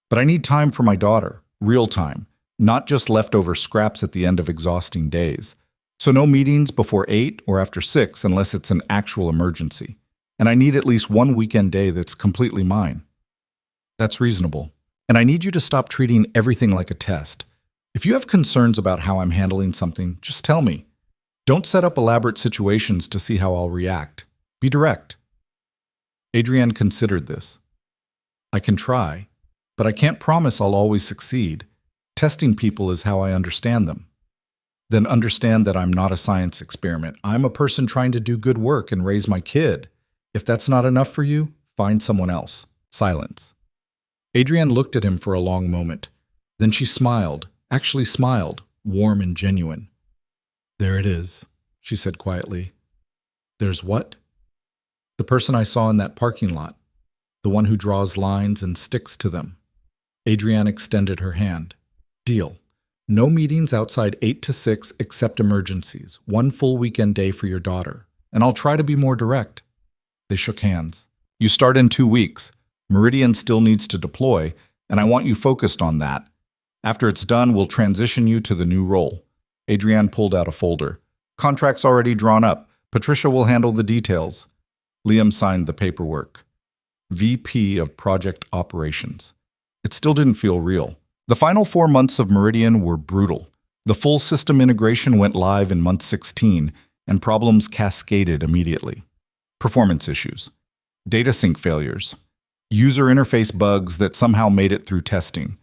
But I need time for my daughter, real time, not just leftover scraps at the end of exhausting days. So no meetings before 8 or after 6 unless it's an actual emergency. And I need at least one weekend day that's completely mine." "That's reasonable. And I need you to stop treating everything like a test. If you have concerns about how I'm handling something, just tell me. Don't set up elaborate situations to see how I'll react. Be direct." Adrienne considered this. "I can try, but I can't promise I'll always succeed. Testing people is how I understand them." "Then understand that I'm not a science experiment. I'm a person trying to do good work and raise my kid. If that's not enough for you, find someone else." Silence. Adrienne looked at him for a long moment. Then she smiled, actually smiled, warm and genuine. "There it is," she said quietly. "There's what?" "The person I saw in that parking lot. The one who draws lines and sticks to them." Adrienne extended her hand. "Deal. No meetings outside 8 to 6 except emergencies. One full weekend day for your daughter. And I'll try to be more direct." They shook hands. "You start in 2 weeks. Meridian still needs to deploy, and I want you focused on that. After it's done, we'll transition you to the new role." Adrienne pulled out a folder. "Contracts already drawn up, Patricia will handle the details. Liam signed the paperwork. VP of Project Operations. It still didn't feel real. The final 4 months of Meridian were brutal. The full system integration went live in month 16, and problems cascaded immediately. Performance issues, data sync failures, user interface bugs that somehow made it through testing.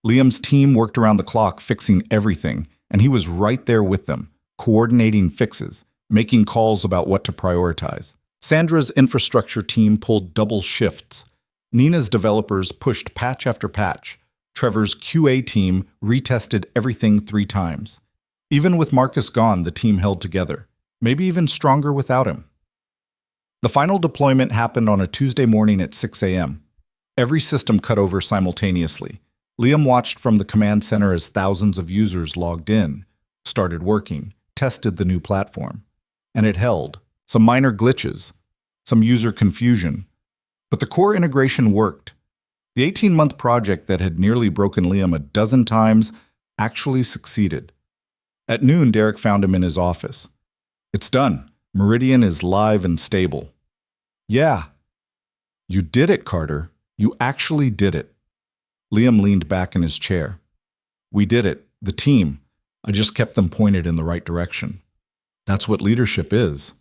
Liam's team worked around the clock fixing everything, and he was right there with them, coordinating fixes, making calls about what to prioritize. Sandra's infrastructure team pulled double shifts. Nina's developers pushed patch after patch. Trevor's QA team retested everything 3 times. Even with Marcus gone, the team held together, maybe even stronger without him. The final deployment happened on a Tuesday morning at 6 a.m. Every system cut over simultaneously. Liam watched from the command center as thousands of users logged in, started working, tested the new platform. And it held. Some minor glitches, some user confusion. But the core integration worked. The 18-month project that had nearly broken Liam a dozen times actually succeeded. At noon, Derek found him in his office. "It's done. Meridian is live and stable." "Yeah." "You did it, Carter. You actually did it." Liam leaned back in his chair. "We did it. The team. I just kept them pointed in the right direction." "That's what leadership is."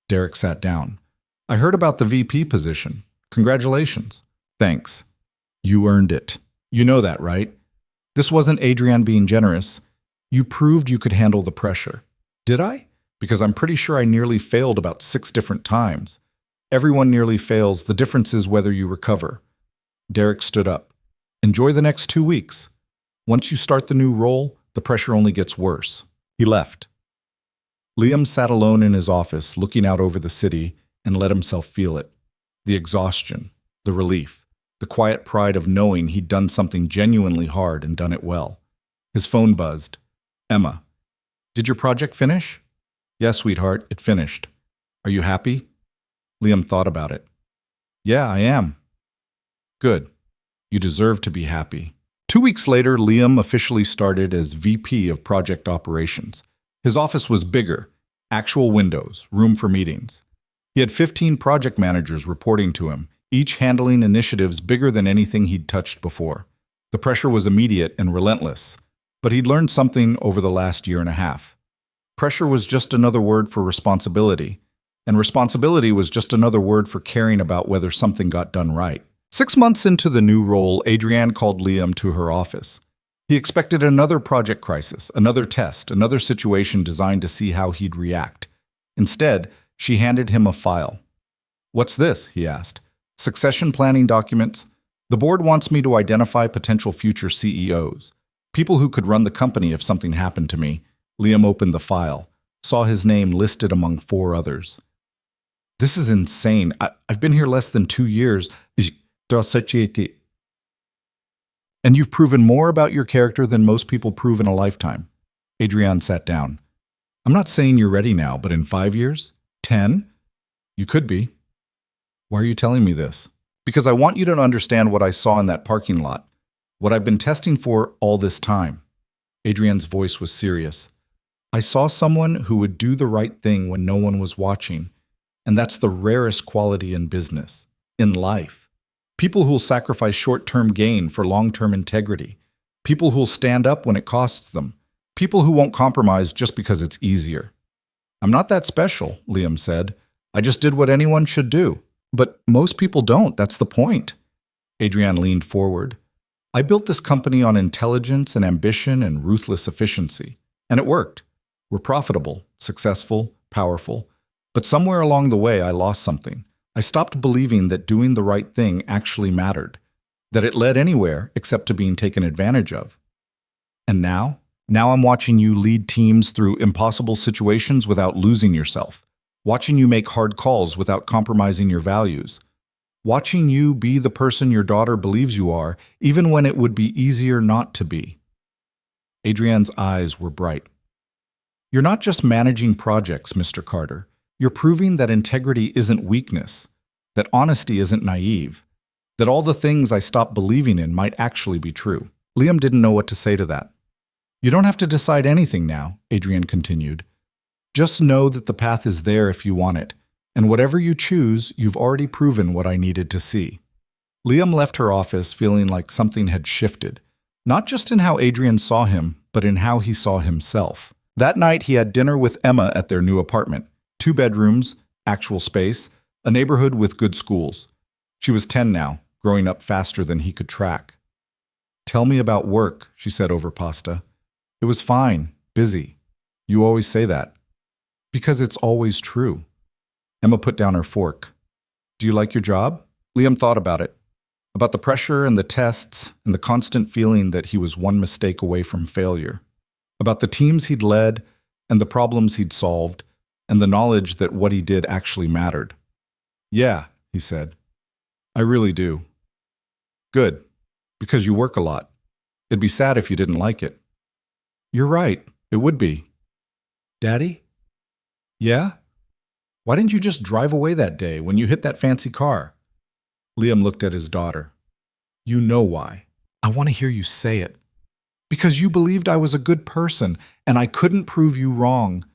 Derek sat down. "I heard about the VP position. Congratulations." "Thanks. You earned it. You know that, right? This wasn't Adrian being generous. You proved you could handle the pressure." "Did I? Because I'm pretty sure I nearly failed about 6 different times. Everyone nearly fails. The difference is whether you recover." Derek stood up. "Enjoy the next 2 weeks. Once you start the new role, the pressure only gets worse." He left. Liam sat alone in his office, looking out over the city, and let himself feel it. The exhaustion, the relief, the quiet pride of knowing he'd done something genuinely hard and done it well. His phone buzzed. "Emma, did your project finish?" "Yes, sweetheart, it finished. Are you happy?" Liam thought about it. "Yeah, I am." "Good. You deserve to be happy." 2 weeks later, Liam officially started as VP of Project Operations. His office was bigger, actual windows, room for meetings. He had 15 project managers reporting to him, each handling initiatives bigger than anything he'd touched before. The pressure was immediate and relentless, but he'd learned something over the last year and a half. Pressure was just another word for responsibility, and responsibility was just another word for caring about whether something got done right. 6 months into the new role, Adrienne called Liam to her office. He expected another project crisis, another test, another situation designed to see how he'd react. Instead, she handed him a file. "What's this?" he asked. "Succession planning documents? The board wants me to identify potential future CEOs, people who could run the company if something happened to me." Liam opened the file, saw his name listed among 4 others. "This is insane. I've been here less than 2 years. And you've proven more about your character than most people prove in a lifetime." Adrienne sat down. "I'm not saying you're ready now, but in 5 years? 10? You could be." "Why are you telling me this?" "Because I want you to understand what I saw in that parking lot, what I've been testing for all this time." Adrienne's voice was serious. "I saw someone who would do the right thing when no one was watching, and that's the rarest quality in business, in life. People who'll sacrifice short-term gain for long-term integrity. People who'll stand up when it costs them. People who won't compromise just because it's easier." "I'm not that special," Liam said. "I just did what anyone should do." "But most people don't. That's the point." Adrienne leaned forward. "I built this company on intelligence and ambition and ruthless efficiency. And it worked. We're profitable, successful, powerful. But somewhere along the way, I lost something. I stopped believing that doing the right thing actually mattered, that it led anywhere except to being taken advantage of. And now I'm watching you lead teams through impossible situations without losing yourself, watching you make hard calls without compromising your values, watching you be the person your daughter believes you are, even when it would be easier not to be." Adrienne's eyes were bright. "You're not just managing projects, Mr. Carter. You're proving that integrity isn't weakness, that honesty isn't naive, that all the things I stopped believing in might actually be true." Liam didn't know what to say to that. "You don't have to decide anything now," Adrienne continued. Just know that the path is there if you want it, and whatever you choose, you've already proven what I needed to see. Liam left her office feeling like something had shifted, not just in how Adrian saw him, but in how he saw himself. That night, he had dinner with Emma at their new apartment. 2 bedrooms, actual space, a neighborhood with good schools. She was 10 now, growing up faster than he could track. "Tell me about work," she said over pasta. "It was fine, busy. You always say that." "Because it's always true." Emma put down her fork. "Do you like your job?" Liam thought about it. About the pressure and the tests and the constant feeling that he was one mistake away from failure. About the teams he'd led and the problems he'd solved and the knowledge that what he did actually mattered. "Yeah," he said. "I really do." "Good, because you work a lot. It'd be sad if you didn't like it." "You're right, it would be." "Daddy?" "Yeah? Why didn't you just drive away that day when you hit that fancy car?" Liam looked at his daughter. "You know why. I want to hear you say it." "Because you believed I was a good person, and I couldn't prove you wrong."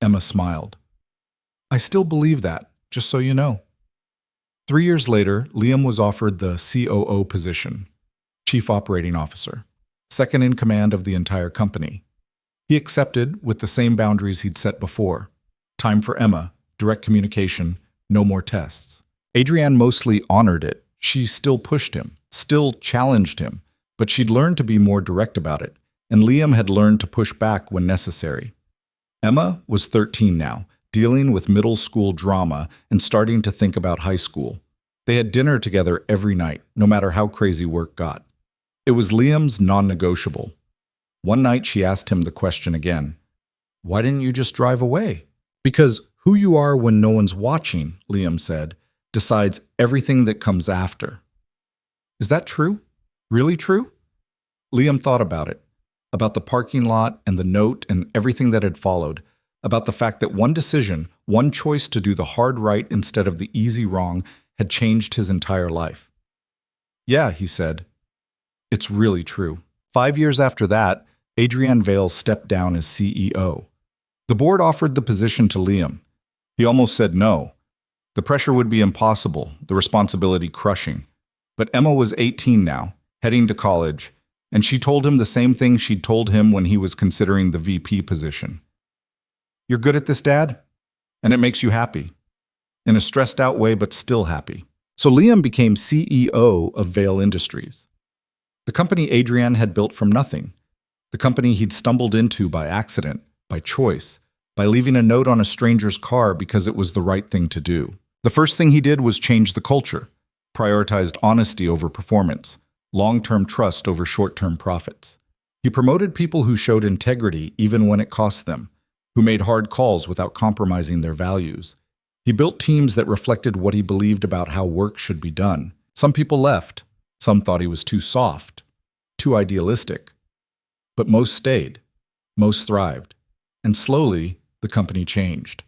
Emma smiled. "I still believe that, just so you know." 3 years later, Liam was offered the COO position, Chief Operating Officer, second in command of the entire company. He accepted with the same boundaries he'd set before. Time for Emma, direct communication, no more tests. Adrienne mostly honored it. She still pushed him, still challenged him, but she'd learned to be more direct about it, and Liam had learned to push back when necessary. Emma was 13 now, dealing with middle school drama and starting to think about high school. They had dinner together every night, no matter how crazy work got. It was Liam's non-negotiable. One night she asked him the question again. "Why didn't you just drive away?" "Because who you are when no one's watching," Liam said, "decides everything that comes after." Is that true? Really true? Liam thought about it, about the parking lot and the note and everything that had followed, about the fact that one decision, one choice to do the hard right instead of the easy wrong had changed his entire life. "Yeah," he said, "it's really true." 5 years after that, Adrienne Vale stepped down as CEO. The board offered the position to Liam. He almost said no. The pressure would be impossible, the responsibility crushing. But Emma was 18 now, heading to college, and she told him the same thing she'd told him when he was considering the VP position. "You're good at this, Dad? And it makes you happy." In a stressed out way, but still happy. So Liam became CEO of Vale Industries. The company Adrienne had built from nothing. The company he'd stumbled into by accident, by choice, by leaving a note on a stranger's car because it was the right thing to do. The first thing he did was change the culture, prioritized honesty over performance, long-term trust over short-term profits. He promoted people who showed integrity even when it cost them, who made hard calls without compromising their values. He built teams that reflected what he believed about how work should be done. Some people left. Some thought he was too soft, too idealistic. But most stayed. Most thrived. And slowly, the company changed.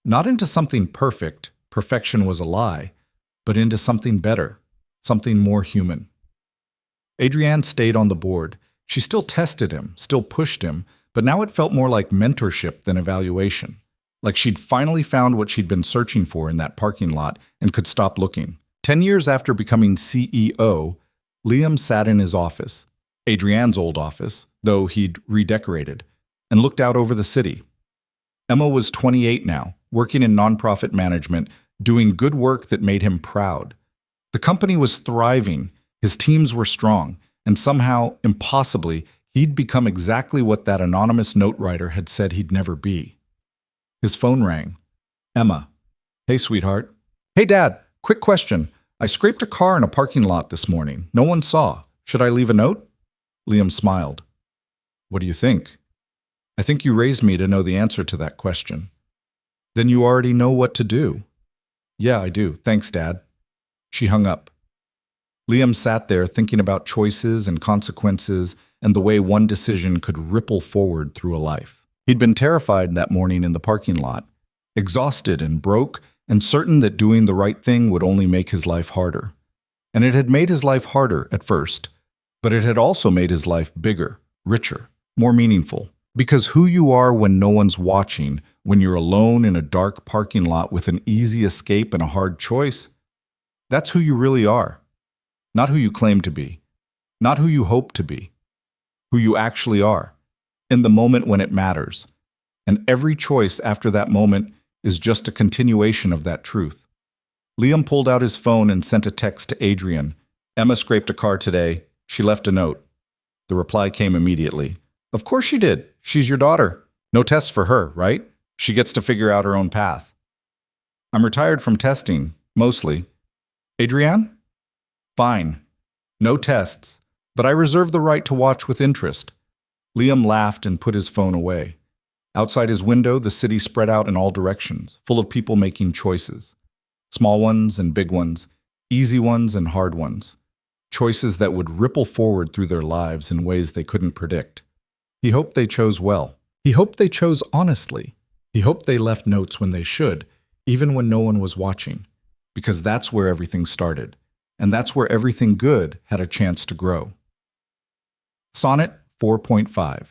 Not into something perfect, perfection was a lie, but into something better, something more human. Adrienne stayed on the board. She still tested him, still pushed him, but now it felt more like mentorship than evaluation. Like she'd finally found what she'd been searching for in that parking lot and could stop looking. 10 years after becoming CEO, Liam sat in his office, Adrienne's old office, though he'd redecorated, and looked out over the city. Emma was 28 now, working in nonprofit management, doing good work that made him proud. The company was thriving, his teams were strong, and somehow, impossibly, he'd become exactly what that anonymous note writer had said he'd never be. His phone rang. "Emma." "Hey, sweetheart." "Hey, Dad, quick question. I scraped a car in a parking lot this morning. No one saw. Should I leave a note?" Liam smiled. "What do you think?" "I think you raised me to know the answer to that question." "Then you already know what to do." "Yeah, I do. Thanks, Dad." She hung up. Liam sat there thinking about choices and consequences and the way one decision could ripple forward through a life. He'd been terrified that morning in the parking lot, exhausted and broke, and certain that doing the right thing would only make his life harder. And it had made his life harder at first, but it had also made his life bigger, richer, more meaningful. Because who you are when no one's watching when you're alone in a dark parking lot with an easy escape and a hard choice, that's who you really are. Not who you claim to be. Not who you hope to be. Who you actually are, in the moment when it matters. And every choice after that moment is just a continuation of that truth. Liam pulled out his phone and sent a text to Adrian. Emma scraped a car today. She left a note. The reply came immediately. Of course she did. She's your daughter. No tests for her, right? She gets to figure out her own path. I'm retired from testing, mostly. Adrienne? Fine. No tests, but I reserve the right to watch with interest. Liam laughed and put his phone away. Outside his window, the city spread out in all directions, full of people making choices. Small ones and big ones, easy ones and hard ones. Choices that would ripple forward through their lives in ways they couldn't predict. He hoped they chose well. He hoped they chose honestly. He hoped they left notes when they should, even when no one was watching. Because that's where everything started. And that's where everything good had a chance to grow. Sonnet 4.5